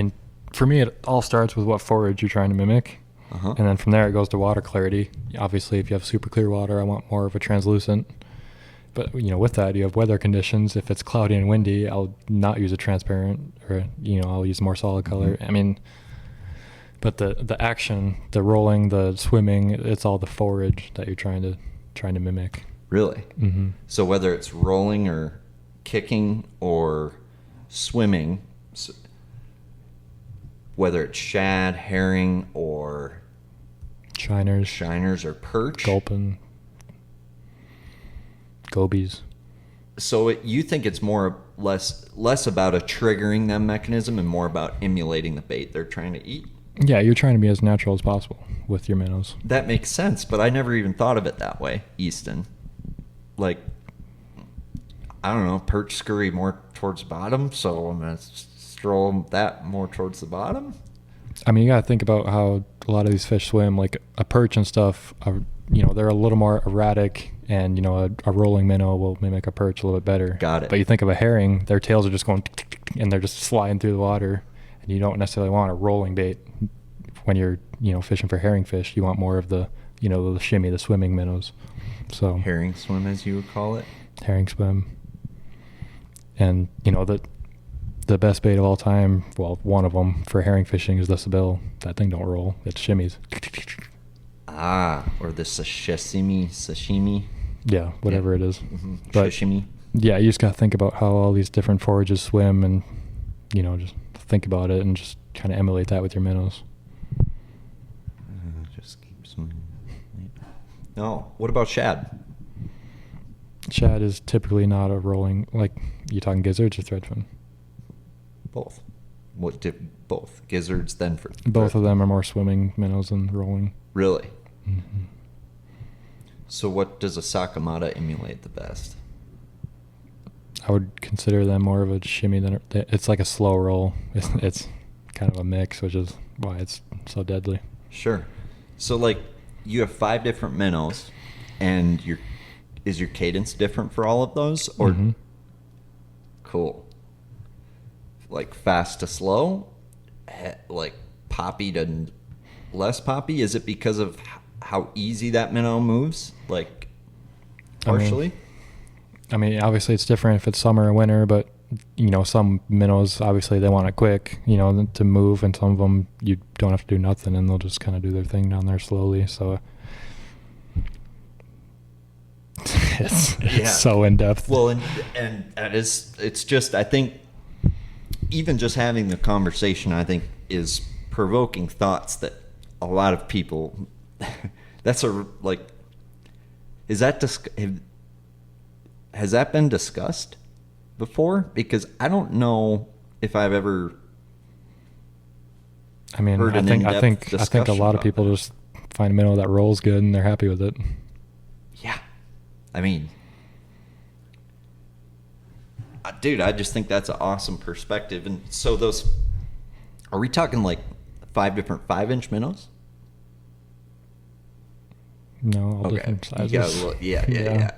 for me, it all starts with what forage you're trying to mimic. Uh-huh. And then from there, it goes to water clarity. Obviously, if you have super clear water, I want more of a translucent. But, with that, you have weather conditions. If it's cloudy and windy, I'll not use a transparent, or, I'll use more solid color. Mm-hmm. But the action, the rolling, the swimming, it's all the forage that you're trying to mimic. Really? Mm-hmm. So whether it's rolling or kicking or swimming, whether it's shad, herring, or shiners or perch, gulpin, gobies. So you think it's less about a triggering them mechanism and more about emulating the bait they're trying to eat? Yeah, you're trying to be as natural as possible with your minnows. That makes sense, but I never even thought of it that way, Easton. Like, I don't know, perch scurry more towards the bottom, so I'm going to stroll that more towards the bottom. You got to think about how a lot of these fish swim. Like a perch and stuff, they're a little more erratic, and, a rolling minnow will mimic a perch a little bit better. Got it. But you think of a herring, their tails are just going tick, tick, tick, and they're just sliding through the water, and you don't necessarily want a rolling bait when you're, fishing for herring fish. You want more of the, the shimmy, the swimming minnows. So herring swim, as you would call it. Herring swim. And, the best bait of all time, well, one of them for herring fishing is the sabil. That thing don't roll. It shimmies. Or the sashimi. Yeah, whatever it is. Mm-hmm. But, Sashimi. yeah, you just got to think about how all these different forages swim and, just think about it and just kind of emulate that with your minnows. Just keep swimming. No. What about shad? Shad is typically not a rolling, like, you talking gizzards or threadfin? Both. Both. Gizzards, then for... Both of them are more swimming minnows than rolling. Really? Mm-hmm. So what does a sakamata emulate the best? I would consider them more of a shimmy than it's like a slow roll. It's kind of a mix, which is why it's so deadly. Sure. So like you have 5 different minnows, and is your cadence different for all of those? Or Mm-hmm. Cool. Like fast to slow, like poppy to less poppy. Is it because of how easy that minnow moves? Like partially. I mean, obviously it's different if it's summer or winter, but some minnows obviously they want it quick, to move, and some of them you don't have to do nothing, and they'll just kind of do their thing down there slowly. So it's so in depth. Well, and it's just, I think even just having the conversation, I think, is provoking thoughts that a lot of people. Has that been discussed before? Because I don't know if I've ever. I mean, heard I an think in-depth a lot discussion of people about just find a minnow that rolls good and they're happy with it. Yeah, I mean, dude, I just think that's an awesome perspective. And so are we talking like 5 different 5-inch minnows? No, all Okay. different sizes. You gotta look. Yeah.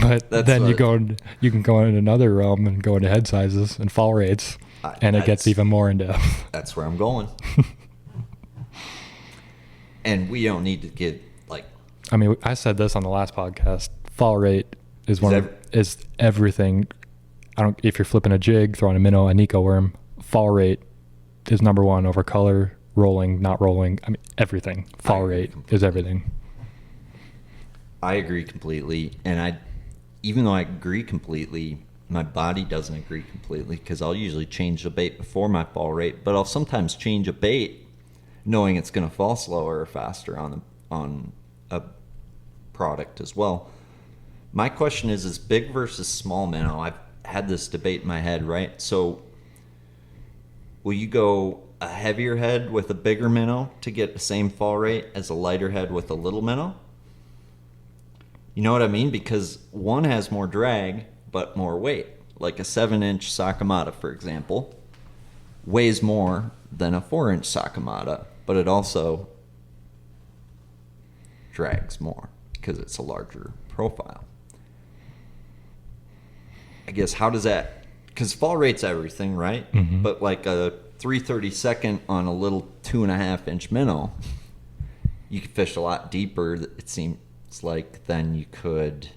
But That's then what- you can go in another realm and go into head sizes and fall rates, and it gets even more in depth. That's where I'm going. And we don't need to get like. I mean, I said this on the last podcast. Fall rate is is everything. If you're flipping a jig, throwing a minnow, a Nico worm, fall rate is number 1 over color, rolling, not rolling. I mean, everything. Fall rate is everything. I agree completely, and even though I agree completely, my body doesn't agree completely, because I'll usually change the bait before my fall rate, but I'll sometimes change a bait knowing it's going to fall slower or faster on a product as well. My question is big versus small minnow. I've had this debate in my head, right? So will you go a heavier head with a bigger minnow to get the same fall rate as a lighter head with a little minnow? You know what I mean? Because one has more drag, but more weight. Like a 7-inch sakamata, for example, weighs more than a 4-inch sakamata, but it also drags more because it's a larger profile. I guess, how does that... Because fall rate's everything, right? Mm-hmm. But like a 3/32 on a little 2.5-inch minnow, you could fish a lot deeper, it seems like, than you could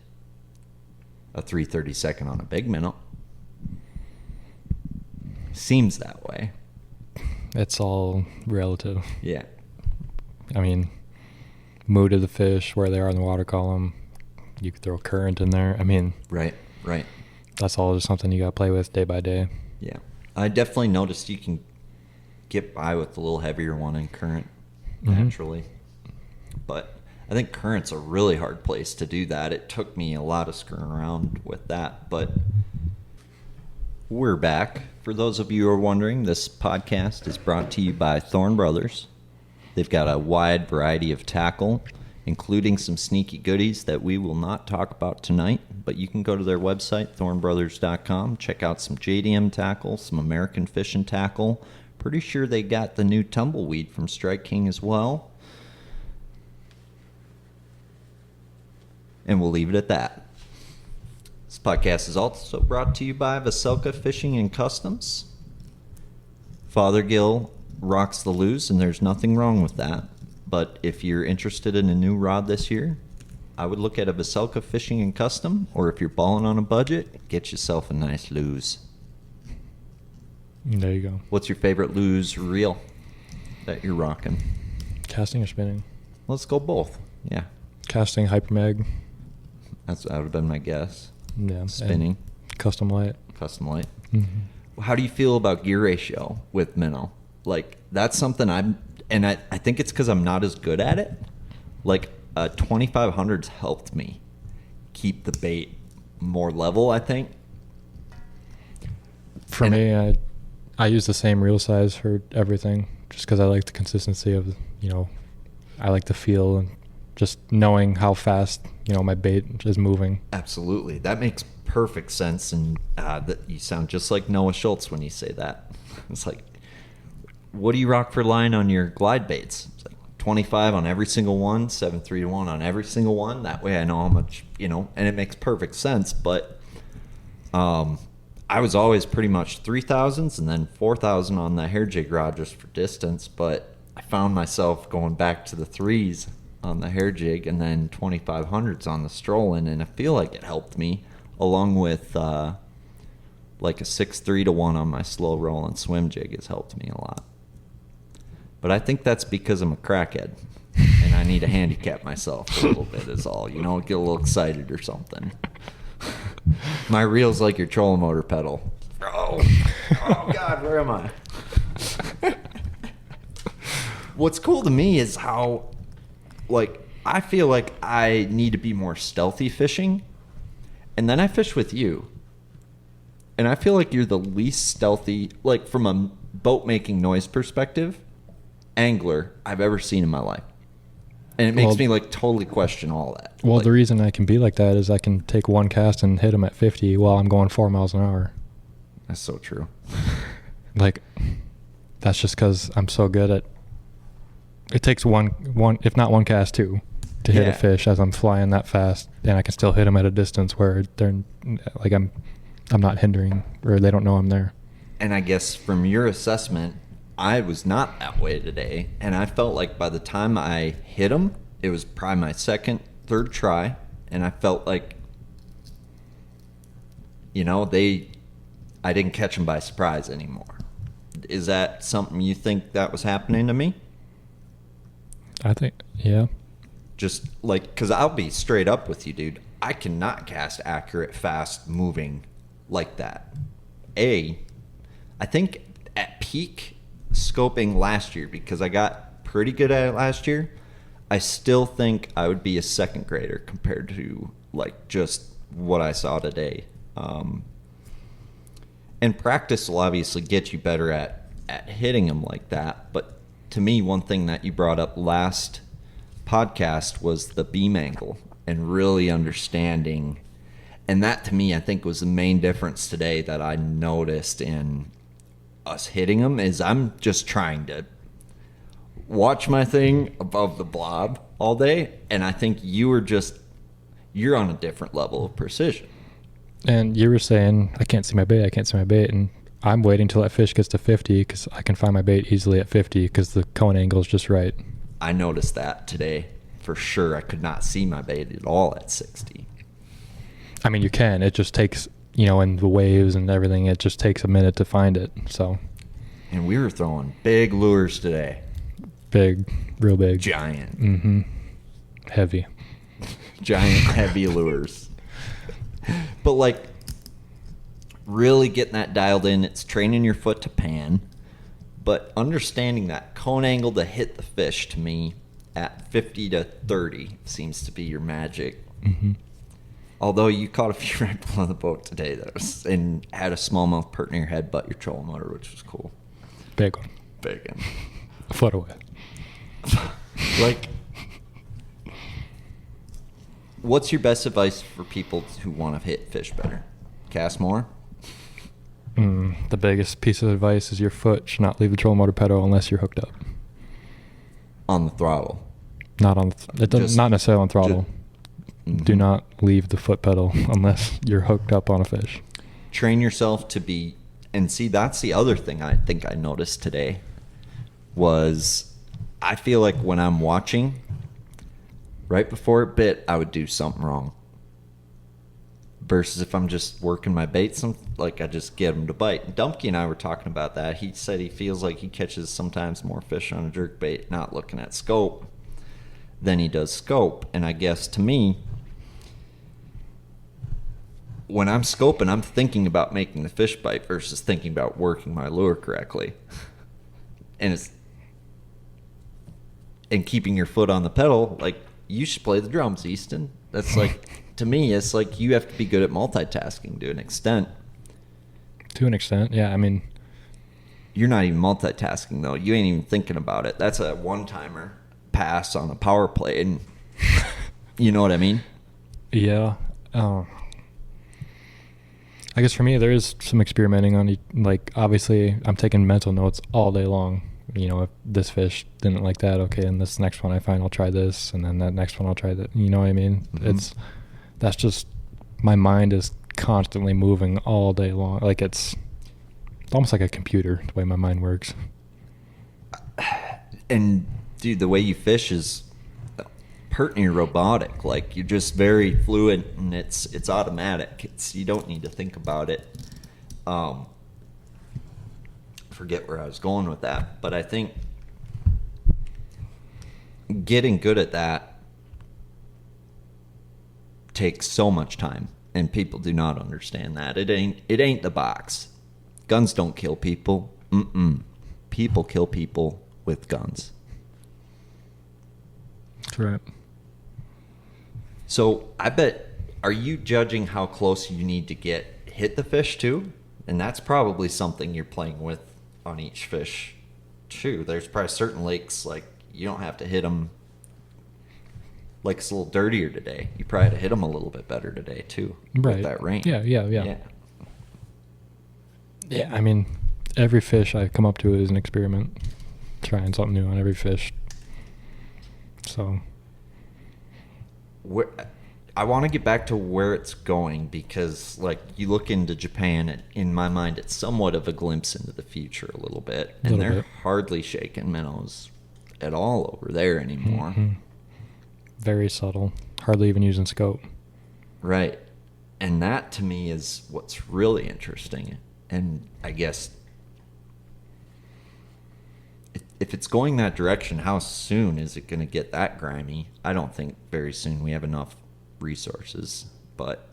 a 3/32 on a big minnow. Seems that way. It's all relative. Yeah. I mean, mood of the fish, where they are in the water column. You could throw current in there. I mean, Right. that's all just something you got to play with day by day. Yeah. I definitely noticed you can get by with a little heavier one in current naturally. But I think current's a really hard place to do that. It took me a lot of screwing around with that, but we're back. For those of you who are wondering, this podcast is brought to you by Thorne Brothers. They've got a wide variety of tackle, including some sneaky goodies that we will not talk about tonight, but you can go to their website, thornbrothers.com, check out some JDM tackle, some American fishing tackle. Pretty sure they got the new tumbleweed from Strike King as well. And we'll leave it at that. This podcast is also brought to you by Vocelka Fishing and Customs. Fothergill rocks the loose, and there's nothing wrong with that. But if you're interested in a new rod this year, I would look at a Vocelka Fishing and Custom, or if you're balling on a budget, get yourself a nice lose. There you go. What's your favorite lose reel that you're rocking? Casting or spinning? Let's go both. Yeah. Casting, hypermag. That would have been my guess. Yeah. Spinning. Custom light. Custom light. Mm-hmm. How do you feel about gear ratio with minnow? Like, that's something I think it's because I'm not as good at it. Like, 2500's helped me keep the bait more level, I think. For me, I use the same reel size for everything just because I like the consistency of, I like the feel and just knowing how fast, my bait is moving. Absolutely. That makes perfect sense. And that you sound just like Noah Schultz when you say that. It's like, what do you rock for line on your glide baits? It's like 25 on every single one, 7.3 to 1 on every single one. That way I know how much, and it makes perfect sense. But I was always pretty much 3,000s and then 4,000 on the hair jig rod just for distance. But I found myself going back to the 3s on the hair jig and then 2,500s on the strolling. And I feel like it helped me, along with like a 6.3 to 1 on my slow roll and swim jig has helped me a lot. But I think that's because I'm a crackhead and I need to handicap myself a little bit is all. Get a little excited or something. My reel's like your trolling motor pedal. Oh God, where am I? What's cool to me is how, I feel like I need to be more stealthy fishing. And then I fish with you. And I feel like you're the least stealthy, from a boat making noise perspective, angler I've ever seen in my life. And it makes me totally question all that. Well, the reason I can be like that is I can take one cast and hit them at 50 while I'm going 4 miles an hour. That's so true. That's just because I'm so good at. It takes one, if not one cast, two, to hit a fish as I'm flying that fast, and I can still hit them at a distance where they're I'm not hindering, or they don't know I'm there. And I guess from your assessment, I was not that way today, and I felt like by the time I hit them, it was probably my second, third try, and I felt like, I didn't catch them by surprise anymore. Is that something you think that was happening to me? I think, yeah. Just because I'll be straight up with you, dude. I cannot cast accurate, fast moving like that. I think at peak scoping last year, because I got pretty good at it last year, I still think I would be a second grader compared to just what I saw today. And practice will obviously get you better at hitting them like that. But to me, one thing that you brought up last podcast was the beam angle and really understanding. And that to me, I think, was the main difference today that I noticed in us hitting them is I'm just trying to watch my thing above the blob all day. And I think you're on a different level of precision. And you were saying, I can't see my bait. And I'm waiting till that fish gets to 50 because I can find my bait easily at 50 because the cone angle is just right. I noticed that today for sure. I could not see my bait at all at 60. I mean, you can. It just takes, in the waves and everything, it just takes a minute to find it. So. And we were throwing big lures today. Big, real big. Giant. Mm-hmm. Heavy. Giant, heavy lures. But really getting that dialed in, it's training your foot to pan, but understanding that cone angle to hit the fish to me at 50 to 30 seems to be your magic. Mm-hmm. Although you caught a few right below the boat today and had a smallmouth pert near your head but your trolling motor, which was cool. Big one. Big one. A foot away. What's your best advice for people who want to hit fish better? Cast more? The biggest piece of advice is your foot should not leave the trolling motor pedal unless you're hooked up. On the throttle? Not on. Not necessarily on throttle. Do not leave the foot pedal unless you're hooked up on a fish. Train yourself to be, and see, that's the other thing I think I noticed today was I feel like when I'm watching, right before it bit, I would do something wrong. Versus if I'm just working my baits, like I just get them to bite. And Dumpke and I were talking about that. He said he feels like he catches sometimes more fish on a jerk bait not looking at scope than he does scope. And I guess to me, when I'm scoping, I'm thinking about making the fish bite versus thinking about working my lure correctly. And keeping your foot on the pedal, like you should play the drums, Easton. That's like, to me, it's like you have to be good at multitasking to an extent. To an extent, yeah. I mean, you're not even multitasking though. You ain't even thinking about it. That's a one-timer pass on a power play, and you know what I mean? Yeah. I guess for me, there is some experimenting on like, obviously, I'm taking mental notes all day long. You know, if this fish didn't like that, okay, and this next one I find I'll try this, and then that next one I'll try that. You know what I mean? Mm-hmm. That's just, my mind is constantly moving all day long. Like it's almost like a computer, the way my mind works. And dude, the way you fish is pertinent robotic. Like you're just very fluid, and it's automatic. You don't need to think about it. Forget where I was going with that, but I think getting good at that takes so much time, and people do not understand that. It ain't the box. Guns don't kill people. People kill people with guns. That's right. So I bet, are you judging how close you need to hit the fish too? And that's probably something you're playing with on each fish too. There's probably certain lakes like you don't have to hit them, like it's a little dirtier today. You probably had to hit them a little bit better today too, right? With that rain. Yeah. I mean, every fish I come up to is an experiment, trying something new on every fish. So I want to get back to where it's going, because like you look into Japan, and in my mind it's somewhat of a glimpse into the future a little bit, and they're hardly shaking minnows at all over there anymore. Mm-hmm. Very subtle, hardly even using scope. Right. And that to me is what's really interesting. And I guess if it's going that direction, how soon is it going to get that grimy? I don't think very soon. We have enough resources, but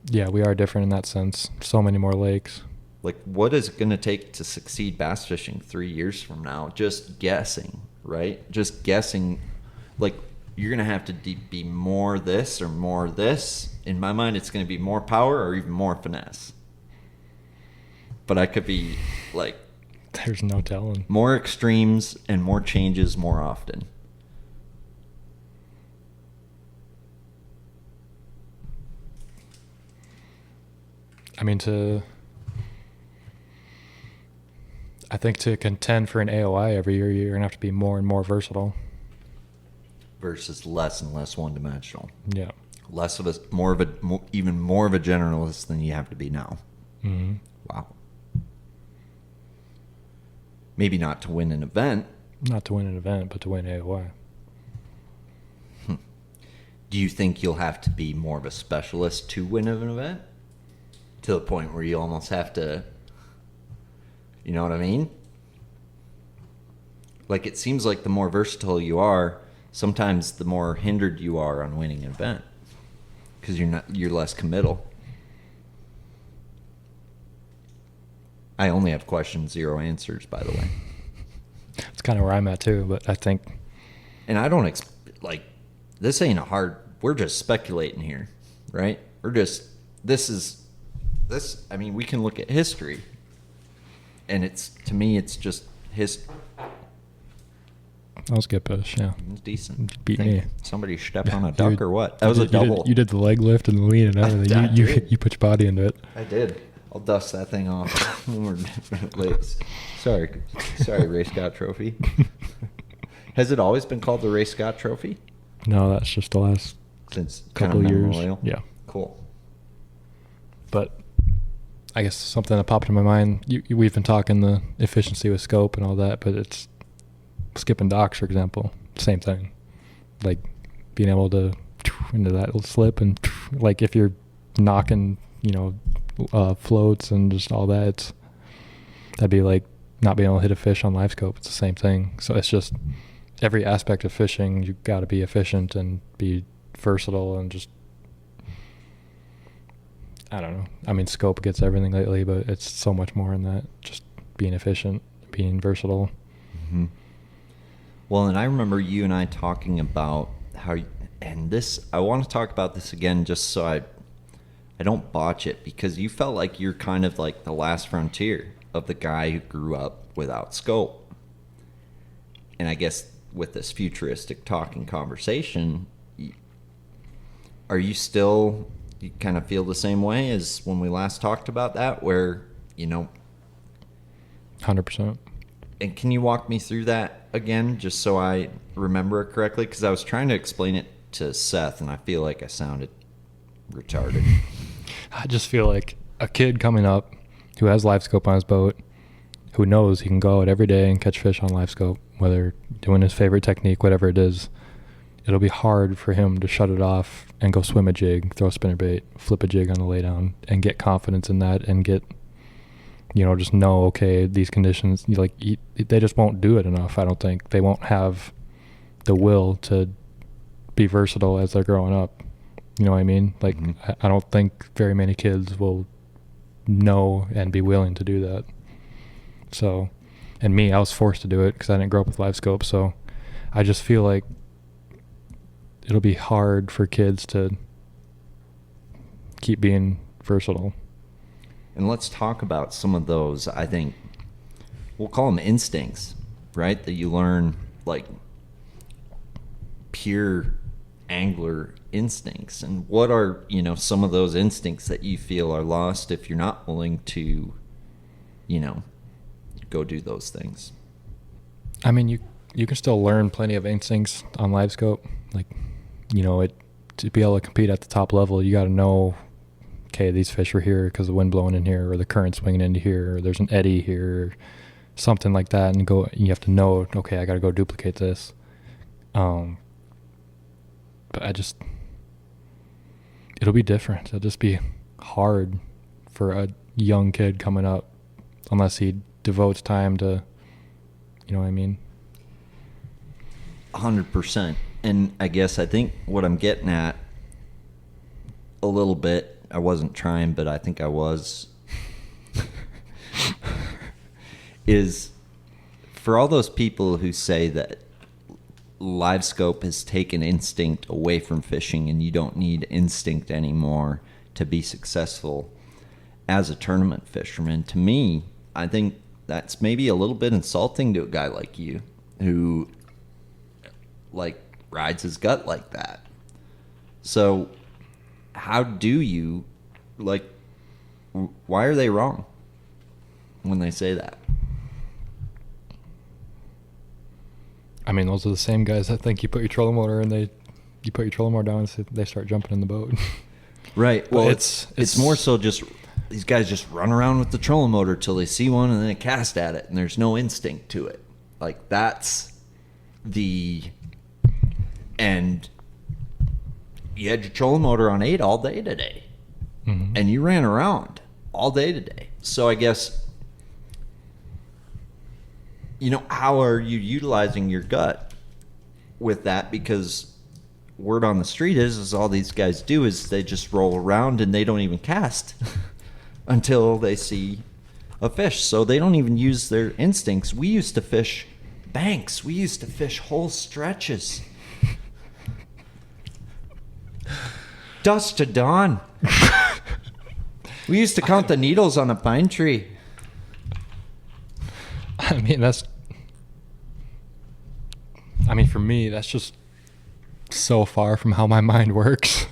yeah, we are different in that sense. So many more lakes. Like, what is it going to take to succeed bass fishing 3 years from now? Just guessing, right? Just guessing. Like, you're going to have to be more this or more this. In my mind, it's going to be more power or even more finesse. But I could be like, there's no telling. More extremes and more changes more often. I mean, I think to contend for an AOI every year, you're going to have to be more and more versatile. Versus less and less one-dimensional. Yeah. Less of a, even more of a generalist than you have to be now. Mm-hmm. Wow. Maybe not to win an event. Not to win an event, but to win AOI. Do you think you'll have to be more of a specialist to win an event? To the point where you almost have to, you know what I mean? Like, it seems like the more versatile you are, sometimes the more hindered you are on winning an event, because you're less committal. I only have questions, 0 answers, by the way. It's kind of where I'm at too, but I think, and I don't this ain't we're just speculating here, right? I mean, we can look at history, and to me it's just history. That was a good push, yeah. It's decent. Beat me. Somebody stepped on a duck or what? That was a double. You did the leg lift and the lean and everything. You put your body into it. I did. I'll dust that thing off when we're late. Sorry, Ray Scott Trophy. Has it always been called the Ray Scott Trophy? No, that's just the last couple of years. Yeah. Cool. But I guess something that popped in my mind, we've been talking the efficiency with scope and all that, but it's skipping docks, for example. Same thing. like being able to into that slip, and like if you're knocking, floats and just all that, that'd be like not being able to hit a fish on live scope. It's the same thing. So it's just every aspect of fishing, you got to be efficient and be versatile, and just, I don't know. I mean, scope gets everything lately, but it's so much more in that. Just being efficient, being versatile. Mm-hmm. Well, and I remember you and I talking about how, and this, I want to talk about this again just so I don't botch it, because you felt like you're kind of like the last frontier of the guy who grew up without scope. And I guess with this futuristic talking conversation, are you still, you kind of feel the same way as when we last talked about that, where, 100%. And can you walk me through that again, just so I remember it correctly? Because I was trying to explain it to Seth, and I feel like I sounded retarded. I just feel like a kid coming up who has live scope on his boat, who knows he can go out every day and catch fish on live scope, whether doing his favorite technique, whatever it is, it'll be hard for him to shut it off and go swim a jig, throw a spinnerbait, flip a jig on the laydown, and get confidence in that, and get, just know, okay, these conditions, they just won't do it enough. I don't think they won't have the will to be versatile as they're growing up. You know what I mean? Like, mm-hmm. I don't think very many kids will know and be willing to do that. So, and me, I was forced to do it because I didn't grow up with live scope. So I just feel like it'll be hard for kids to keep being versatile. And let's talk about some of those, I think, we'll call them instincts, right? That you learn, like pure angler instincts. And what are, some of those instincts that you feel are lost if you're not willing to, go do those things? I mean, you can still learn plenty of instincts on live scope. Like, to be able to compete at the top level, you got to know, okay, these fish are here because the wind blowing in here, or the current swinging into here, or there's an eddy here, or something like that, and you have to know, okay, I got to go duplicate this. But it'll be different. It'll just be hard for a young kid coming up unless he devotes time to, you know what I mean? 100%. And I think what I'm getting at a little bit, I wasn't trying, but I think I was, is for all those people who say that live scope has taken instinct away from fishing and you don't need instinct anymore to be successful as a tournament fisherman, to me, I think that's maybe a little bit insulting to a guy like you who rides his gut like that. So how do you, why are they wrong when they say that? I mean, those are the same guys that think you put your trolling motor and you put your trolling motor down and they start jumping in the boat. Right. Well, it's more so just these guys just run around with the trolling motor till they see one and then they cast at it, and there's no instinct to it. That's and you had your trolling motor on 8 all day today, mm-hmm. and you ran around all day today. So I guess, how are you utilizing your gut with that? Because word on the street is all these guys do is they just roll around and they don't even cast until they see a fish. So they don't even use their instincts. We used to fish banks. We used to fish whole stretches. Dusk to dawn. We used to count the needles on a pine tree. For me, that's just so far from how my mind works.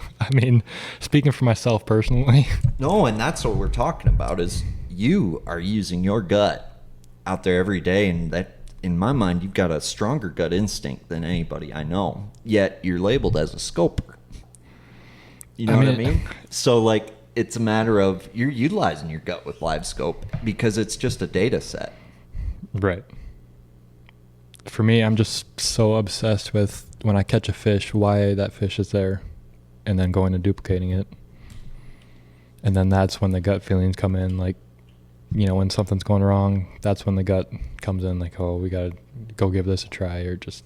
Speaking for myself personally. No, and that's what we're talking about is you are using your gut out there every day, and that, in my mind, you've got a stronger gut instinct than anybody I know, yet you're labeled as a scoper. You know what I mean? So, it's a matter of you're utilizing your gut with live scope because it's just a data set. Right. for me, I'm just so obsessed with when I catch a fish, why that fish is there, and then going and duplicating it. And then that's when the gut feelings come in, like, you know, when something's going wrong, that's when the gut comes in, like, oh, we got to go give this a try, or just,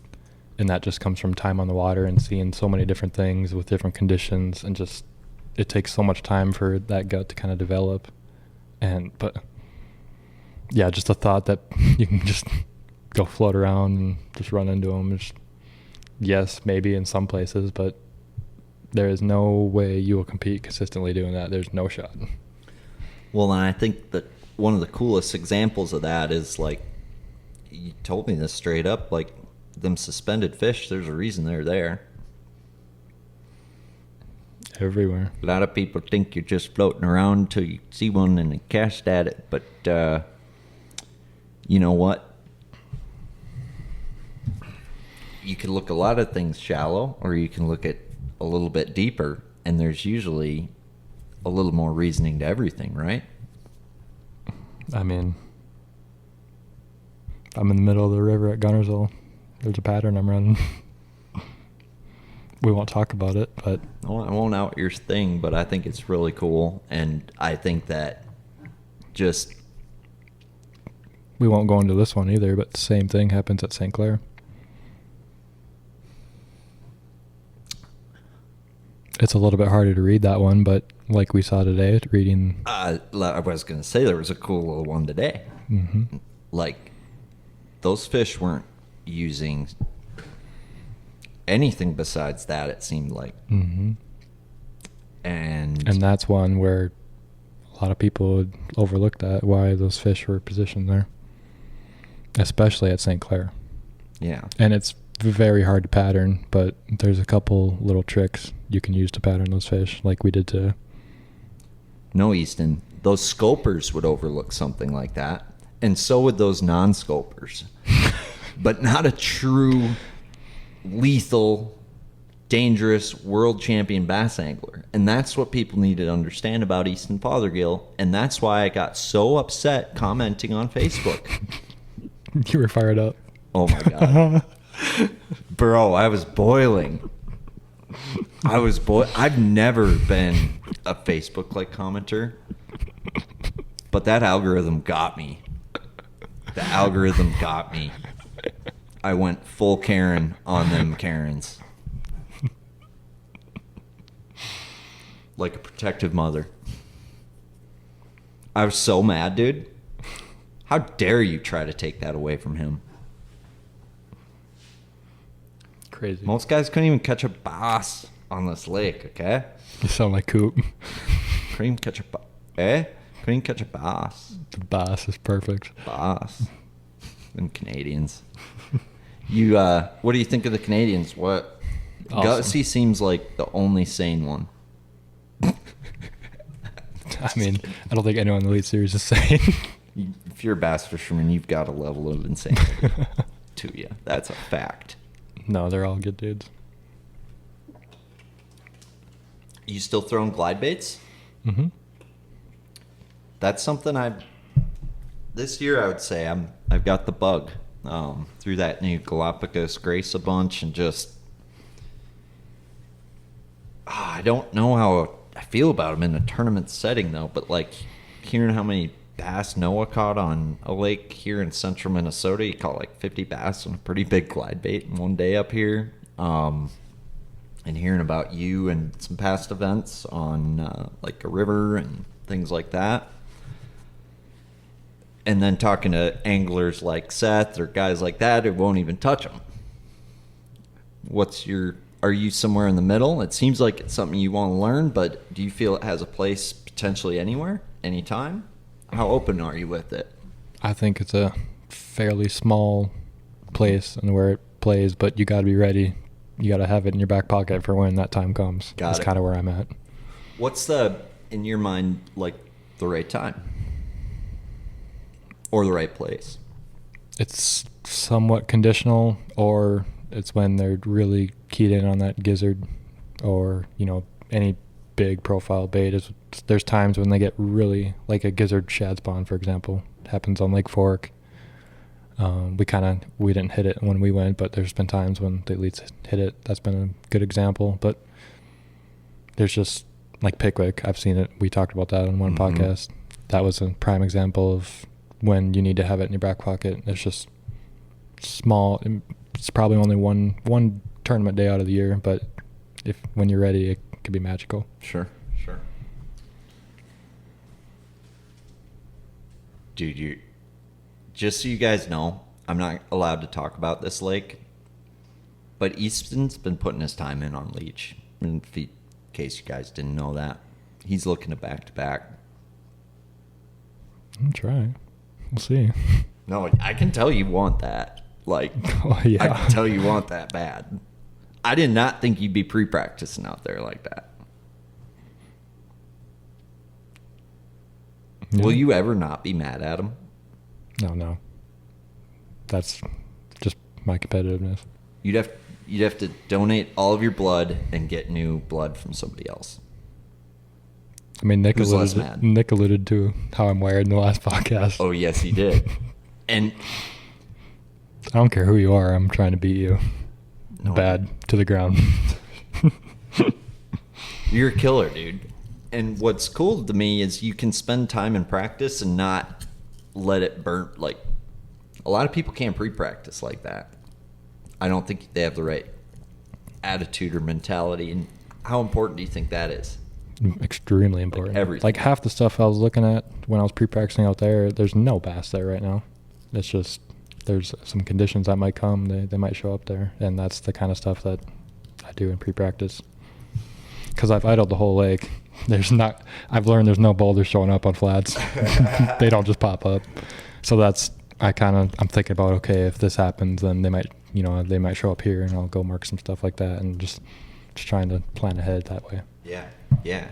and that just comes from time on the water and seeing so many different things with different conditions, and just, it takes so much time for that gut to kind of develop. But yeah, just the thought that you can just go float around and just run into them. Yes, maybe in some places, but there is no way you will compete consistently doing that. There's no shot. Well, and I think that one of the coolest examples of that is, like, you told me this straight up, like, them suspended fish, there's a reason they're there. Everywhere. A lot of people think you're just floating around until you see one and then cast at it, but you know what? You can look a lot of things shallow, or you can look at a little bit deeper, and there's usually a little more reasoning to everything, right? I mean, I'm in the middle of the river at Gunnersville. There's a pattern I'm running. We won't talk about it, but... Well, I won't out your thing, but I think it's really cool, and I think that just... We won't go into this one either, but the same thing happens at St. Clair. It's a little bit harder to read that one, but like we saw today, reading... I was going to say there was a cool little one today. Mm-hmm. Like, those fish weren't using anything besides that, it seemed like. Mm-hmm. And that's one where a lot of people would overlook that, why those fish were positioned there, especially at St. Clair. Yeah. And it's very hard to pattern, but there's a couple little tricks you can use to pattern those fish, like we did today. No, Easton, those scopers would overlook something like that, and so would those non-scopers. But not a true lethal, dangerous world champion bass angler. And that's what people need to understand about Easton Fothergill, and that's why I got so upset commenting on Facebook. You were fired up. Oh my God. Bro, I was boiling. I've never been a Facebook-like commenter, but that algorithm got me. The algorithm got me. I went full Karen on them Karens. Like a protective mother. I was so mad, dude. How dare you try to take that away from him? Crazy. Most guys couldn't even catch a bass on this lake, okay? You sound like Coop. Couldn't even catch a couldn't even catch a bass. The bass is perfect. Bass. And Canadians. You, what do you think of the Canadians? What? Awesome. Gutsy seems like the only sane one. I mean, I don't think anyone in the Elite Series is sane. If you're a bass fisherman, you've got a level of insanity to you. That's a fact. No, they're all good dudes. You still throwing glide baits? Mm-hmm. That's something this year I would say I've got the bug through that new Galapagos Grace a bunch, and just I don't know how I feel about them in a tournament setting though, but like hearing how many bass Noah caught on a lake here in central Minnesota, he caught like 50 bass on a pretty big glide bait in one day up here. And hearing about you and some past events on like a river and things like that. And then talking to anglers like Seth or guys like that who won't even touch them. Are you somewhere in the middle? It seems like it's something you want to learn, but do you feel it has a place potentially anywhere, anytime? How open are you with it? I think it's a fairly small place and where it plays, but you got to be ready. You got to have it in your back pocket for when that time comes. That's kind of where I'm at. What's in your mind, like the right time? Or the right place? It's somewhat conditional, or it's when they're really keyed in on that gizzard, or, you know, any big profile bait. There's times when they get really, like a gizzard shad spawn, for example. It happens on Lake Fork. We didn't hit it when we went, but there's been times when the elites hit it. That's been a good example. But there's just like Pickwick. I've seen it. We talked about that on one podcast. That was a prime example of when you need to have it in your back pocket. It's just small. It's probably only one tournament day out of the year, but when you're ready, it could be magical. Sure. Dude, just so you guys know, I'm not allowed to talk about this lake, but Easton's been putting his time in on Leech. In case you guys didn't know that, he's looking at back-to-back. I'll try. We'll see. No, I can tell you want that. Like, yeah. I can tell you want that bad. I did not think you'd be pre-practicing out there like that. Yeah. Will you ever not be mad at him? No. That's just my competitiveness. You'd have to donate all of your blood and get new blood from somebody else. I mean, Nick Who's less mad? alluded to how I'm wired in the last podcast. Oh, yes, he did. And I don't care who you are. I'm trying to beat you. No. Bad to the ground. You're a killer, dude. And what's cool to me is you can spend time in practice and not let it burn. Like, a lot of people can't pre-practice like that. I don't think they have the right attitude or mentality. And how important do you think that is? Extremely important. Like everything. Like half the stuff I was looking at when I was pre-practicing out there, there's no bass there right now. It's just there's some conditions that might come. They might show up there. And that's the kind of stuff that I do in pre-practice. Because I've idled the whole lake. I've learned there's no boulders showing up on flats. They don't just pop up. So I'm thinking about, okay, if this happens, then they might show up here and I'll go mark some stuff like that and just trying to plan ahead that way. Yeah.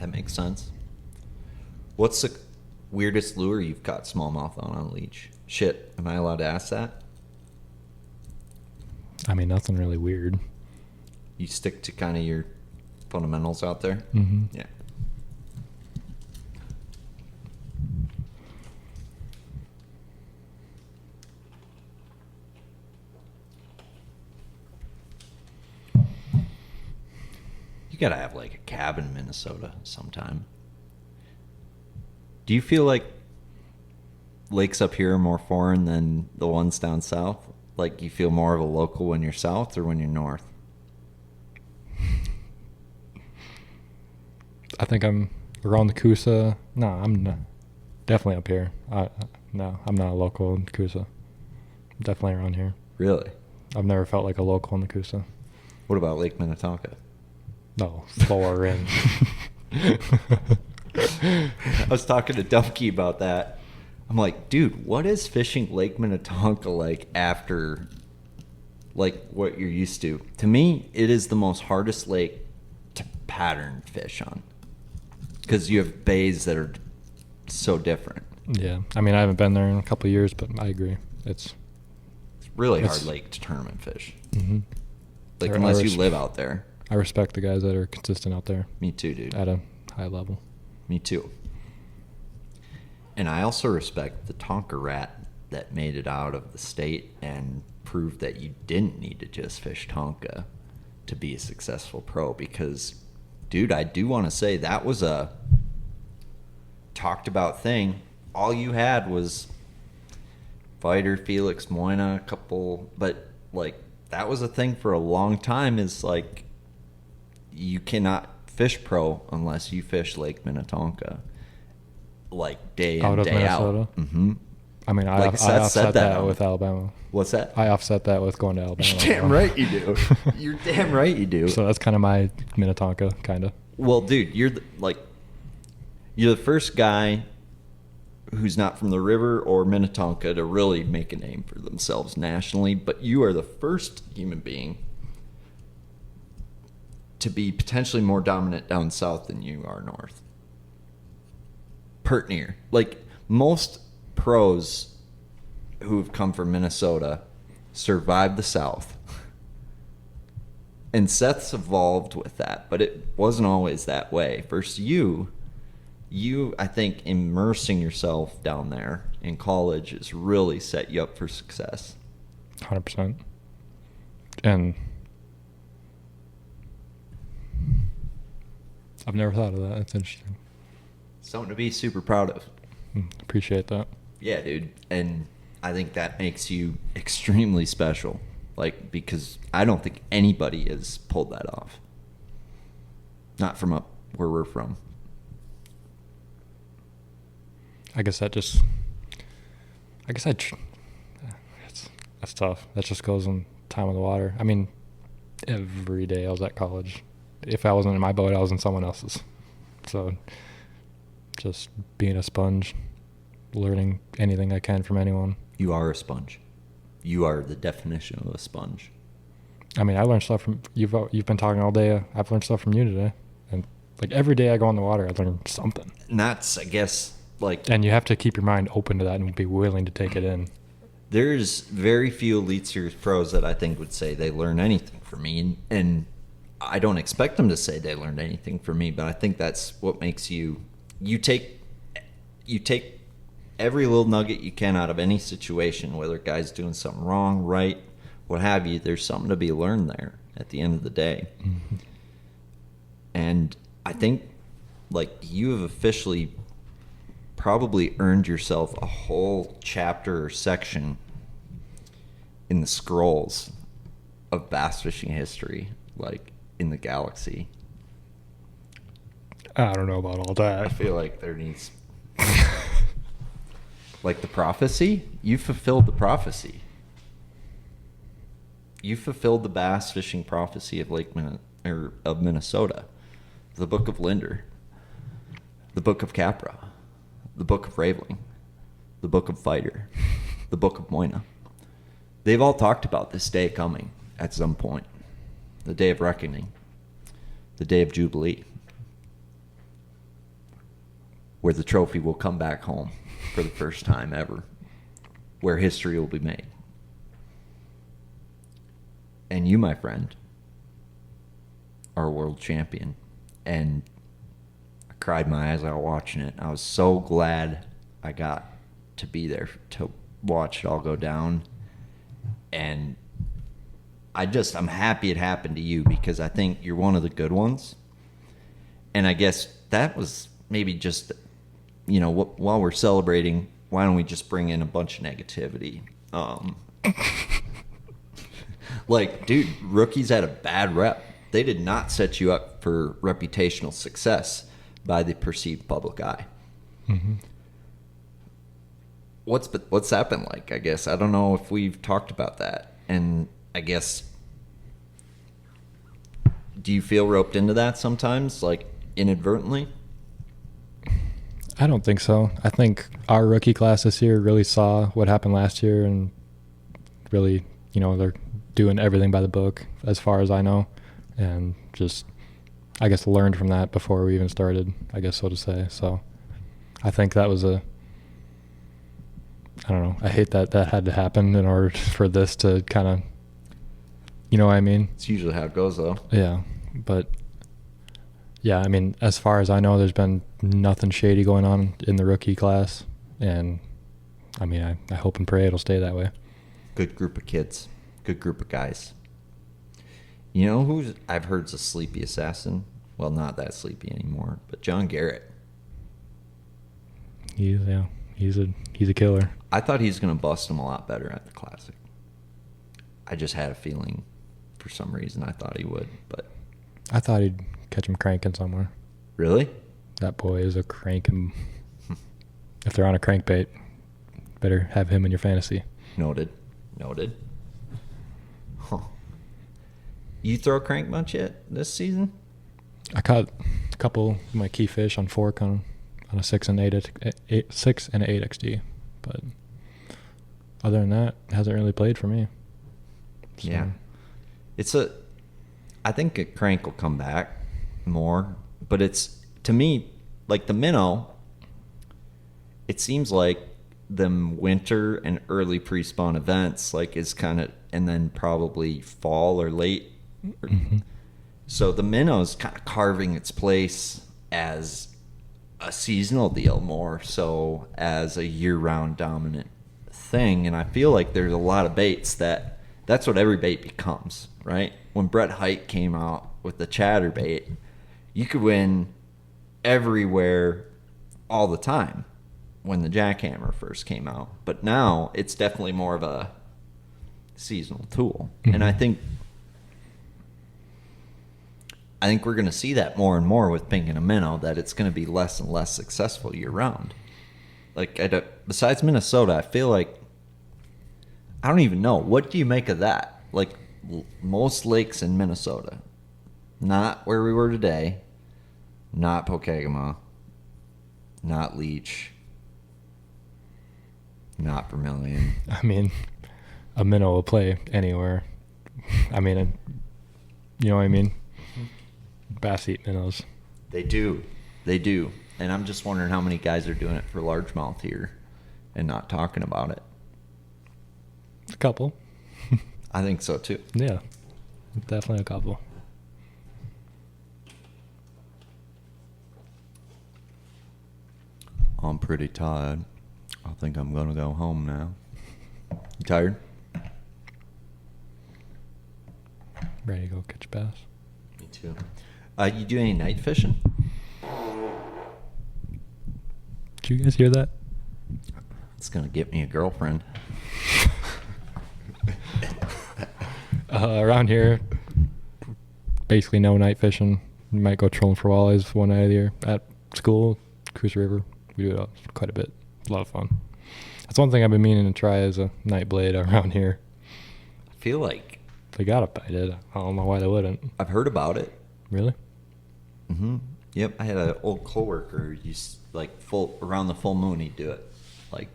That makes sense. What's the weirdest lure you've caught smallmouth on Leech? Shit, am I allowed to ask that? I mean, nothing really weird. You stick to kind of your fundamentals out there? Mm-hmm. Yeah. You gotta have like a cabin in Minnesota sometime. Do you feel like lakes up here are more foreign than the ones down south? Like you feel more of a local when you're south or when you're north? I think I'm around the Coosa. No, I'm not, definitely up here. No, I'm not a local in Coosa. I'm definitely around here. Really? I've never felt like a local in the Coosa. What about Lake Minnetonka? No, slower in. I was talking to Dumpke about that. I'm like, dude, what is fishing Lake Minnetonka like after like what you're used to? To me, it is the most hardest lake to pattern fish on because you have bays that are so different. Yeah, I mean, I haven't been there in a couple of years, but I agree. It's really hard lake to tournament fish. Mm-hmm. Like unless you live out there. I respect the guys that are consistent out there. Me too, dude. At a high level. Me too. And I also respect the Tonka rat that made it out of the state and proved that you didn't need to just fish Tonka to be a successful pro because, dude, I do want to say that was a talked about thing. All you had was Fighter, Felix, Moina, a couple, but like that was a thing for a long time is like you cannot fish pro unless you fish Lake Minnetonka like day in, day Minnesota? out. Mm-hmm. I mean, I Like Seth offset said that with Alabama. What's that? I offset that with going to Alabama. You're damn right you do. You're damn right you do. So that's kind of my Minnetonka, kind of. Well, dude, you're the first guy who's not from the river or Minnetonka to really make a name for themselves nationally, but you are the first human being to be potentially more dominant down south than you are north. Pert near. Like most pros who have come from Minnesota survived the south. And Seth's evolved with that, but it wasn't always that way. First, you I think immersing yourself down there in college has really set you up for success. 100%. And I've never thought of that. That's interesting. Something to be super proud of. Appreciate that. Yeah, dude. And I think that makes you extremely special. Like, because I don't think anybody has pulled that off. Not from up where we're from. I guess that's tough. That just goes in time of the water. I mean, every day I was at college. If I wasn't in my boat, I was in someone else's. So just being a sponge, learning anything I can from anyone. You are a sponge. You are the definition of a sponge. I mean, I learned stuff from you've been talking all day. I've learned stuff from you today, and like every day I go in the water, I learn something. And that's, I guess, like... And you have to keep your mind open to that and be willing to take it in. There's very few Elite Series pros that I think would say they learn anything from me. And I don't expect them to say they learned anything from me, but I think that's what makes you... You take every little nugget you can out of any situation, whether a guy's doing something wrong, right, what have you. There's something to be learned there at the end of the day. Mm-hmm. And I think, like, you have officially probably earned yourself a whole chapter or section in the scrolls of bass fishing history, like, in the galaxy. I don't know about all that. I feel like there needs... Like the prophecy? You fulfilled the prophecy. You fulfilled the bass fishing prophecy of of Minnesota. The Book of Linder. The Book of Capra. The Book of Raveling. The Book of Fighter. The Book of Moina. They've all talked about this day coming at some point. The day of reckoning. The day of Jubilee. Where the trophy will come back home for the first time ever. Where history will be made. And you, my friend, are a world champion. And I cried my eyes out watching it. I was so glad I got to be there to watch it all go down. And I'm happy it happened to you, because I think you're one of the good ones. And I guess that was maybe just, while we're celebrating, why don't we just bring in a bunch of negativity? Like, dude, rookies had a bad rep. They did not set you up for reputational success by the perceived public eye. Mm-hmm. What's that been like, I guess? I don't know if we've talked about that. And I guess, do you feel roped into that sometimes, like inadvertently? I don't think so. I think our rookie class this year really saw what happened last year, and really, they're doing everything by the book as far as I know, and just, I guess, learned from that before we even started, I guess, so to say. So I think that was I don't know, I hate that had to happen in order for this to kind of, you know what I mean? It's usually how it goes, though. Yeah, but yeah, I mean, as far as I know, there's been nothing shady going on in the rookie class, and I mean, I hope and pray it'll stay that way. Good group of kids. Good group of guys. You know who I've heard's a sleepy assassin? Well, not that sleepy anymore, but John Garrett. He's a killer. I thought he was going to bust him a lot better at the Classic. I just had a feeling, for some reason, I thought he would, but... I thought he'd catch him cranking somewhere. Really? That boy is a cranking. If they're on a crankbait, better have him in your fantasy. Noted. Huh. You throw a crank much yet this season? I caught a couple of my key fish on fork on a 6 and 8 XD, but other than that, it hasn't really played for me. So. Yeah. I think a crank will come back more, but it's, to me, like the minnow, it seems like them winter and early pre-spawn events, like, is kind of, and then probably fall or late. Mm-hmm. So the minnow's kind of carving its place as a seasonal deal more so as a year-round dominant thing. And I feel like there's a lot of baits that's what every bait becomes, right? When Brett Hite came out with the chatterbait, you could win everywhere all the time when the jackhammer first came out. But now it's definitely more of a seasonal tool. And I think we're going to see that more and more with pink and a minnow, that it's going to be less and less successful year round. Like, besides Minnesota, I feel like, I don't even know. What do you make of that? Like, most lakes in Minnesota, not where we were today, not Pokegama, not Leech, not Vermilion. I mean, a minnow will play anywhere. I mean, you know what I mean? Bass eat minnows. They do. And I'm just wondering how many guys are doing it for largemouth here and not talking about it. A couple. I think so too. Yeah, definitely a couple. I'm pretty tired. I think I'm going to go home now. You tired? Ready to go catch bass. Me too. You do any night fishing? Did you guys hear that? It's going to get me a girlfriend. Around here, basically no night fishing. You might go trolling for walleyes one night of the year. At school, Cruise River, we do it quite a bit. A lot of fun. That's one thing I've been meaning to try as a night blade around here. I feel like They gotta bite it. I don't know why they wouldn't. I've heard about it. Really? Mm-hmm. Yep, I had an old coworker who used, like, around the full moon, he'd do it. Like,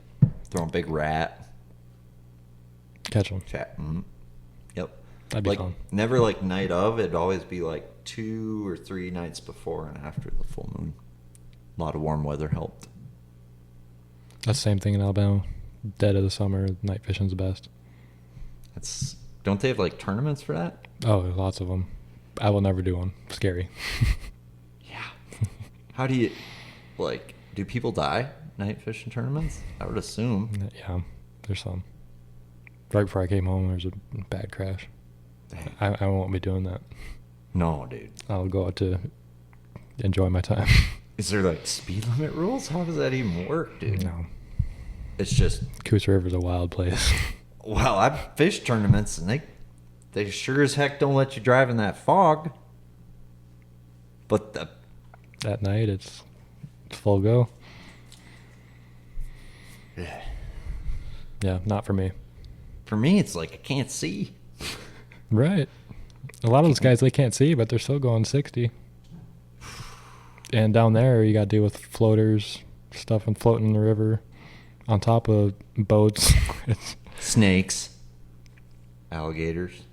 throw a big rat. Catch them. Chat. Mm-hmm. Yep. That'd be like, fun. never like night of. It'd always be like 2 or 3 nights before and after the full moon. A lot of warm weather helped. That's the same thing in Alabama. Dead of the summer, night fishing's the best. Don't they have like tournaments for that? Oh, there's lots of them. I will never do one. Scary. Yeah. How do you, like, do people die night fishing tournaments? I would assume. Yeah, there's some. Right before I came home, there was a bad crash. Dang. I won't be doing that. No, dude. I'll go out to enjoy my time. Is there like speed limit rules? How does that even work, dude? No. It's just, Coos River's a wild place. well, I've fished tournaments and they sure as heck don't let you drive in that fog. But At night, it's full go. Yeah, not for me. for me, it's like I can't see. Right. A lot of those guys, they can't see, but they're still going 60. And down there, you got to deal with floaters, stuff and floating in the river on top of boats. It's Snakes, alligators.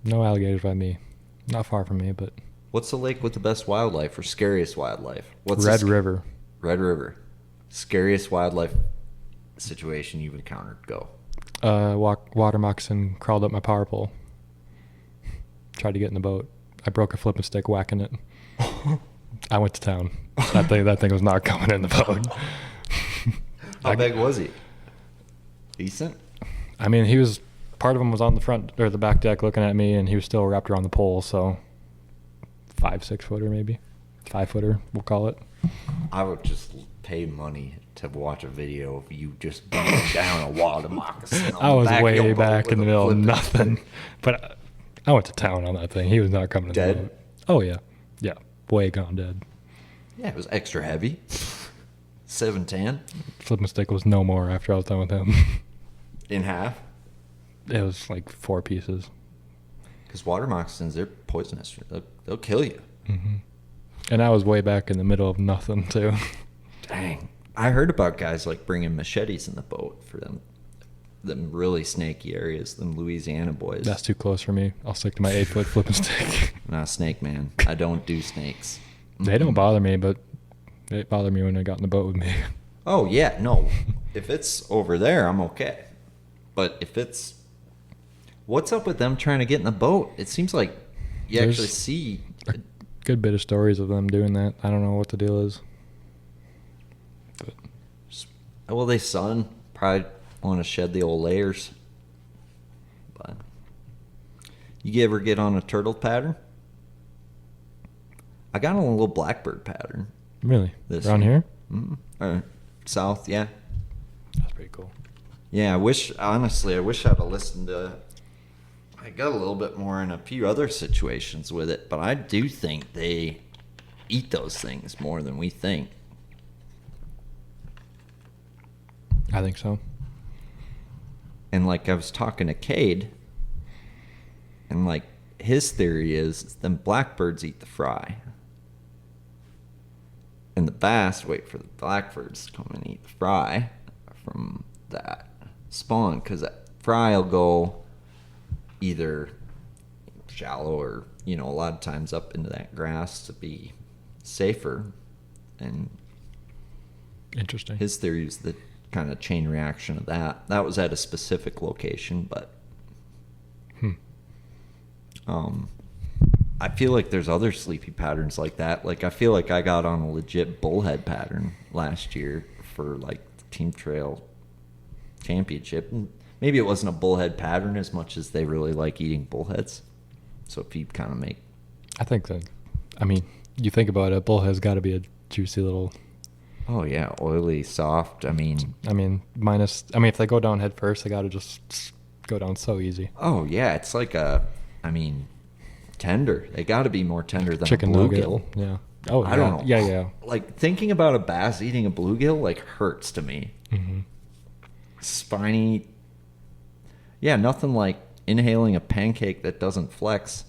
no alligators by me. Not far from me, but What's the lake with the best wildlife or scariest wildlife? What's Red the River. Red River. Scariest wildlife situation you've encountered. Go. Water moccasin crawled up my power pole. Tried to get in the boat. I broke a flipping stick whacking it. I went to town. That thing was not coming in the boat. How big was he? Decent? I mean, part of him was on the front or the back deck looking at me, and he was still wrapped around the pole, so 5-6 footer maybe. 5 footer, we'll call it. I would just pay money to watch a video of you just beating down a water moccasin. I was way boat back with in the a middle of flipping nothing. stick. But I went to town on that thing. He was not coming in Dead? the boat. Oh, yeah. Yeah. Way gone dead. Yeah, it was extra heavy. 710 Flipping stick was no more after I was done with him. in half. It was like 4 pieces. Because water moccasins, they're poisonous. They'll kill you. Mm-hmm. And I was way back in the middle of nothing, too. Dang. I heard about guys like bringing machetes in the boat for them really snaky areas, them Louisiana boys. That's too close for me. I'll stick to my 8-foot flipping stick. I'm not a snake man. I don't do snakes. They don't bother me, but they bothered me when they got in the boat with me. Oh, yeah, no. If it's over there, I'm okay. But if it's... What's up with them trying to get in the boat? It seems like you There's actually see... a good bit of stories of them doing that. I don't know what the deal is. Well, they sun. Probably want to shed the old layers. But you ever get on a turtle pattern? I got on a little blackbird pattern. Really? This Around year. here? South, yeah. That's pretty cool. Yeah, I wish I'd have listened to. I got a little bit more in a few other situations with it, but I do think they eat those things more than we think. I think so. And like I was talking to Cade, and like his theory is them blackbirds eat the fry. And the bass wait for the blackbirds to come and eat the fry from that spawn, because that fry will go either shallow or, a lot of times up into that grass to be safer. And Interesting. his theory is the kind of chain reaction of that. That was at a specific location, but I feel like there's other sleepy patterns like that. Like I feel like I got on a legit bullhead pattern last year for like the Team Trail Championship. And maybe it wasn't a bullhead pattern as much as they really like eating bullheads. So if you kind of make... I think that, you think about it, bullhead's got to be a juicy little... Oh, yeah, oily, soft. if they go down head first, they got to just go down so easy. Oh, yeah, it's like tender. They got to be more tender than Chicken a nugget. bluegill. Yeah. Oh, I don't know. Yeah. Like, thinking about a bass eating a bluegill, like, hurts to me. Mm-hmm. Spiny. Yeah, nothing like inhaling a pancake that doesn't flex.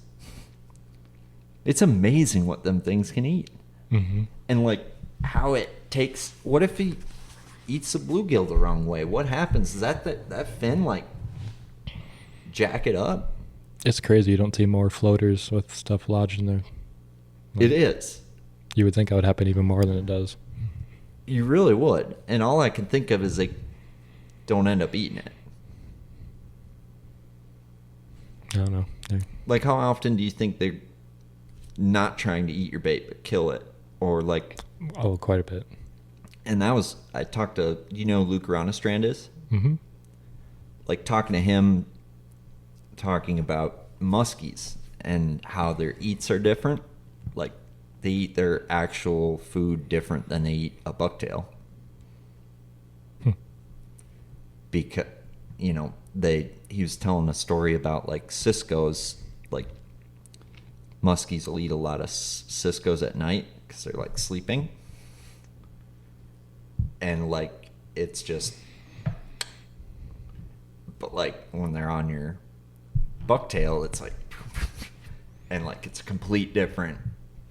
It's amazing what them things can eat. Mm-hmm. And, like, how it takes... What if he eats a bluegill the wrong way? What happens? Does that fin, like, jack it up? It's crazy. You don't see more floaters with stuff lodged in there. It is. You would think that would happen even more than it does. You really would. And all I can think of is they don't end up eating it. I don't know. Like, how often do you think they're not trying to eat your bait but kill it? Or, like... Oh, quite a bit. And that was... I talked to... Luke Ronastrand is? Mm-hmm. Like, talking to him... talking about muskies and how their eats are different. Like, they eat their actual food different than they eat a bucktail. Because, he was telling a story about, like, Cisco's, like, muskies will eat a lot of Cisco's at night because they're, like, sleeping. And, like, it's just... But, like, when they're on your bucktail, it's like... and, like, it's a complete different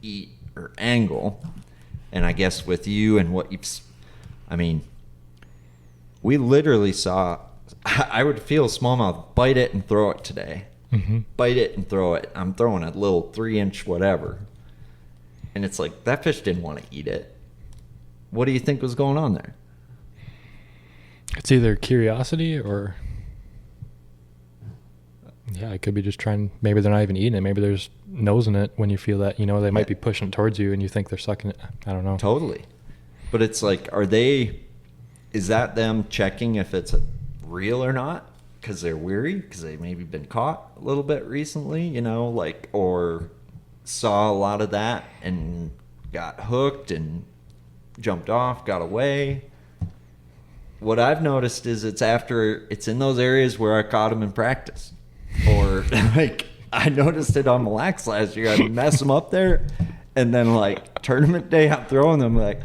eat or angle. And I guess with you and what you've... we literally saw... I would feel smallmouth bite it and throw it today. Mm-hmm. Bite it and throw it. I'm throwing a little 3-inch whatever. And it's like, that fish didn't want to eat it. What do you think was going on there? It's either curiosity or... Yeah, it could be just trying... Maybe they're not even eating it. Maybe there's nosing it when you feel that, they might be pushing it towards you and you think they're sucking it. I don't know. Totally. But it's like, is that them checking if it's real or not? Because they're weary? Because they maybe been caught a little bit recently, or saw a lot of that and got hooked and jumped off, got away. What I've noticed is it's in those areas where I caught them in practice. Or, like, I noticed it on Mille Lacs last year. I'd mess them up there, and then, like, tournament day, I'm throwing them, like,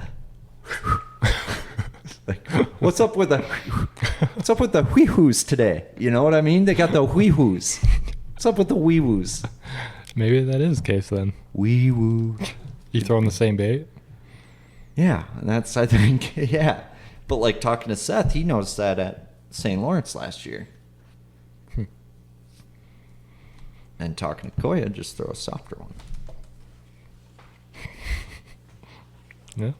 what's up with the wee-hoos today? You know what I mean? They got the wee-hoos. What's up with the wee-woos? Maybe that is the case then. Wee-woo. You throw them the same bait? Yeah, and that's, I think, yeah. But, like, talking to Seth, he noticed that at St. Lawrence last year. And talking to Koya, just throw a softer one. Yeah.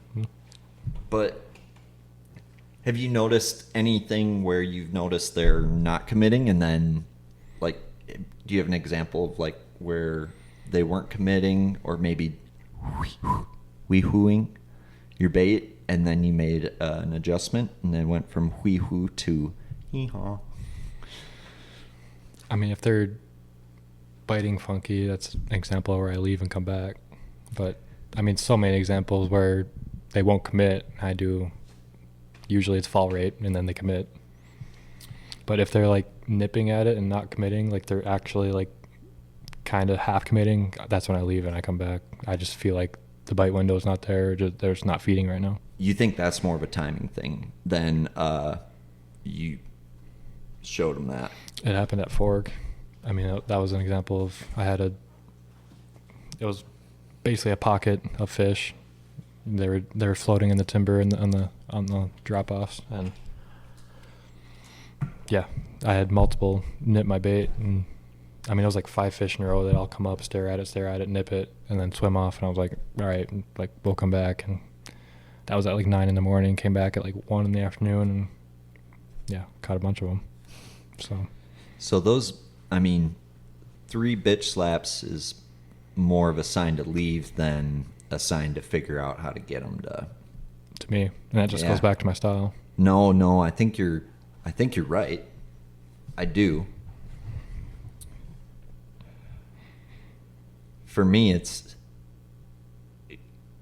But have you noticed anything where you've noticed they're not committing, and then, like, do you have an example of, like, where they weren't committing, or maybe wee-hooing your bait, and then you made an adjustment, and then went from whee-hoo to hee-haw. I mean, if they're biting funky, that's an example where I leave and come back. But I mean, so many examples where they won't commit. I do. Usually it's fall rate, and then they commit. But if they're like nipping at it and not committing, like they're actually like kind of half committing, that's when I leave and I come back. I just feel like the bite window is not there. They're just not feeding right now. You think that's more of a timing thing than you showed them that? It happened at Fork. I mean, that was an example of it was basically a pocket of fish. They were floating in the timber and on the drop offs, and yeah, I had multiple nip my bait, and I mean it was like 5 fish in a row that all come up, stare at it, nip it, and then swim off. And I was like, all right, like we'll come back. And that was at like 9 a.m. Came back at like 1 p.m, and yeah, caught a bunch of them. So those, I mean, 3 bitch slaps is more of a sign to leave than a sign to figure out how to get them to me, and that just goes back to my style. No, I think you're right. I do. For me, it's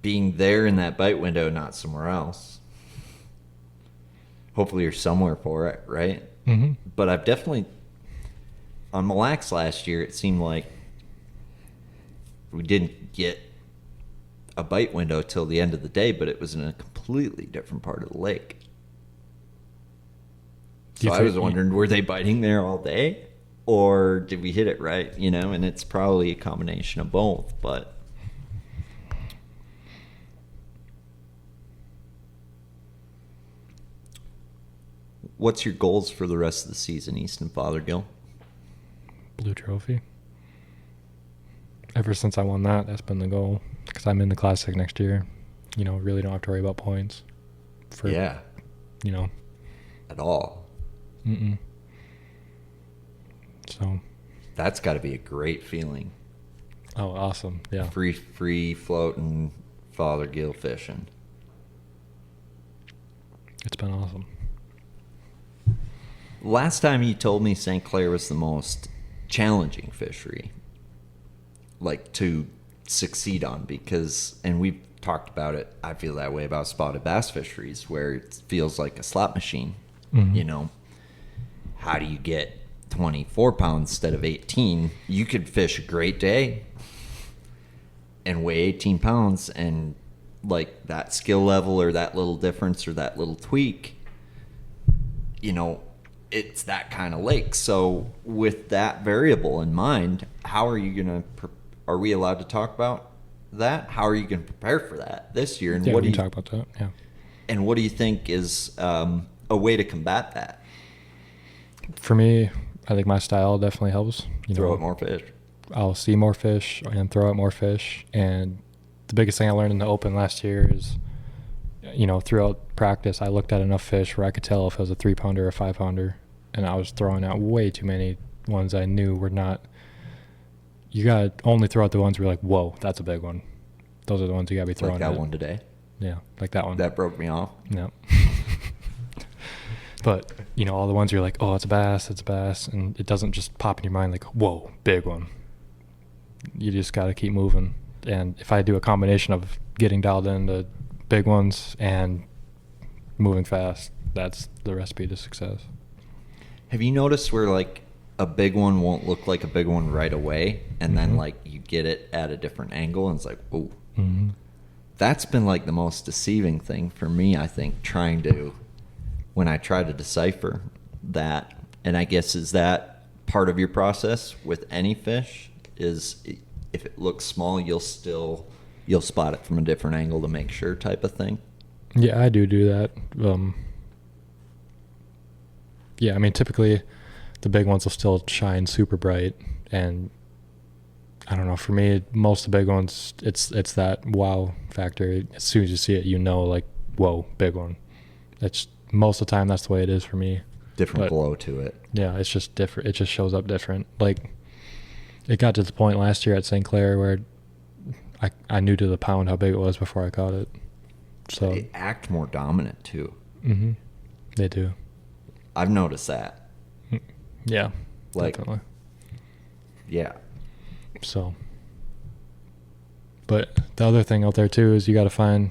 being there in that bite window, not somewhere else. Hopefully you're somewhere for it, right? Mm-hmm. But I've definitely, on Mille Lacs last year, it seemed like we didn't get a bite window till the end of the day, but it was in a completely different part of the lake. So I was wondering, were they biting there all day? Or did we hit it right? You know, and it's probably a combination of both, but what's your goals for the rest of the season, Easton Fothergill? Blue trophy. Ever since I won that's been the goal. Because I'm in the Classic next year. You know, really don't have to worry about points. You know. At all. Mm-mm. So. That's got to be a great feeling. Oh, awesome. Yeah. Free floating Fothergill fishing. It's been awesome. Last time you told me St. Clair was the most challenging fishery, like to succeed on, because, and we've talked about it, I feel that way about spotted bass fisheries, where it feels like a slot machine. Mm-hmm. You know, how do you get 24 pounds instead of 18? You could fish a great day and weigh 18 pounds, and like that skill level or that little difference or that little tweak, you know, it's that kind of lake. So with that variable in mind, how are you going to, are we allowed to talk about that? How are you going to prepare for that this year? And yeah, what we do can you talk about that? Yeah. And what do you think is a way to combat that? For me, I think my style definitely helps. Throw out more fish. I'll see more fish and throw out more fish. And the biggest thing I learned in the Open last year is, you know, throughout practice, I looked at enough fish where I could tell if it was a 3-pounder or a 5-pounder. And I was throwing out way too many ones I knew were not. You got to only throw out the ones where you're like, whoa, that's a big one. Those are the ones you got to be throwing like that at. one today. Yeah, like that one. That broke me off. Yeah. But, you know, all the ones you're like, oh, it's a bass. And it doesn't just pop in your mind like, whoa, big one. You just got to keep moving. And if I do a combination of getting dialed into big ones and moving fast, that's the recipe to success. Have you noticed where like a big one won't look like a big one right away, and then like you get it at a different angle and it's like, oh, that's been like the most deceiving thing for me, I think, when I try to decipher that. And I guess, is that part of your process with any fish, is if it looks small, you'll spot it from a different angle to make sure, type of thing? Yeah, I do that. Yeah, I mean, typically the big ones will still shine super bright, and I don't know, for me, most of the big ones, it's that wow factor. As soon as you see it, you know, like, whoa, big one. It's most of the time that's the way it is for me. Different glow to it. Yeah, it's just different. It just shows up different. Like, it got to the point last year at St. Clair where I knew to the pound how big it was before I caught it. So they act more dominant too. Mm-hmm. They do. I've noticed that. Yeah, Like, definitely. Yeah. So, but the other thing out there too is you got to find,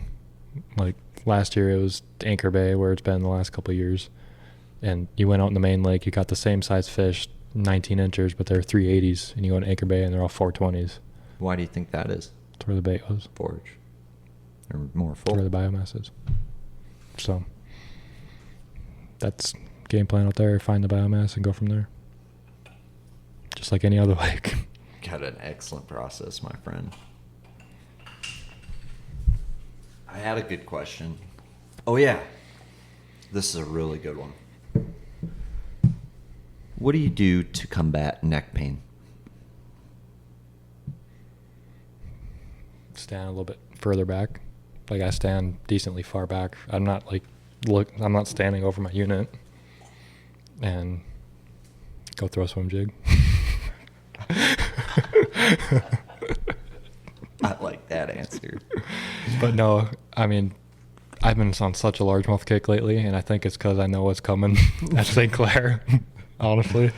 like last year it was Anchor Bay where it's been the last couple of years, and you went out in the main lake, you got the same size fish, 19 inchers, but they're 380s, and you go to Anchor Bay and they're all 420s. Why do you think that is? That's where the bait was. Forage. They're more That's full. where the biomass is. So that's game plan out there. Find the biomass and go from there. Just like any other lake. Got an excellent process, my friend. I had a good question. Oh, yeah. This is a really good one. What do you do to combat neck pain? Stand a little bit further back. Like I stand decently far back. I'm not I'm not standing over my unit and go throw a swim jig. I like that answer. But no, I mean, I've been on such a largemouth kick lately, and I think it's because I know what's coming at St. Clair, honestly.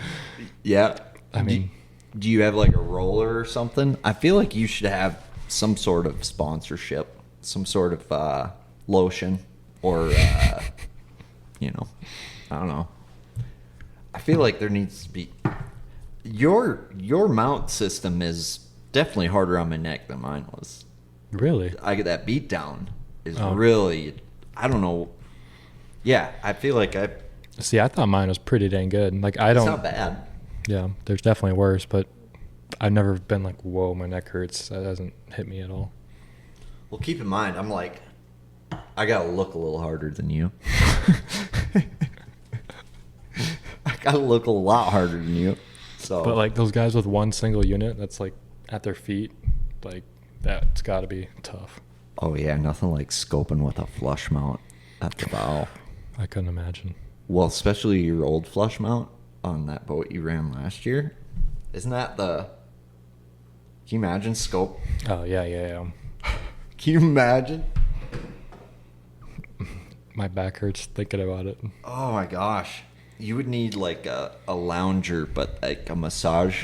Yeah. I mean, do you have like a roller or something? I feel like you should have some sort of sponsorship, some sort of lotion, or you know, I don't know. I feel like there needs to be. Your mount system is definitely harder on my neck than mine was. really? I get that beat down is Oh. really, I don't know. Yeah, I feel like See, I thought mine was pretty dang good. Like I it's don't. not bad. Yeah, there's definitely worse, but I've never been like, whoa, my neck hurts. That hasn't hit me at all. Well, keep in mind, I'm like, I gotta look a little harder than you. I gotta look a lot harder than you. So, But like those guys with one single unit, that's like at their feet, like that's got to be tough. oh yeah, nothing like scoping with a flush mount at the bow. I couldn't imagine. Well, especially your old flush mount on that boat you ran last year. Isn't that the? Can you imagine scope? Oh yeah. Can you imagine? My back hurts thinking about it. Oh my gosh. You would need like a lounger, but like a massage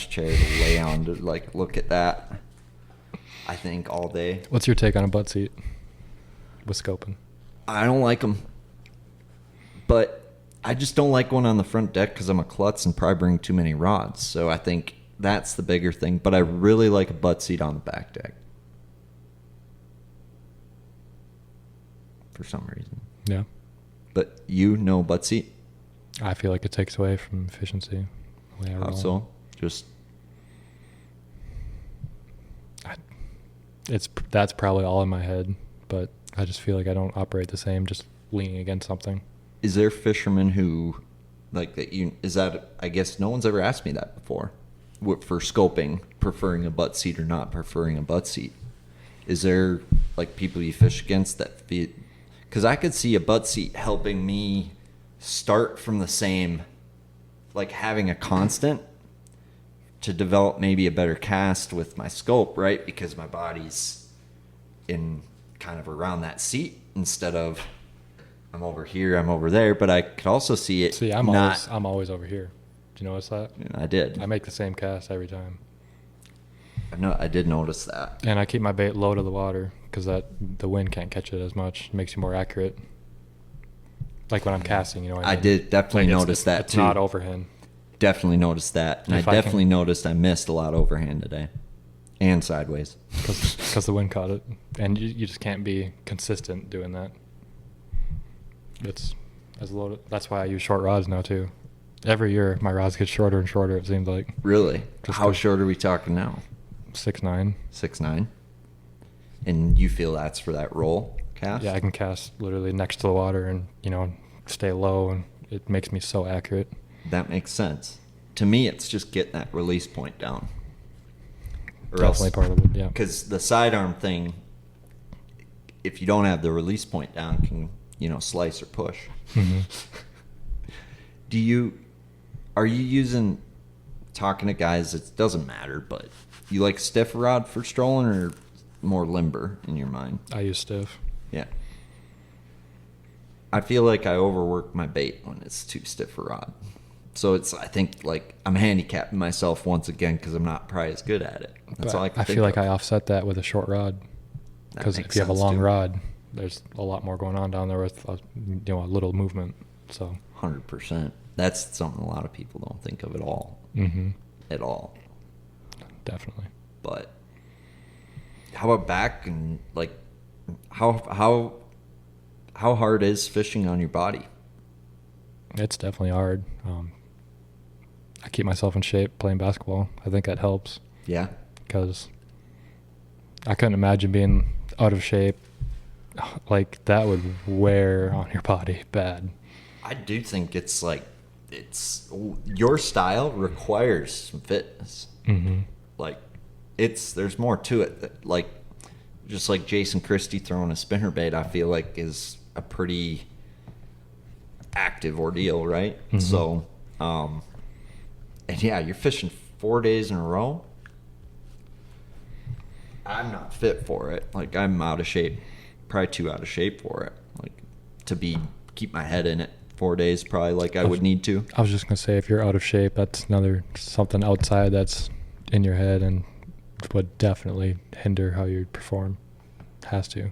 chair to lay on to like look at that. I think all day. What's your take on a butt seat with scoping? I don't like them, but I just don't like one on the front deck because I'm a klutz and probably bring too many rods. So I think that's the bigger thing. But I really like a butt seat on the back deck for some reason. Yeah. But you know butt seat? I feel like it takes away from efficiency. The way I How roll. so? Just That's probably all in my head, but I just feel like I don't operate the same just leaning against something. is there fishermen who like that you is that I guess no one's ever asked me that before for scoping, preferring a butt seat or not preferring a butt seat. Is there like people you fish against that because I could see a butt seat helping me start from the same, like having a constant to develop maybe a better cast with my scope, right? Because my body's in kind of around that seat instead of I'm over here, I'm over there. But I could also see it. See, I'm always over here. Do you notice that? I did. I make the same cast every time. I did notice that. And I keep my bait low to the water because the wind can't catch it as much. It makes you more accurate. Like when I'm casting, you know what I mean? I did definitely Like notice that it's too. not overhand. Definitely noticed that. And If I I definitely can- noticed I missed a lot overhand today. And sideways. Because the wind caught it. And you just can't be consistent doing that. That's why I use short rods now too. Every year my rods get shorter and shorter, it seems like. Really? Just How a- short are we talking now? 6'9". 6'9"? And you feel that's for that roll cast? Yeah, I can cast literally next to the water and, stay low, and it makes me so accurate. That makes sense. To me, it's just getting that release point down. Definitely part of it, yeah. Because the sidearm thing, if you don't have the release point down, can, slice or push. Mhm. Are you using, talking to guys, it doesn't matter, but you like stiff rod for strolling or more limber in your mind. I use stiff. Yeah. I feel like I overwork my bait when it's too stiff a rod. So I think like I'm handicapping myself once again because I'm not probably as good at it. That's all I can think feel like of. I offset that with a short rod. Because if you have a long rod, there's a lot more going on down there with a little movement. So 100%. That's something a lot of people don't think of at all. Mm-hmm. At all. Definitely. But how about back and like how hard is fishing on your body? It's definitely hard. I keep myself in shape playing basketball. I think that helps. Yeah. Because I couldn't imagine being out of shape. Like, that would wear on your body bad. I do think it's your style requires some fitness. Mm-hmm. Like, there's more to it. Like, just like Jason Christie throwing a spinnerbait, I feel like is a pretty active ordeal, right? Mm-hmm. So, and yeah, you're fishing 4 days in a row. I'm not fit for it. Like, I'm out of shape, probably too out of shape for it. Like, to keep my head in it 4 days, probably like I would need to. I was just gonna say, if you're out of shape, that's something outside that's in your head and would definitely hinder how you perform. Has to.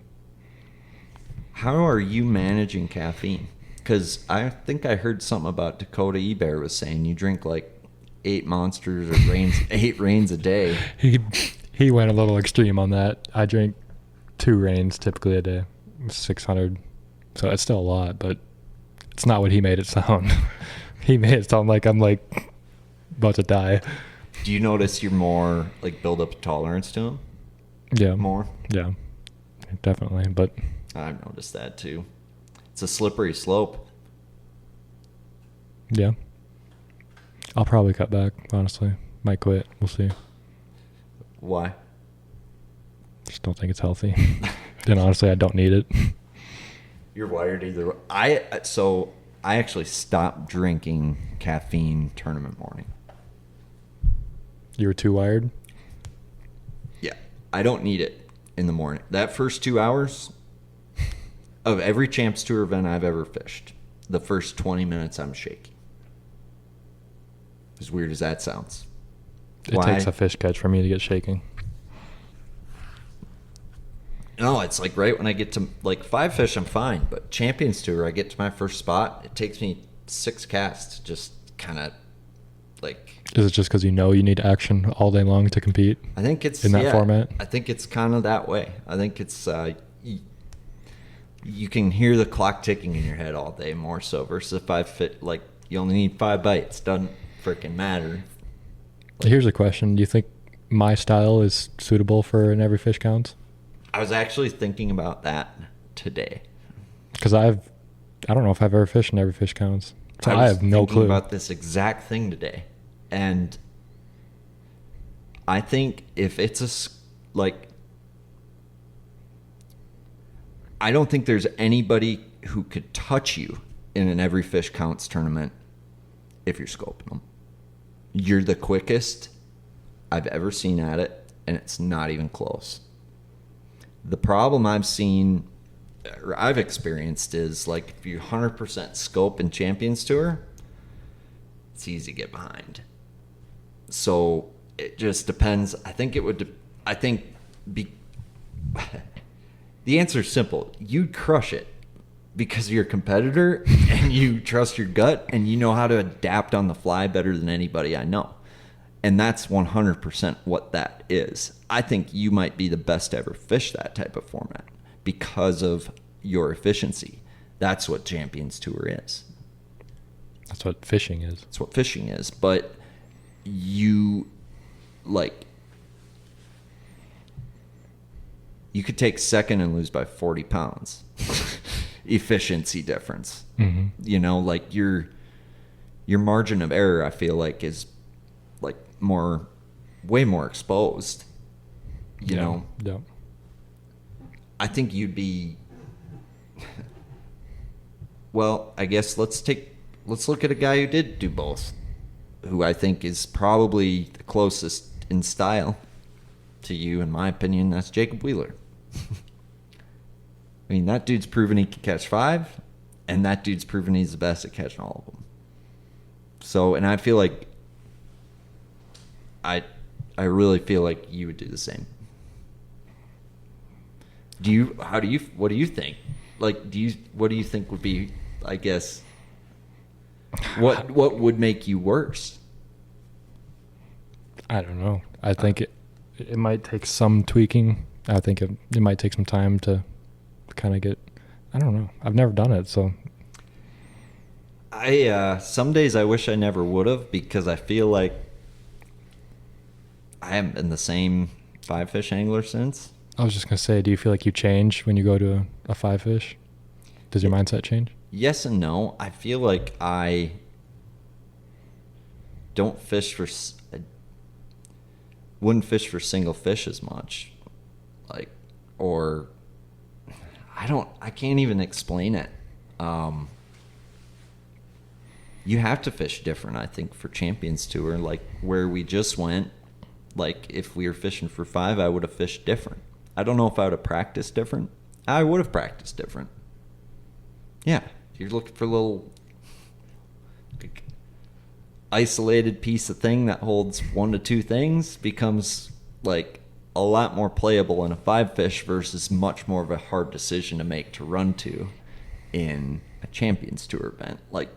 How are you managing caffeine? Because I think I heard something about Dakota Ebear was saying you drink like 8 monsters or 8 rains a day. He went a little extreme on that. I drink 2 rains typically a day, 600. So it's still a lot, but it's not what he made it sound. He made it sound like I'm like about to die. Do you notice you're more like build up a tolerance to them? Yeah. More? Yeah, definitely. But I've noticed that too. It's a slippery slope. yeah, I'll probably cut back, honestly. Might quit. We'll see. Why? Just don't think it's healthy. And honestly, I don't need it. You're wired either way. I actually stopped drinking caffeine tournament morning. You were too wired? Yeah. I don't need it in the morning. That first 2 hours of every Champs Tour event I've ever fished, the first 20 minutes I'm shaking. As weird as that sounds. It takes a fish catch for me to get shaking. No, it's like right when I get to like 5 fish, I'm fine. But Champions Tour, I get to my first spot. It takes me 6 casts to just kind of like. Is it just because you need action all day long to compete? I think it's in that format. I think it's kind of that way. I think it's you can hear the clock ticking in your head all day more so versus if like you only need 5 bites. Doesn't freaking matter. Here's a question: do you think my style is suitable for an Every Fish Counts? I was actually thinking about that today. Because I don't know if I've ever fished an Every Fish Counts. So I have no clue about this exact thing today. And I think if it's I don't think there's anybody who could touch you in an Every Fish Counts tournament if you're scoping them. You're the quickest I've ever seen at it, and it's not even close. The problem I've seen, or I've experienced, is like if you 100% scope in Champions Tour, it's easy to get behind. So it just depends. I think the answer is simple. You'd crush it because you're a competitor and you trust your gut and you know how to adapt on the fly better than anybody I know. And that's 100% what that is. I think you might be the best to ever fish that type of format because of your efficiency. That's what Champions Tour is. That's what fishing is. That's what fishing is. But you could take second and lose by 40 pounds. Efficiency difference. Mm-hmm. Like your margin of error, I feel like, is like way more exposed. You know? Yeah. I think you'd be well, I guess let's look at a guy who did do both, who I think is probably the closest in style. to you, in my opinion, that's Jacob Wheeler. I mean, that dude's proven he can catch 5, and that dude's proven he's the best at catching all of them. So, and I feel like I really feel like you would do the same. What do you think? Like, what do you think would be, I guess, what would make you worse? I don't know. I think it might take some tweaking. I think it might take some time to kind of get, I don't know. I've never done it, so. Some days I wish I never would have, because I feel like I haven't been the same 5-fish angler since. I was just going to say, do you feel like you change when you go to a 5-fish? Does your mindset change? Yes and no. I feel like I don't fish for, wouldn't fish for single fish as much. Like, or I can't even explain it. You have to fish different, I think, for Champions Tour. Like, where we just went, like, if we were fishing for 5, I would have fished different. I don't know if I would have practiced different. I would have practiced different. Yeah, you're looking for a little like, isolated piece of thing that holds 1 to 2 things, becomes like a lot more playable in a 5-fish versus much more of a hard decision to make to run to in a Champions Tour event. Like,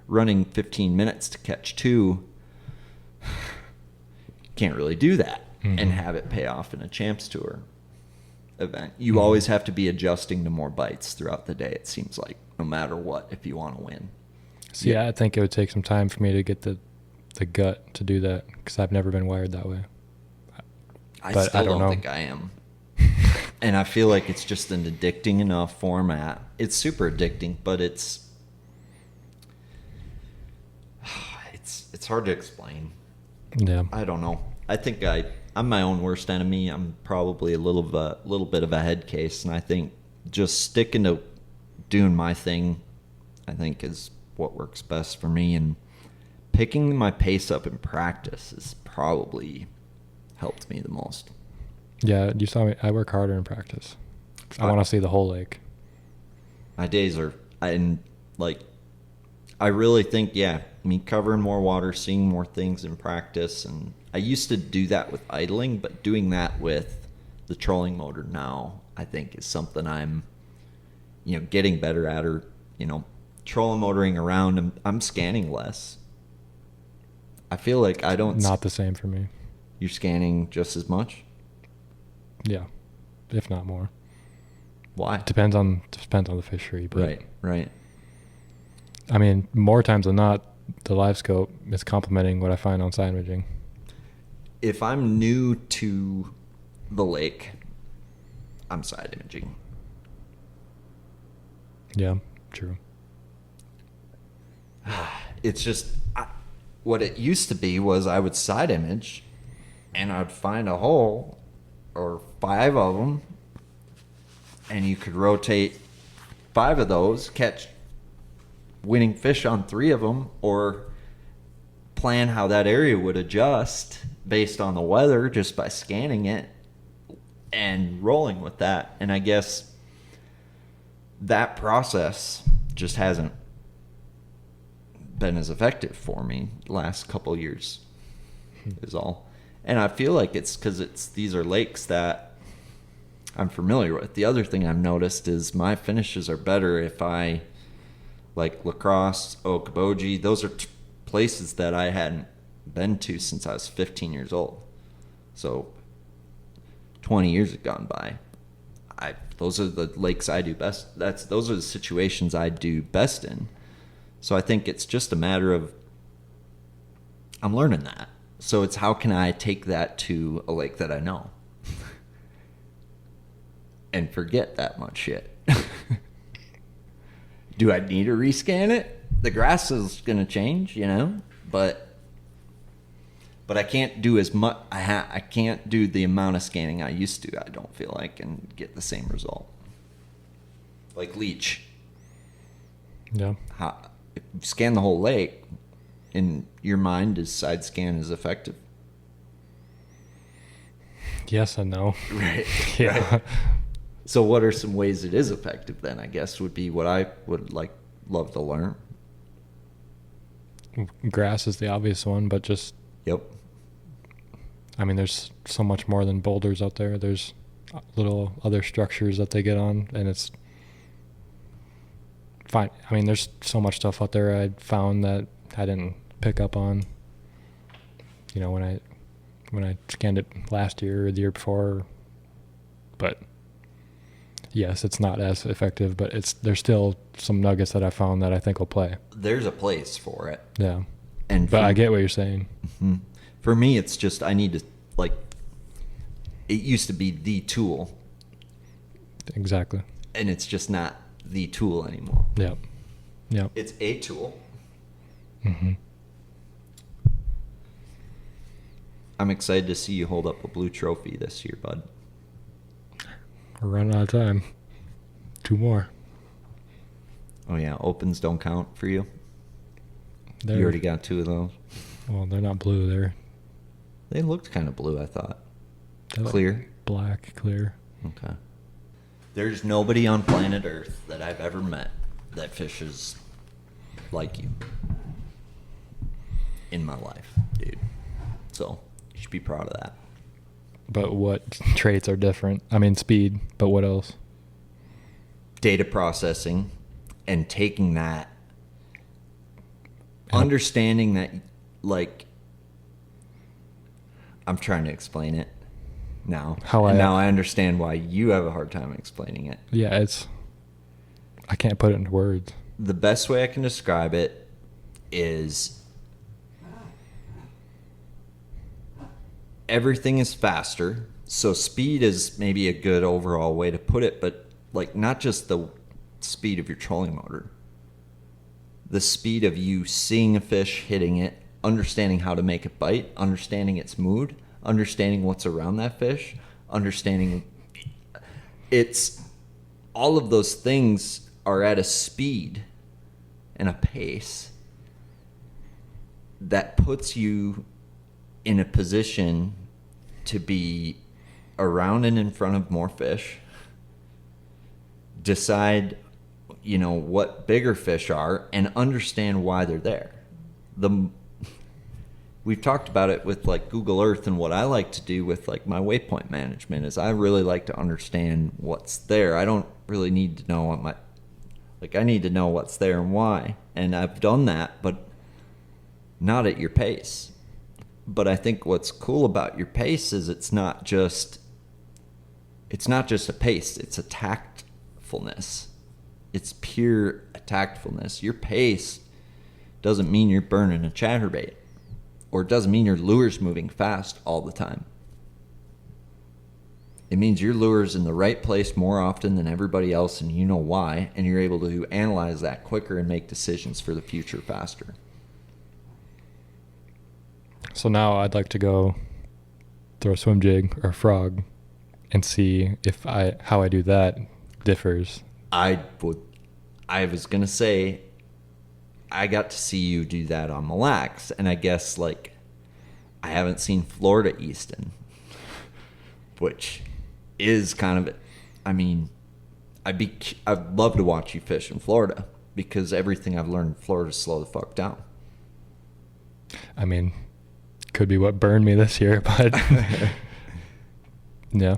running 15 minutes to catch 2, can't really do that and have it pay off in a Champs Tour event. You always have to be adjusting to more bites throughout the day, it seems like, no matter what, if you want to win. So yeah, I think it would take some time for me to get the gut to do that, because I've never been wired that way. I But still I don't know. think I am. And I feel like it's just an addicting enough format. It's super addicting, but it's hard to explain. Yeah. I don't know. I think I'm my own worst enemy. I'm probably a little bit of a head case, and I think just sticking to doing my thing, I think, is what works best for me. And picking my pace up in practice has probably helped me the most. Yeah, you saw me. I work harder in practice. I want to see the whole lake. My days are, and like, I really think, yeah, me covering more water, seeing more things in practice. And I used to do that with idling, but doing that with the trolling motor now, I think, is something I'm, getting better at. Or, trolling motoring around, and I'm scanning less. I feel like I don't. Not the same for me. You're scanning just as much? Yeah, if not more. Why? Depends on the fishery. But Right. I mean, more times than not, the live scope is complementing what I find on side imaging. If I'm new to the lake, I'm side imaging. Yeah, true. It's just, what it used to be was I would side image, and I'd find a hole, or 5 of them, and you could rotate 5 of those, catch winning fish on 3 of them, or plan how that area would adjust based on the weather just by scanning it and rolling with that. And I guess that process just hasn't been as effective for me the last couple of years is all. And I feel like it's because these are lakes that I'm familiar with. The other thing I've noticed is my finishes are better if I, like La Crosse, Okoboji, those are places that I hadn't been to since I was 15 years old. So 20 years have gone by. Those are the lakes I do best. Those are the situations I do best in. So I think it's just a matter of, I'm learning that. So it's, how can I take that to a lake that I know and forget that much shit? Do I need to rescan it? The grass is going to change, but I can't do as much. I can't do the amount of scanning I used to, I don't feel like, and get the same result. Like leech. Yeah. If you scan the whole lake, in your mind, is side scan as effective? Yes and no. Right. Yeah. Right. So what are some ways it is effective then, I guess, would be what I would love to learn. Grass is the obvious one, but just, Yep. I mean, there's so much more than boulders out there. There's little other structures that they get on, and it's fine. I mean, there's so much stuff out there I found that I didn't pick up on, you know, when I scanned it last year or the year before. But yes, it's not as effective, but there's still some nuggets that I found that I think will play. There's a place for it. Yeah. And But I get what you're saying. For me, it's just I need to, like, it used to be the tool, Exactly. and it's just not the tool anymore. Yep. Yep. It's a tool. Mm-hmm. I'm excited to see you hold up a blue trophy this year, bud. We're running out of time. 2 more. Oh, yeah. Opens don't count for you? They're, You already got 2 of those? Well, they're not blue. They looked kind of blue, I thought. They're like Clear? black, clear. Okay. There's nobody on planet Earth that I've ever met that fishes like you in my life, dude. So, you should be proud of that. But what traits are different? I mean, speed, but what else? Data processing and taking that, understanding that, like, I'm trying to explain it now. Now I understand why you have a hard time explaining it. Yeah, I can't put it into words. The best way I can describe it is everything is faster. So speed is maybe a good overall way to put it, but like not just the speed of your trolling motor. The speed of you seeing a fish, hitting it, understanding how to make it bite, understanding its mood, understanding what's around that fish, understanding it's all of those things are at a speed and a pace that puts you in a position to be around and in front of more fish, decide, you know, what bigger fish are, and understand why they're there. We've talked about it with like Google Earth, and what I like to do with like my waypoint management is I really like to understand what's there. I don't really need to know what I need to know what's there and why. And I've done that, but not at your pace. But I think what's cool about your pace is it's not just a pace, it's a tactfulness. It's pure tactfulness. Your pace doesn't mean you're burning a chatterbait, or it doesn't mean your lure's moving fast all the time. It means your lure's in the right place more often than everybody else, and you know why, and you're able to analyze that quicker and make decisions for the future faster. So now I'd like to go throw a swim jig or a frog and see if how I do that differs. I was going to say, I got to see you do that on Mille Lacs, and I guess, like, I haven't seen Florida Easton, which is kind of, I mean, I'd love to watch you fish in Florida, because everything I've learned in Florida is slow the fuck down. I mean, could be what burned me this year, but yeah.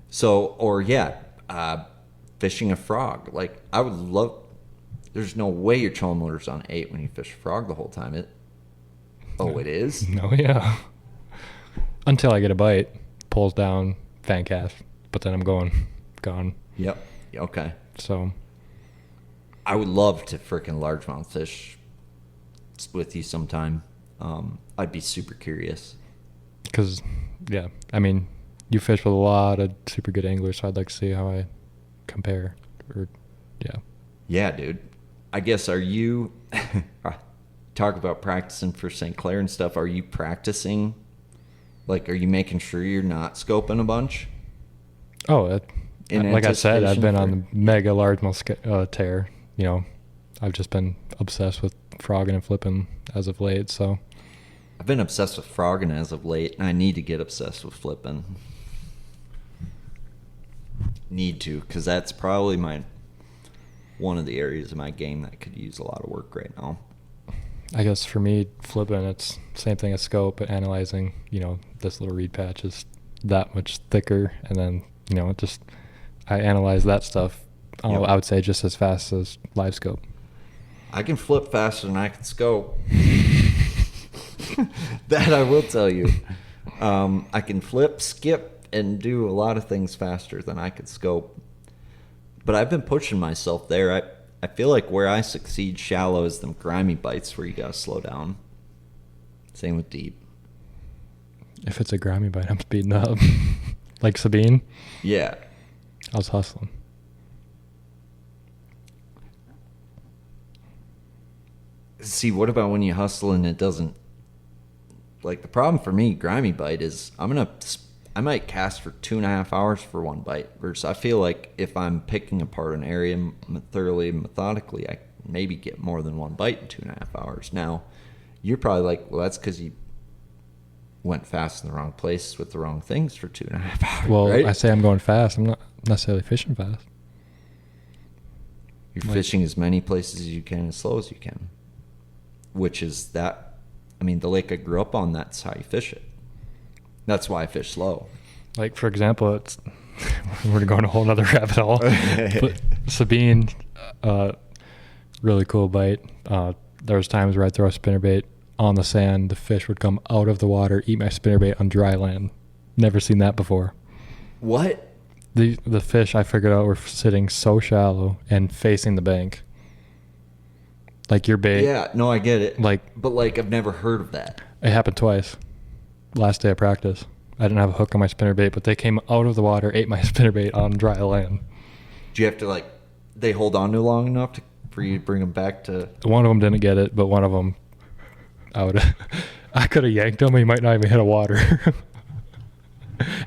So, or yeah, fishing a frog. Like, I would love, there's no way your trolling motor's on 8 when you fish a frog the whole time. It is? No, yeah. Until I get a bite, pulls down, fan cast, but then I'm gone. Yep. Okay. So I would love to freaking largemouth fish with you sometime. I'd be super curious. Because, yeah, I mean, you fish with a lot of super good anglers, so I'd like to see how I compare. Or, yeah. Yeah, dude. I guess, are you talk about practicing for St. Clair and stuff? Are you practicing? Like, are you making sure you're not scoping a bunch? Oh, like I said, I've been on the mega largemouth tear. You know, I've just been obsessed with frogging and flipping as of late. So I've been obsessed with frogging as of late, and I need to get obsessed with flipping. Need to, because that's probably one of the areas of my game that could use a lot of work right now. I guess for me, flipping, it's same thing as scope, but analyzing, this little reed patch is that much thicker, and then, I analyze that stuff, Yep. I would say just as fast as live scope. I can flip faster than I can scope. That I will tell you. I can flip, skip, and do a lot of things faster than I could scope. But I've been pushing myself there. I feel like where I succeed shallow is them grimy bites where you gotta slow down. Same with deep. If it's a grimy bite, I'm speeding up. Like Sabine, Yeah. I was hustling. See, what about when you hustle and it doesn't? Like, the problem for me, grimy bite, is I might cast for 2.5 hours for one bite. Versus I feel like if I'm picking apart an area thoroughly, methodically, I maybe get more than one bite in 2.5 hours. Now, you're probably like, well, that's because you went fast in the wrong place with the wrong things for 2.5 hours. Well, right? I say I'm going fast. I'm not necessarily fishing fast. You're fishing as many places as you can, as slow as you can. Which is that, the lake I grew up on, that's how you fish it. That's why I fish slow. Like, for example, it's we're going a whole nother rabbit hole. But Sabine, really cool bite. There was times where I'd throw a spinnerbait on the sand. The fish would come out of the water, eat my spinnerbait on dry land. Never seen that before. What? The fish, I figured out, were sitting so shallow and facing the bank. Like your bait. Yeah, no, I get it. But I've never heard of that. It happened twice. Last day of practice. I didn't have a hook on my spinnerbait, but they came out of the water, ate my spinnerbait on dry land. Do you have to, they hold on to long enough for you to bring them back to... One of them didn't get it, but one of them, I could have yanked him. He might not even hit a water.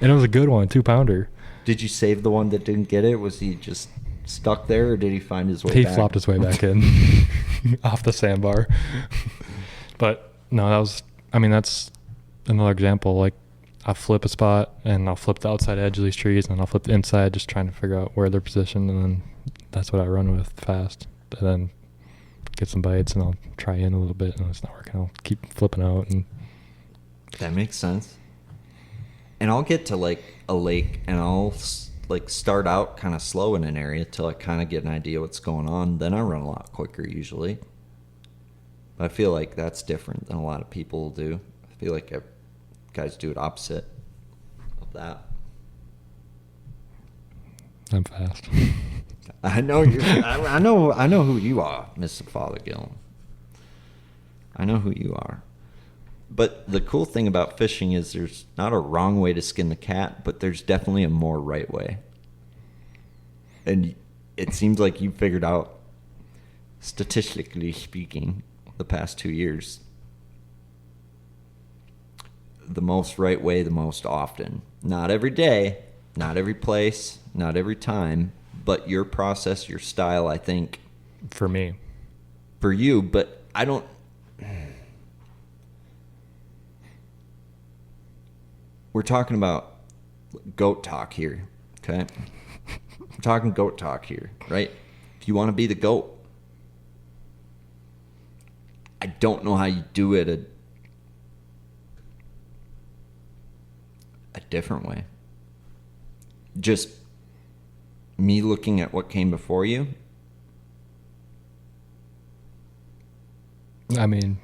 And it was a good one, 2-pounder. Did you save the one that didn't get it? Was he just stuck there, or did he find his way back? He flopped his way back in off the sandbar. But no, that's another example. Like, I'll flip a spot and I'll flip the outside edge of these trees and I'll flip the inside, just trying to figure out where they're positioned, and then that's what I run with fast. And then get some bites and I'll try in a little bit, and if it's not working, I'll keep flipping out. And that makes sense. And I'll get to a lake and I'll start out kind of slow in an area till I kind of get an idea what's going on. Then I run a lot quicker usually. But I feel like that's different than a lot of people do. I feel like guys do it opposite of that. I'm fast. I know you. I know who you are, Mr. Fothergill. I know who you are. But the cool thing about fishing is there's not a wrong way to skin the cat, but there's definitely a more right way. And it seems like you figured out, statistically speaking, the past 2 years, the most right way the most often. Not every day, not every place, not every time, but your process, your style, I think. For me. For you, but I don't... We're talking about goat talk here, okay? We're talking goat talk here, right? If you want to be the goat, I don't know how you do it a different way. Just me looking at what came before you. You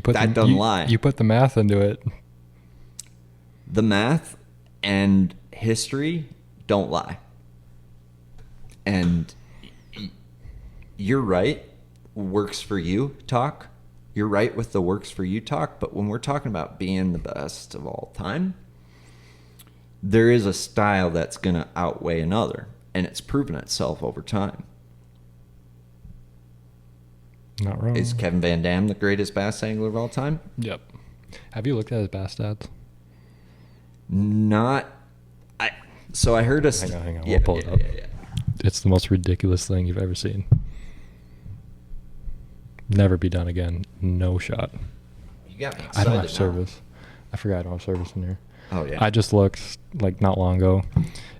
put that doesn't lie. You put the math into it. The math and history don't lie. And you're right, works for you talk. You're right with the works for you talk, but when we're talking about being the best of all time, there is a style that's going to outweigh another, and it's proven itself over time. Not wrong. Is Kevin Van Dam the greatest bass angler of all time? Yep. Have you looked at his bass stats? So I heard us. Hang on. We'll pull it up. Yeah. It's the most ridiculous thing you've ever seen. Never be done again. No shot. You got me I excited don't have now. service. I forgot I don't have service in here. Oh, yeah. I just looked like not long ago.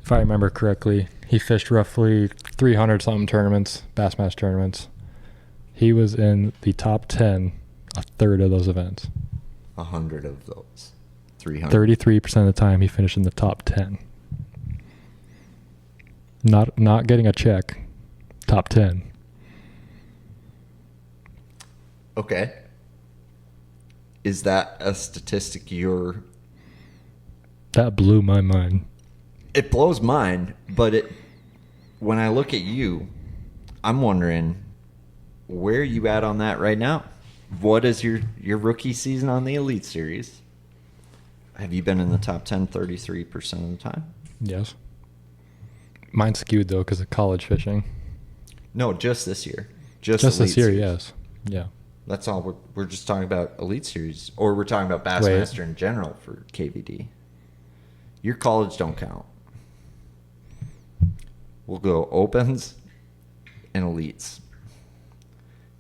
If I remember correctly, he fished roughly 300 something tournaments, Bassmaster tournaments. He was in the top 10 a third of those events. 100 of those. 300. 33% of the time he finished in the top 10. Not getting a check. Top 10. Okay. Is that a statistic you're... That blew my mind. It blows mine, but when I look at you, I'm wondering, where are you at on that right now? What is your rookie season on the Elite Series? Have you been in the top 10 33% of the time? Yes. Mine's skewed though because of college fishing. No, just this year. Just Elite this year, Series. yes. Yeah. That's all. We're just talking about Elite Series, or we're talking about Bassmaster in general for KVD. Your college don't count. We'll go Opens and Elites.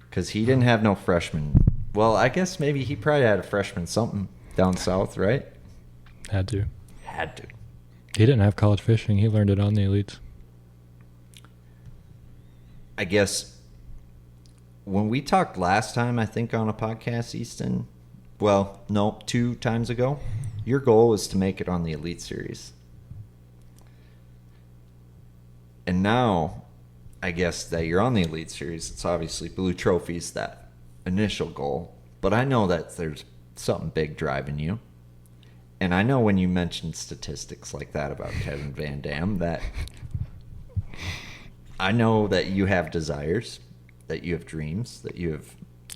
Because he didn't have no freshman. Well, I guess maybe he probably had a freshman something down south, right? Had to. Had to. He didn't have college fishing. He learned it on the elites. I guess when we talked last time, I think on a podcast, Easton, well, no, 2 times ago, your goal was to make it on the Elite Series. And now, I guess that you're on the Elite Series, it's obviously Blue Trophy's that initial goal. But I know that there's something big driving you. And I know when you mention statistics like that about Kevin Van Dam, that I know that you have desires, that you have dreams, that you have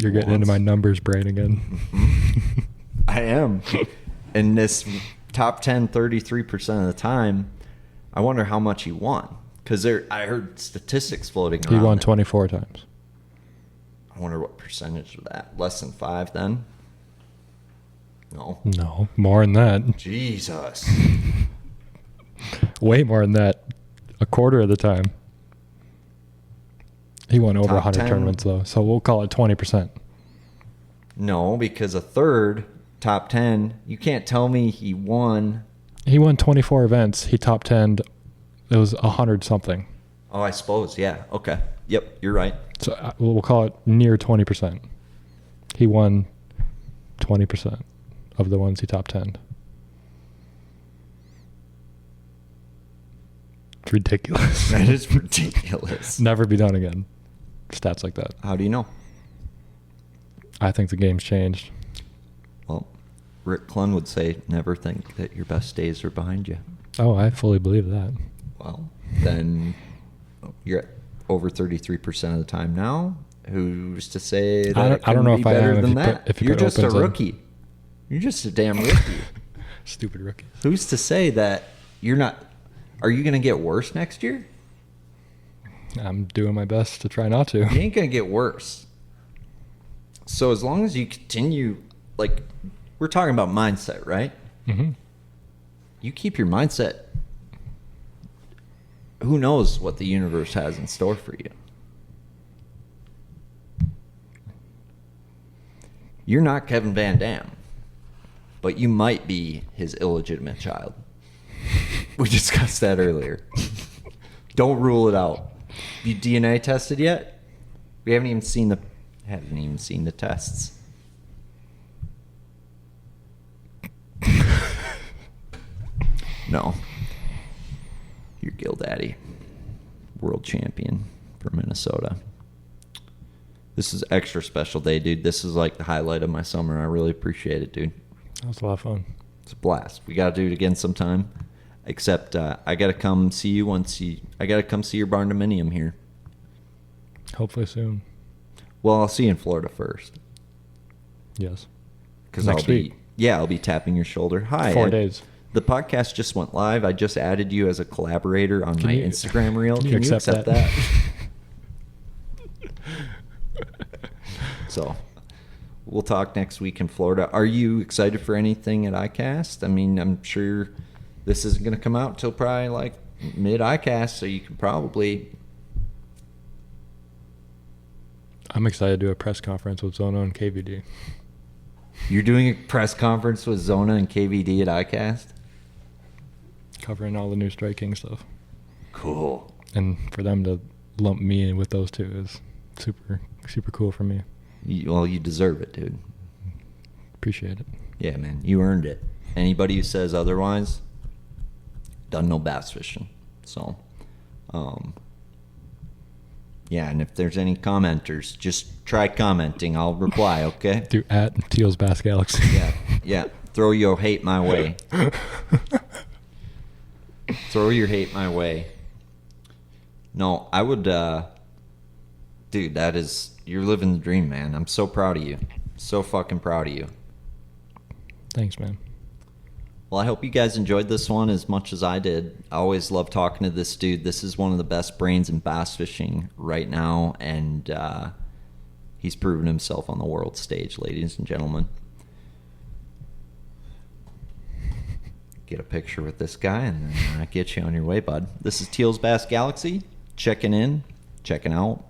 You're getting into my numbers brain again. I am. In this top 10, 33% of the time, I wonder how much he won. Because I heard statistics floating around. He won that. 24 times. I wonder what percentage of that. Less than 5 then? No. No, more than that. Jesus. Way more than that. A quarter of the time. He won over Top 100 10. tournaments, though, so we'll call it 20%. No, because a third, top 10, you can't tell me he won. He won 24 events. He top 10'd. It was 100 something. Oh, I suppose, yeah. Okay. Yep, you're right. So we'll call it near 20%. He won 20% of the ones he top 10'd. It's ridiculous. That is ridiculous. Never be done again. Stats like that. How do you know? I think the game's changed. Well, Rick Clunn would say, never think that your best days are behind you. Oh, I fully believe that. Well, then you're at over 33% of the time now. Who's to say that I don't know be if I better am than if you that? put- if you You're put just a opens in. rookie. You're just a damn rookie. Stupid rookie. Who's to say that you're not? Are you going to get worse next year? I'm doing my best to try not to. You ain't going to get worse. So as long as you continue, like, we're talking about mindset, right? Mm-hmm. You keep your mindset. Who knows what the universe has in store for you? You're not Kevin Van Dam, but you might be his illegitimate child. We discussed that earlier. Don't rule it out. You DNA tested yet? We haven't even seen the tests. No. You're Gill Daddy, world champion for Minnesota. This is extra special day, dude. This is like the highlight of my summer. I really appreciate it, dude. That was a lot of fun. It's a blast. We got to do it again sometime. Except I got to come see you I got to come see your barn dominium here. Hopefully soon. Well, I'll see you in Florida first. Yes. Because Next week. I'll be tapping your shoulder. Hi. 4 days. The podcast just went live. I just added you as a collaborator on Can my you- Instagram reel. can Can you you accept accept that? that? So, we'll talk next week in Florida. Are you excited for anything at ICAST? I mean, I'm sure this isn't going to come out till probably like mid-ICAST, so you can probably... I'm excited to do a press conference with Zono and KVD. You're doing a press conference with Zona and KVD at ICAST? Covering all the new Strike King stuff. Cool. And for them to lump me in with those two is super, super cool for me. Well, you deserve it, dude. Appreciate it. Yeah, man. You earned it. Anybody who says otherwise doesn't know bass fishing. So, yeah, and if there's any commenters, just try commenting. I'll reply, okay? Do at Teal's Bass Galaxy. Yeah. Throw your hate my way. Throw your hate my way. No, I would, dude, you're living the dream, man. I'm so proud of you. So fucking proud of you. Thanks, man. Well, I hope you guys enjoyed this one as much as I did. I always love talking to this dude. This is one of the best brains in bass fishing right now, and he's proven himself on the world stage, ladies and gentlemen. Get a picture with this guy, and then get you on your way, bud. This is Teal's Bass Galaxy. Checking in, checking out.